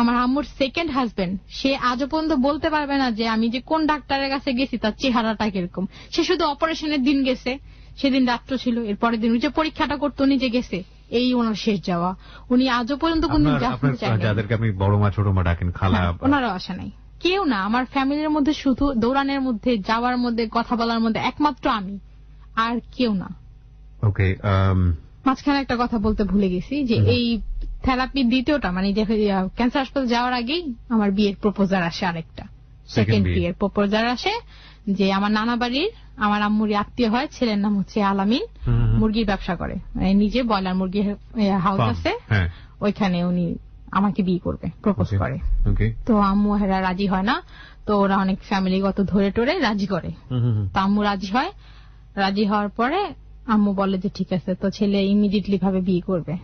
আমার আম্মুর সেকেন্ড হাজবেন্ড, সে আজও পর্যন্ত বলতে পারবে না যে আমি যে কোন ডাক্তারের কাছে গেছি তার চেহারাটা কিরকম। সে শুধু অপারেশনের দিন গেছে, সেদিন রাত্র ছিল, এর পরের দিন যে পরীক্ষাটা করতে উনি যে গেছে, এই ওনার শেষ যাওয়া। উনি আজও পর্যন্ত যাদেরকে আপনি বড় মা ছোট মা ডাকেন, খালা, ওনারও আসা নাই, কেউ না। আমার ফ্যামিলির মধ্যে শুধু দৌড়ানোর মধ্যে, যাওয়ার মধ্যে, কথা বলার মধ্যে একমাত্র আমি, আর কেউ না। ওকে, মাঝখানে একটা কথা বলতে ভুলে গেছি যে এই থেরাপি দ্বিতীয়টা, মানে ক্যান্সার হাসপাতাল যাওয়ার আগেই আমার বিয়ের প্রপোজাল আসে, আরেকটা সেকেন্ড বিয়ের প্রপোজাল আসে যে আমার নানা বাড়ির আমার আম্মুর আত্মীয় হয়, ছেলের নাম হচ্ছে আলামিন, মুরগির ব্যবসা করে, মানে নিজে ব্রয়লার মুরগি হাউস আছে, ওইখানে উনি আমাকে বিয়ে করবে, প্রপোজ করে। তো আম্মু হেরা রাজি হয় না, তো ওরা অনেক ফ্যামিলিগত ধরে টরে রাজি করে। তো আম্মু রাজি হয়, রাজি হওয়ার পরে আম্মু বলে যে ঠিক আছে, তো ছেলে ইমিডিয়েটলি ভাবে বিয়ে করবে।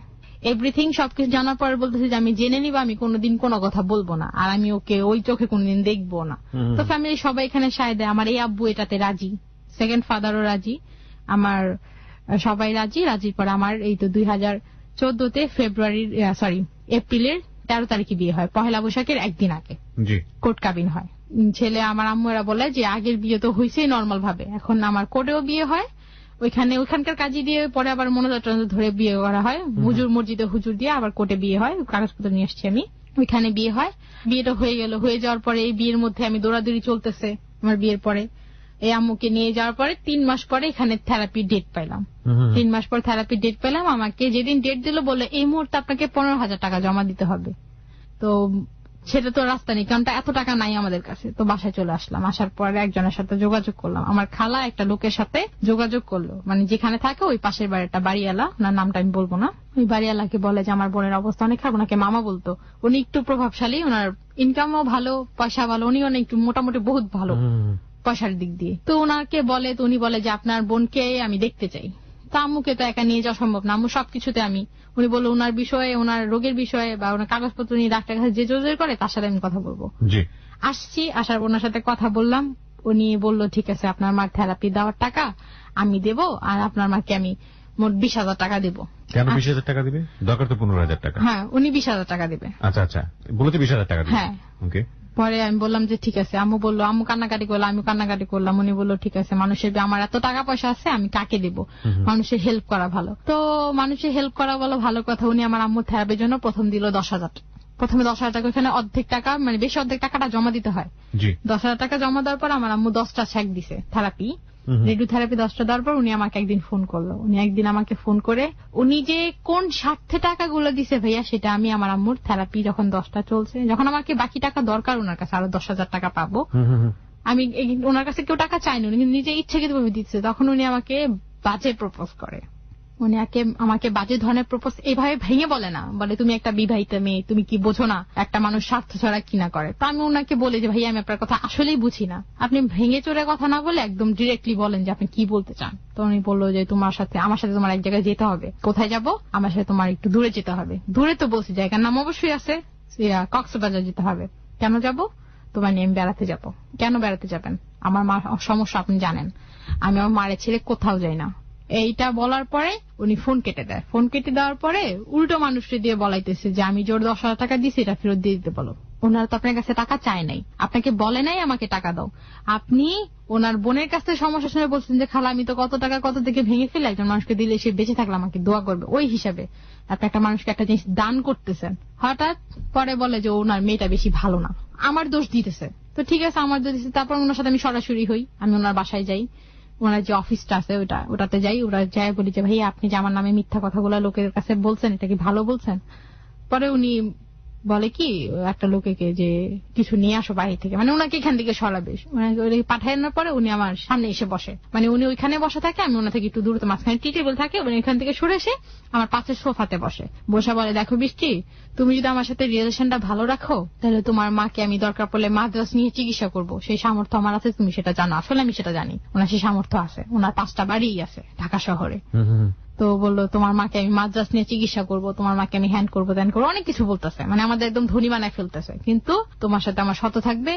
এভরিথিং সবকিছু জানার পরে বলতেছে যে আমি জেনে নিব, আমি কোনোদিন কোনো কথা বলবো না, আর আমি ওকে ওই চোখে কোনোদিন দেখবো না। তো ফ্যামিলি সবাই এখানে সায় দেয়, আমার এই আব্বু এটাতে রাজি, সেকেন্ড ফাদারও রাজি, আমার সবাই রাজি। রাজির পরে আমার এই তো 2014-তে এপ্রিলের 13 তারিখে বিয়ে হয়, পহেলা বৈশাখের একদিন আগে কোর্ট কাবিন হয়। ছেলে আমার আম্মুরা বলে যে আগের বিয়ে তো হয়েছেই নর্মাল ভাবে, এখন আমার কোর্টেও বিয়ে হয়, ওইখানকার কাজী দিয়ে পরে আবার মনোজাত ধরে বিয়ে করা হয়, হুজুর মসজিদে হুজুর দিয়ে আবার কোর্টে বিয়ে হয়, কাগজপত্র নিয়ে আসছি আমি, ওইখানে বিয়ে হয়। বিয়েটা হয়ে গেল, হয়ে যাওয়ার পরে এই বিয়ের মধ্যে আমি দৌড়াদৌড়ি চলতেছে আমার বিয়ের পরে। এই আম্মুকে নিয়ে যাওয়ার পরে 3 মাস পরে এখানে থেরাপি ডেট পাইলাম। 3 মাস পর থেরাপি ডেট পেলাম। আমাকে যেদিন ডেট দিল বলে এই মুহূর্তে আপনাকে 15,000 টাকা জমা দিতে হবে। তো সেটা তো রাস্তা নেই, কারণ এত টাকা নাই আমাদের কাছে। তো বাসায় চলে আসলাম, আসার পরে একজনের সাথে যোগাযোগ করলাম, আমার খালা একটা লোকের সাথে যোগাযোগ করলো, মানে যেখানে থাকে ওই পাশের বাড়িটা বাড়িওয়ালা, ওনার নামটা আমি বলবো না। ওই বাড়িওয়ালাকে বলে যে আমার বোনের অবস্থা অনেক খারাপ, ওনাকে মামা বলতো, উনি একটু প্রভাবশালী, ওনার ইনকামও ভালো, পয়সা ভালো, উনি অনেক মোটামুটি বহুত ভালো পয়সার দিক দিয়ে। তো ওনাকে বলে, তো উনি বলে যে আপনার বোনকে আমি দেখতে চাই। তা আম্মুকে তো একা নিয়ে যাওয়া সম্ভব না, আম্মু সবকিছুতে উনি বললো ওনার বিষয়ে, ওনার রোগের বিষয়ে বা ওনার কাগজপত্র নিয়ে ডাক্তারের কাছে যে জোর করে তার সাথে আমি কথা বলবো। আসছি, আসার ওনার সাথে কথা বললাম, উনি বললো ঠিক আছে আপনার মার থেরাপি দেওয়ার টাকা আমি দেব, আর আপনার মাকে আমি মোট 20,000 টাকা দেবো। কেন 20,000 টাকা দিবে? দরকার তো 15,000 টাকা। হ্যাঁ, উনি 20,000 টাকা দেবে। আচ্ছা আচ্ছা, বলেছে 20,000 টাকা দিবে। হ্যাঁ, ওকে। পরে আমি বললাম যে ঠিক আছে। আম্মু বললো, আম্মু কান্নাকাটি করলো, আমি কান্নাকাটি করলাম। উনি বললো ঠিক আছে, মানুষের আমার এত টাকা পয়সা আছে, আমি কাকে দেব, মানুষের হেল্প করা ভালো। তো মানুষের হেল্প করা বলো ভালো কথা। উনি আমার আম্মুর থেরাপির জন্য প্রথম দিল 10,000 টাকা। প্রথমে 10,000 টাকা, ওখানে অর্ধেক টাকা মানে বেশি অর্ধেক টাকাটা জমা দিতে হয়। 10,000 টাকা জমা দেওয়ার পর আমার আম্মু 10টা চেক দিছে থেরাপি, রেডিও থেরাপি 10টা দেওয়ার পর উনি আমাকে একদিন ফোন করলো। উনি একদিন আমাকে ফোন করে উনি যে কোন স্বার্থে টাকাগুলো দিছে ভাইয়া, সেটা আমি আমার আম্মুর থেরাপি যখন 10টা চলছে, যখন আমাকে বাকি টাকা দরকার ওনার কাছে আরো 10,000 টাকা পাবো, আমি ওনার কাছে কেউ টাকা চাইনি, উনি নিজে ইচ্ছাকৃতভাবে দিচ্ছে। তখন উনি আমাকে বাজে প্রপোজ করে। উনি আমাকে বাজে ধরনের প্রপোজ এইভাবে ভেঙে বলে না, বলে তুমি একটা বিবাহিত মেয়ে, তুমি কি বোঝো না একটা মানুষ স্বার্থ ছাড়া কি না করে। তো আমি ওনাকে বলি যে ভাইয়া আমি আপনার কথা আসলেই বুঝি না, আপনি ভেঙে চোরে কথা না বলে একদম ডিরেক্টলি বলেন যে আপনি কি বলতে চান। তো উনি বললো যে আমার সাথে তোমার এক জায়গায় যেতে হবে। কোথায় যাব? আমার সাথে তোমার একটু দূরে যেতে হবে। দূরে তো বলছি, জায়গার নাম অবশ্যই আছে, কক্সবাজার যেতে হবে। কেন যাব? তোমার নিয়ে আমি বেড়াতে যাব। কেন বেড়াতে যাবেন? আমার মা সমস্যা আপনি জানেন, আমি আমার মায়ের ছেড়ে কোথাও যাই না। এইটা বলার পরে উনি ফোন কেটে দেয়। ফোন কেটে দেওয়ার পরে উল্টো মানুষকে দিয়ে বলাইতেছে যে আমি জোর 10,000 টাকা দিছি, এটা ফেরত দিয়ে দিতে বলো। ওনারা তো আপনার কাছে টাকা চায় নাই, আপনাকে বলে নাই আমাকে টাকা দাও। আপনি ওনার বোনের কাছে সমস্যা শুনে বলছেন যে খালা আমি তো কত টাকা কত থেকে ভেঙে ফেলে একজন মানুষকে দিলে সে বেঁচে থাকলে আমাকে দোয়া করবে, ওই হিসাবে আপনি একটা মানুষকে একটা জিনিস দান করতেছেন। হঠাৎ পরে বলে যে ওনার মেয়েটা বেশি ভালো না, আমার দোষ দিতেছে। তো ঠিক আছে, আমার দোষ দিতেছে। তারপর ওনার সাথে আমি সরাসরি হই, আমি ওনার বাসায় যাই, ওনার যে অফিসটা আছে ওটাতে যাই। ওরা যাই বলি যে ভাই আপনি যে আমার নামে মিথ্যা কথাগুলো লোকের কাছে বলছেন, এটা কি ভালো বলছেন? পরে উনি বলে কি একটা লোকেকে যে কিছু নিয়ে আসো বাড়ি থেকে, মানে ওনাকে এখান থেকে সরাবে, পাঠানোর পরে উনি আমার সামনে এসে বসে, মানে উনি ওইখানে বসে থাকে, আমি ওনা থেকে একটু দূরত্ব, মাঝখানে টি টেবিল থাকে, উনি এখান থেকে সরে এসে আমার পাশের সোফাতে বসে বলে দেখো বৃষ্টি, তুমি যদি আমার সাথে রিলেশনটা ভালো রাখো তাহলে তোমার মাকে আমি দরকার পড়লে মাদ্রাস নিয়ে চিকিৎসা করব, সেই সামর্থ্য আমার আছে, তুমি সেটা জানো। আসলে আমি সেটা জানি, ওনার সেই সামর্থ্য আছে, ওনার 5টা বাড়িই আছে ঢাকা শহরে। তো বললো তোমার মাকে আমি মাদ্রাস নিয়ে চিকিৎসা করব, তোমার মাকে আমি হ্যান্ড করবো ত্যান করবো, অনেক কিছু বলতেছে, মানে আমাদের একদম ধনী বানায় ফেলতেছে। কিন্তু তোমার সাথে আমার সত থাকবে,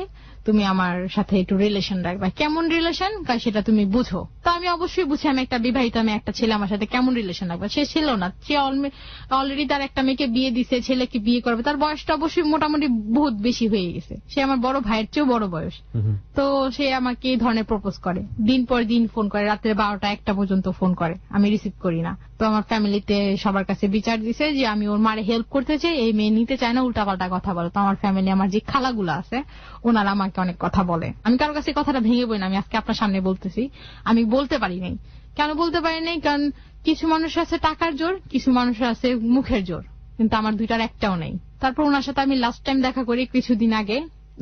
তুমি আমার সাথে একটু রিলেশন রাখবে। কেমন রিলেশন সেটা তুমি বুঝো। তো আমি অবশ্যই বুঝি, আমি একটা বিবাহিত, আমি একটা ছেলে আমার সাথে কেমন রিলেশন রাখবে। সে ছিল না, সে অলরেডি তার একটা মেয়েকে বিয়ে দিছে, ছেলেকে বিয়ে করবে, তার বয়সটা অবশ্যই মোটামুটি বহুত বেশি হয়ে গেছে, সে আমার বড় ভাইয়ের চেয়েও বড় বয়স। তো সে আমাকে এই ধরনের প্রপোজ করে, দিন পর দিন ফোন করে, রাত্রে 12টা 1টা পর্যন্ত ফোন করে, আমি রিসিভ করি না। তো আমার ফ্যামিলিতে সবার কাছে বিচার দিছে যে আমি ওর মারে হেল্প করতে চাই, এই মেয়ে নিতে চায় না, উল্টাপাল্টা কথা বলে। তো আমার ফ্যামিলি, আমার যে খালাগুলো আছে ওনারা আমাকে অনেক কথা বলে। আমি কারোর কাছে কথাটা ভেঙে বই না, আমি আজকে আপনার সামনে বলতেছি, আমি বলতে পারি নাই। কেন বলতে পারি নাই? কারণ কিছু মানুষ আছে টাকার জোর, কিছু মানুষ আছে মুখের জোর, কিন্তু আমার দুইটার একটাও নেই। তারপর ওনার সাথে আমি লাস্ট টাইম দেখা করি কিছুদিন আগে,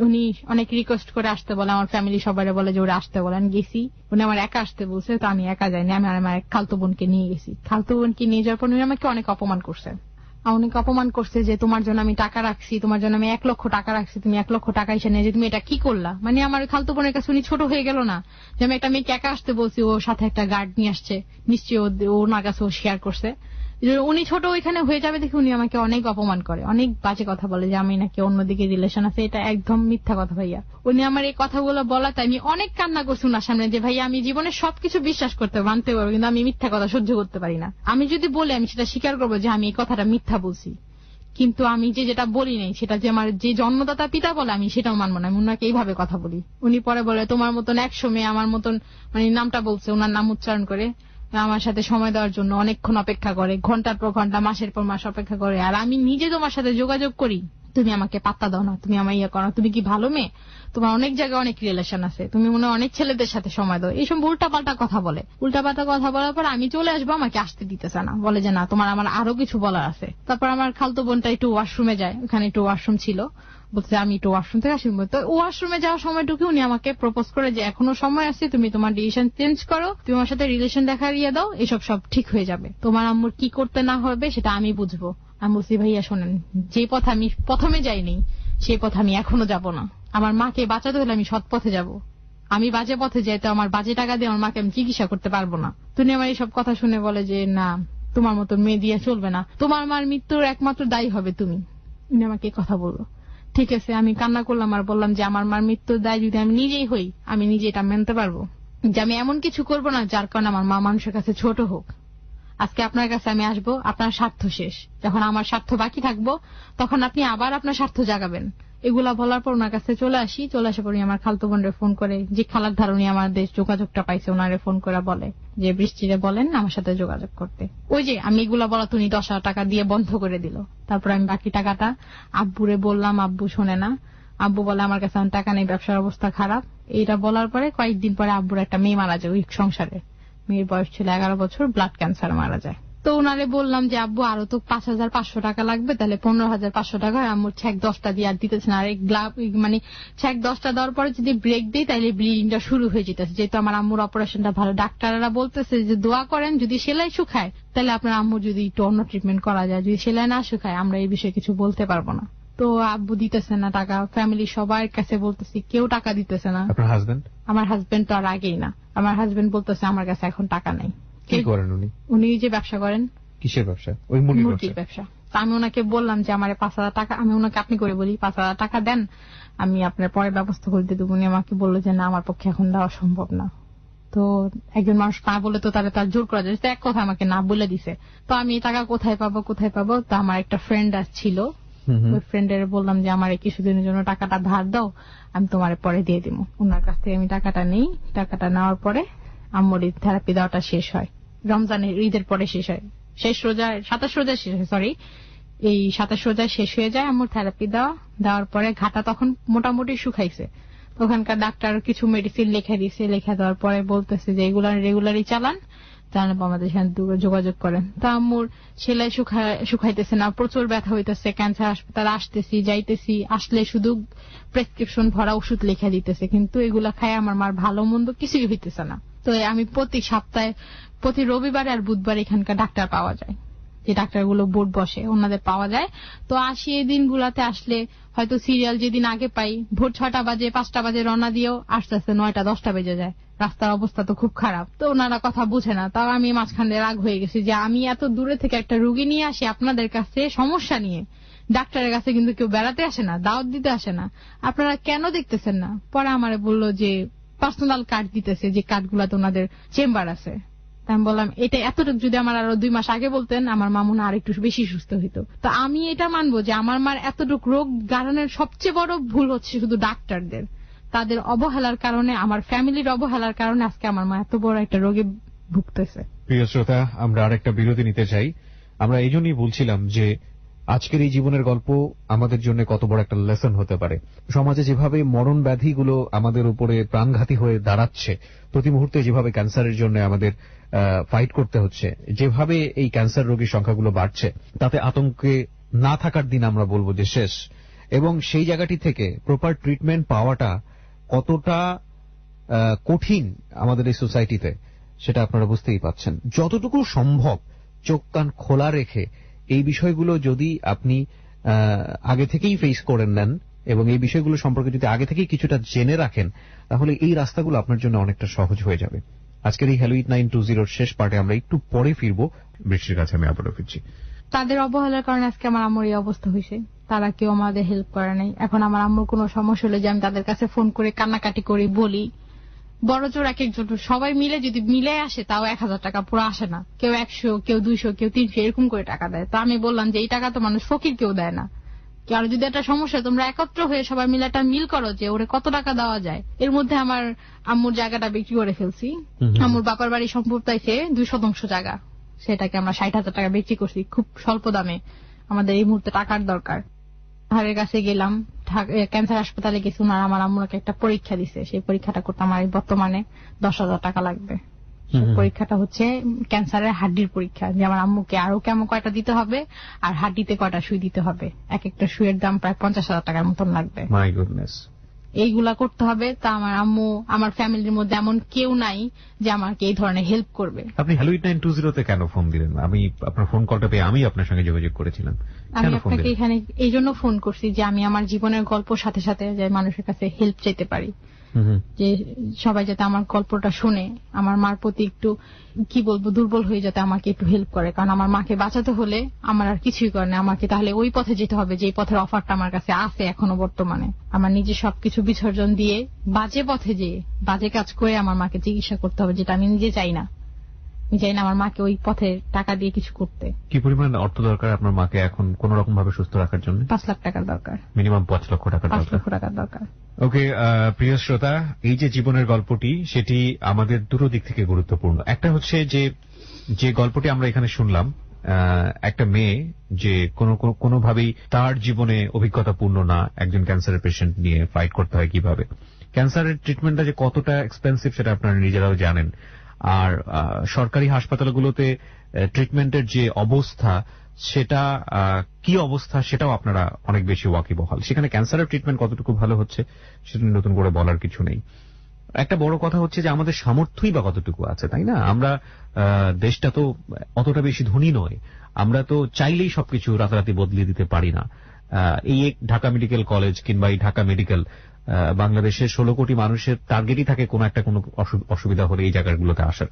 উনি অনেক রিকোয়েস্ট করে আসতে বলে, আমার ফ্যামিলি সবাই বলে যে ওরা আসতে বলেন, গেছি। উনি আমার একা আসতে বলছে, তো আমি একা যাইনি, আমি আমার খালতো বোনকে নিয়ে গেছি। খালতো বোনকে নিয়ে যাওয়ার পর উনি আমাকে অনেক অপমান করছে, যে তোমার জন্য আমি টাকা রাখছি, তোমার জন্য আমি 1 লক্ষ টাকা রাখছি, তুমি 1 লক্ষ টাকা এসে নিয়ে যে তুমি এটা কি করলা। মানে আমার খালতো বোনের কাছে উনি ছোট হয়ে গেল না, যে আমি একটা মেয়েকে একা আসতে বলছি, ওর সাথে একটা গার্ড নিয়ে আসছে, নিশ্চয়ই ওনার কাছে ও শেয়ার করছে। উনি ছোট ওইখানে হয়ে যাবে দেখে উনি আমাকে অনেক অপমান করে, অনেক বাজে কথা বলে যে আমি নাকি অন্যদিকে রিলেশন আছে। এটা একদম মিথ্যা কথা ভাইয়া। উনি আমার এই কথাগুলো বলাতে আমি অনেক কান্না করছি ওনার সামনে, যে ভাইয়া আমি জীবনে সবকিছু বিশ্বাস করতে মানতে পারবো, কিন্তু আমি মিথ্যা কথা সহ্য করতে পারি না। আমি যদি বলি আমি সেটা স্বীকার করবো যে আমি এই কথাটা মিথ্যা বলছি, কিন্তু আমি যেটা বলি নাই সেটা যে আমার যে জন্মদাতা পিতা বলে আমি সেটাও মানবো না। আমি ওনাকে এইভাবে কথা বলি। উনি পরে বলে তোমার মতন 100 মেয়ে আমার মতন, মানে নামটা বলছে, ওনার নাম উচ্চারণ করে, আমার সাথে সময় দেওয়ার জন্য অনেকক্ষণ অপেক্ষা করে, ঘন্টার পর ঘন্টা, মাসের পর মাস অপেক্ষা করে, আর আমি নিজে তোমার সাথে যোগাযোগ করি, তুমি আমাকে পাত্তা দাও না, তুমি আমার ইয়ে করো, তুমি কি ভালো মেয়ে, তোমার অনেক জায়গায় অনেক রিলেশন আছে, তুমি মনে হয় অনেক ছেলেদের সাথে সময় দাও, এইসব উল্টাপাল্টা কথা বলে। উল্টাপাল্টা কথা বলার পর আমি চলে আসবো, আমাকে আসতে দিতেছে না, বলে যে না তোমার আমার আরো কিছু বলার আছে। তারপর আমার খালতো বোনটা একটু ওয়াশরুমে যায়, ওখানে একটু ওয়াশরুম ছিল, বলছে আমি একটু ওয়াশরুম থেকে আসি। তো ওয়াশরুমে যাওয়ার সময়টুকু উনি আমাকে প্রপোজ করে যে এখনো সময় আছে, তুমি তোমার ডিসিশন চেঞ্জ করো, তুমি আমার সাথে রিলেশন দেখা দিয়ে দাও, এসব সব ঠিক হয়ে যাবে, তোমার আম্মুর কি করতে না হবে সেটা আমি বুঝবো। আমি বলছি ভাইয়া শোনেন, যে পথ আমি প্রথমে যাইনি সেই পথ আমি এখনো যাব না। আমার মাকে বাঁচাতে হলে আমি সৎ পথে যাব, আমি বাজে পথে যাই তো আমার বাজে টাকা দিয়ে আমার মাকে আমি চিকিৎসা করতে পারবো না। তুমি আমার এইসব কথা শুনে বলে যে না তোমার মতো মেয়ে দিয়ে চলবে না, তোমার মার মৃত্যুর একমাত্র দায়ী হবে তুমি। উনি আমাকে কথা বললো। ঠিক আছে, আমি কান্না করলাম আর বললাম যে আমার মার মৃত্যুর দায় যদি আমি নিজেই হই, আমি নিজে এটা মানতে পারবো যে আমি এমন কিছু করবো না যার কারণে আমার মা মানুষের কাছে ছোট হোক। আজকে আপনার কাছে আমি আসবো, আপনার স্বার্থ শেষ, যখন আমার স্বার্থ বাকি থাকবো তখন আপনি আবার আপনার স্বার্থ জাগাবেন। এগুলা বলার পর ওনার কাছে চলে আসার পর আমার খালতো বোনরে ফোন করে, যে খালার ধারণী আমাদের যোগাযোগটা পাইছে, ওনারে ফোন করে বলে যে বৃষ্টিরে বলেন আমার সাথে যোগাযোগ করতে। ওই যে আমি এগুলা বলা তুমি 10,000 টাকা দিয়ে বন্ধ করে দিল। তারপর আমি বাকি টাকাটা আব্বুরে বললাম, আব্বু শোনে না। আব্বু বলে আমার কাছে টাকা নেই, ব্যবসার অবস্থা খারাপ। এইটা বলার পরে কয়েকদিন পরে আব্বুর একটা মেয়ে মারা যায় ওই সংসারে। মেয়ের বয়স ছিল 11 বছর, ব্লাড ক্যান্সার মারা যায়। তো ওনারে বললাম যে আব্বু আরো তো 5,500 টাকা লাগবে, তাহলে 15,500 টাকা আম্মুর চেক 10টা দিয়ে আর দিতেছে না। আর মানে চেক 10টা দেওয়ার পরে যদি ব্রেক দিই তাহলে ব্লিডিংটা শুরু হয়ে যেতেছে। যেহেতু আমার আম্মুর অপারেশনটা ভালো, ডাক্তাররা বলতেছে যে দোয়া করেন যদি সেলাই শুকায় তাহলে আপনার আম্মুর যদি একটু অন্য ট্রিটমেন্ট করা যায়, যদি সেলাই না শুকায় আমরা এই বিষয়ে কিছু বলতে পারবো না। তো আব্বু দিতেছে না টাকা, ফ্যামিলি সবার কাছে বলতেছি, কেউ টাকা দিতেছে না। আপনার হাজবেন্ড? আমার হাজবেন্ড তো আর আগেই না। আমার হাজবেন্ড বলতেছে আমার কাছে এখন টাকা নেই। কি করেন উনি? উনি যে ব্যবসা করেন। কিসের ব্যবসা? ওই মুরগির ব্যবসা। তো আমি ওনাকে বললাম যে আমার 5,000 টাকা, আমি ওনাকে আপনি করে বলি 5,000 টাকা দেন, আমি আপনার পরে ব্যবস্থা করে দেবো। উনি আমাকে বললো যে না আমার পক্ষে এখন দেওয়া সম্ভব না। তো একজন মানুষ না বলে তো তার জোর করা যায়, এক কথা আমাকে না বলে দিছে। তো আমি টাকা কোথায় পাবো। তো আমার একটা ফ্রেন্ড ছিল, ওই ফ্রেন্ডের বললাম যে আমার কিছুদিনের জন্য টাকাটা ধার দাও, আমি তোমার পরে দিয়ে দিব। ওনার কাছ থেকে আমি টাকাটা নেই। টাকাটা নেওয়ার পরে আম্মুর থেরাপি দেওয়াটা শেষ হয়, রমজানের ঈদের পরে শেষ হয়, শেষ রোজায় 27 রোজায় শেষ হয়, সরি এই 27 রোজায় শেষ হয়ে যায় আম্মুর থেরাপি দেওয়ার পরে। ঘাটা তখন মোটামুটি শুকাইছে। ওখানকার ডাক্তার কিছু মেডিসিন লিখে দিয়েছে, লিখে দেওয়ার পরে বলতেছে যে এগুলা রেগুলারই চালান, তাহলে আমাদের সাথে যোগাযোগ করেন। তা আম্মুর সেলাই শুকাইতেছে না, প্রচুর ব্যথা হইতেছে, ক্যান্সার হাসপাতাল আসতেছি যাইতেছি, আসলে শুধু প্রেসক্রিপশন ভরা ওষুধ লিখে দিতেছে, কিন্তু এগুলা খায় আমার মার ভালো মন্দ কিছুই হইতেছে না। তো আমি প্রতি সপ্তাহে প্রতি রবিবারে আর বুধবার এখানকার ডাক্তার পাওয়া যায়, যে ডাক্তারগুলো বোর্ড বসে ওনাদের পাওয়া যায়। তো আসি এই দিনগুলাতে, আসলে হয়তো সিরিয়াল যেদিন আগে পাই ভোর 6টা বাজে 5টা বাজে রওনা দিয়েও আস্তে আস্তে 9টা 10টা বেজে যায়। রাস্তার অবস্থা তো খুব খারাপ, তো ওনারা কথা বুঝে না। তাও আমি মাঝখানে রাগ হয়ে গেছি যে আমি এত দূরে থেকে একটা রুগী নিয়ে আসি আপনাদের কাছে সমস্যা নিয়ে, ডাক্তারের কাছে কিন্তু কেউ বেড়াতে আসে না, দাওয়াত দিতে আসে না, আপনারা কেন দেখতেছেন না? পরে আমারে বললো যে পার্সোনাল কার্ড দিতেছে, যে কার্ডগুলাতে ওনাদের চেম্বার আছে। আমি বললাম এটা এতটুকু যদি আমার আরো 2 মাস আগে বলতেন আমার মা মনে আর একটু বেশি সুস্থ হইতো। তো আমি এটা মানবো যে আমার মার এতটুকু রোগ গাড়ানোর সবচেয়ে বড় ভুল হচ্ছে শুধু ডাক্তারদের, তাদের অবহেলার কারণে, আমার ফ্যামিলির অবহেলার কারণে আজকে আমার মা এত বড় একটা রোগে ভুগতেছে। প্রিয় শ্রোতা, আমরা আরেকটা বিরতি নিতে চাই। আমরা এই জন্যই বলছিলাম যে আজকের এই জীবনের গল্প আমাদের জন্য কত বড় একটা লেসন হতে পারে। সমাজে যেভাবে মরণ ব্যাধিগুলো আমাদের উপরে প্রাণঘাতী হয়ে দাঁড়াচ্ছে, প্রতি মুহূর্তে যেভাবে ক্যান্সারের জন্য আমাদের ফাইট করতে হচ্ছে, যেভাবে এই ক্যান্সার রোগীর সংখ্যাগুলো বাড়ছে, তাতে আতঙ্কে না থাকার দিন আমরা বলবো যে শেষ। এবং সেই জায়গাটি থেকে প্রপার ট্রিটমেন্ট পাওয়াটা কতটা কঠিন আমাদের এই সোসাইটিতে, সেটা আপনারা বুঝতেই পাচ্ছেন। যতটুকু সম্ভব চোখ কান খোলা রেখে এই বিষয়গুলো যদি আপনি আগে থেকেই ফেস করে নেন এবং এই বিষয়গুলো সম্পর্কে যদি আগে থেকেই কিছুটা জেনে রাখেন, তাহলে এই রাস্তাগুলো আপনার জন্য অনেকটা সহজ হয়ে যাবে। আজকের এই হ্যালো ইট 920 শেষ পার্টে আমরা একটু পরে ফিরবো। বৃষ্টির কাছে আমি আবারও ফিরছি। তাদের অবহেলার কারণে আজকে আমার আম্মুর এই অবস্থা হয়েছে। তারা কেউ আমাদের হেল্প করে নাই। এখন আমার আম্মুর কোনো সমস্যা হলে যে আমি তাদের কাছে ফোন করে কান্নাকাটি করি, বলি, বড় জোর এক একজন সবাই মিলে যদি মিলে আসে তাও 1000 টাকা পুরো আসে না। কেউ 100, কেউ 200, কেউ 300 এরকম করে টাকা দেয়। তো আমি বললাম যে এই টাকা তো মানুষ ফকির কেউ দেয় না। আর যদি একটা সমস্যা, তোমরা একত্র হয়ে সবাই মিলে একটা মিল করো যে ওরে কত টাকা দেওয়া যায়। এর মধ্যে আমার আম্মুর জায়গাটা বিক্রি করে ফেলছি। আম্মুর বাবার বাড়ি সম্পত্তিতে 2% জায়গা, সেটাকে আমরা 60,000 টাকা বিক্রি করছি খুব স্বল্প দামে। আমাদের এই মুহূর্তে টাকার দরকার। হারের কাছে গেলাম, ক্যান্সার হাসপাতালে গেছি, ওনারা আমার আম্মুকে একটা পরীক্ষা দিছে। সেই পরীক্ষাটা করতে আমার বর্তমানে 10,000 টাকা লাগবে। পরীক্ষাটা হচ্ছে ক্যান্সারের হাড্ডির পরীক্ষা, যে আমার আম্মুকে আরো কেমন কয়টা দিতে হবে আর হাড্ডিতে কয়টা সুই দিতে হবে। এক একটা সুইয়ের দাম প্রায় 50,000 টাকার মতন লাগবে। My goodness. এইগুলা করতে হবে। তা আমার আম্মু, আমার ফ্যামিলির মধ্যে এমন কেউ নাই যে আমাকে এই ধরনের হেল্প করবে। আপনি হ্যালো ইট 920 কেন ফোন দিলেন? আমি আপনার ফোন কলটা পেয়ে আমি আপনার সঙ্গে যোগাযোগ করেছিলাম। আমি আপনাকে এখানে এই জন্য ফোন করছি যে আমি আমার জীবনের গল্পর সাথে সাথে যে মানুষের কাছে হেল্প চাইতে পারি, যে সবাই যাতে আমার গল্পটা শুনে আমার মার প্রতি একটু কি বলবো দুর্বল হয়ে যাতে আমাকে একটু হেল্প করে। কারণ আমার মাকে বাঁচাতে হলে আমার আর কিছুই করে না, আমাকে তাহলে ওই পথে যেতে হবে যে পথের অফারটা আমার কাছে আছে এখনো বর্তমানে। আমার নিজে সবকিছু বিসর্জন দিয়ে বাজে পথে যেয়ে বাজে কাজ করে আমার মাকে চিকিৎসা করতে হবে, যেটা আমি নিজে চাই না। আমি চাই না আমার মাকে ওই পথে টাকা দিয়ে কিছু করতে। কি পরিমাণ অর্থ দরকার আপনার মাকে এখন কোন রকম ভাবে সুস্থ রাখার জন্য? 5 লাখ টাকার দরকার। মিনিমাম 5 লক্ষ টাকা 5 লক্ষ টাকার দরকার। ওকে, প্রিয় শ্রোতা, এই যে জীবনের গল্পটি সেটি আমাদের দুটো দিক থেকে গুরুত্বপূর্ণ। একটা হচ্ছে যে গল্পটি আমরা এখানে শুনলাম, একটা মেয়ে যে কোনোভাবেই তার জীবনে অভিজ্ঞতাপূর্ণ না, একজন ক্যান্সারের পেশেন্ট নিয়ে ফাইট করতে হয় কিভাবে। ক্যান্সারের ট্রিটমেন্টটা যে কতটা এক্সপেন্সিভ সেটা আপনারা নিজেরাও জানেন। আর সরকারি হাসপাতালগুলোতে ট্রিটমেন্টের যে অবস্থা, সেটা কি অবস্থা সেটাও আপনারা অনেক বেশি ওয়াকিবহাল। সেখানে ক্যান্সারের ট্রিটমেন্ট কতটুকু ভালো হচ্ছে সেটা নতুন করে বলার কিছু নেই। একটা বড় কথা হচ্ছে যে আমাদের সামর্থ্যই বা কতটুকু আছে, তাই না? আমরা দেশটা তো অতটা বেশি ধনী নয়, আমরা তো চাইলেই সবকিছু রাতারাতি বদলিয়ে দিতে পারি না। এই ঢাকা মেডিকেল কলেজ কিংবা এই ঢাকা মেডিকেল বাংলাদেশের 16 কোটি মানুষের টার্গেটই থাকে কোনো অসুবিধা হলে এই জায়গাগুলোতে আসার।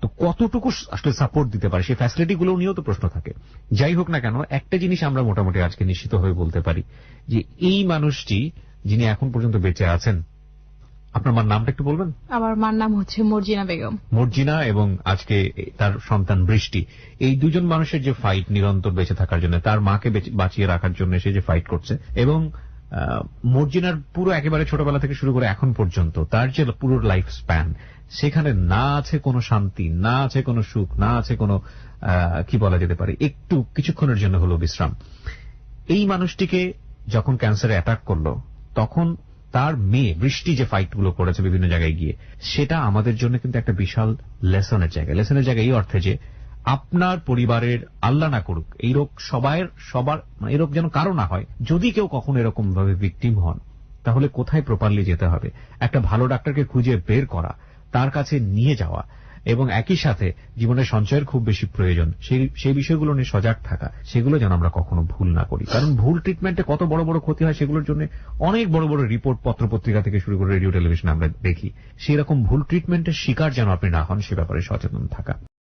তো কতটুকু আসলে সাপোর্ট দিতে পারে সেই ফ্যাসিলিটিগুলো নিয়েও তো প্রশ্ন থাকে। যাই হোক না কেন, একটা জিনিস আমরা মোটামুটি আজকে নিশ্চিত হয়ে বলতে পারি যে এই মানুষটি যিনি এখন পর্যন্ত বেঁচে আছেন, আপনার মার নামটা একটু বলবেন? আমার মার নাম হচ্ছে মর্জিনা বেগম। মর্জিনা এবং আজকে তার সন্তান বৃষ্টি, এই দুজন মানুষের যে ফাইট নিরন্তর বেঁচে থাকার জন্য, তার মাকে বাঁচিয়ে রাখার জন্য সে যে ফাইট করছে, এবং মর্জিনার পুরো একেবারে ছোটবেলা থেকে শুরু করে এখন পর্যন্ত তার যে পুরো লাইফ স্প্যান, সেখানে না আছে কোনো শান্তি, না আছে কোনো সুখ, না আছে কোনো কি বলা যেতে পারে একটু কিছুক্ষণের জন্য হলো বিশ্রাম। এই মানুষটিকে যখন ক্যান্সারে অ্যাটাক করলো, তখন তার মেয়ে বৃষ্টি যে ফাইটগুলো করেছে বিভিন্ন জায়গায় গিয়ে, সেটা আমাদের জন্য কিন্তু একটা বিশাল লেসনের জায়গা। লেসনের জায়গা এই অর্থে যে আপনার পরিবারের, আল্লাহ না করুক, এই রোগ সবার এই রোগ যেন কারো না হয়, যদি কেউ কখনো এরকম ভাবে ভিকটিম হন, তাহলে কোথায় প্রপারলি যেতে হবে, একটা ভালো ডাক্তারকে খুঁজে বের করা, তার কাছে নিয়ে যাওয়া, এবং একই সাথে জীবনের সঞ্চয়ের খুব বেশি প্রয়োজন, সেই বিষয়গুলো নিয়ে সজাগ থাকা, সেগুলো যেন আমরা কখনো ভুল না করি। কারণ ভুল ট্রিটমেন্টে কত বড় বড় ক্ষতি হয় সেগুলোর জন্য অনেক বড় বড় রিপোর্ট পত্রপত্রিকা থেকে শুরু করে রেডিও টেলিভিশনে আমরা দেখি। সেই রকম ভুল ট্রিটমেন্টের শিকার যেন আপনি না হন, সে ব্যাপারে সচেতন থাকা।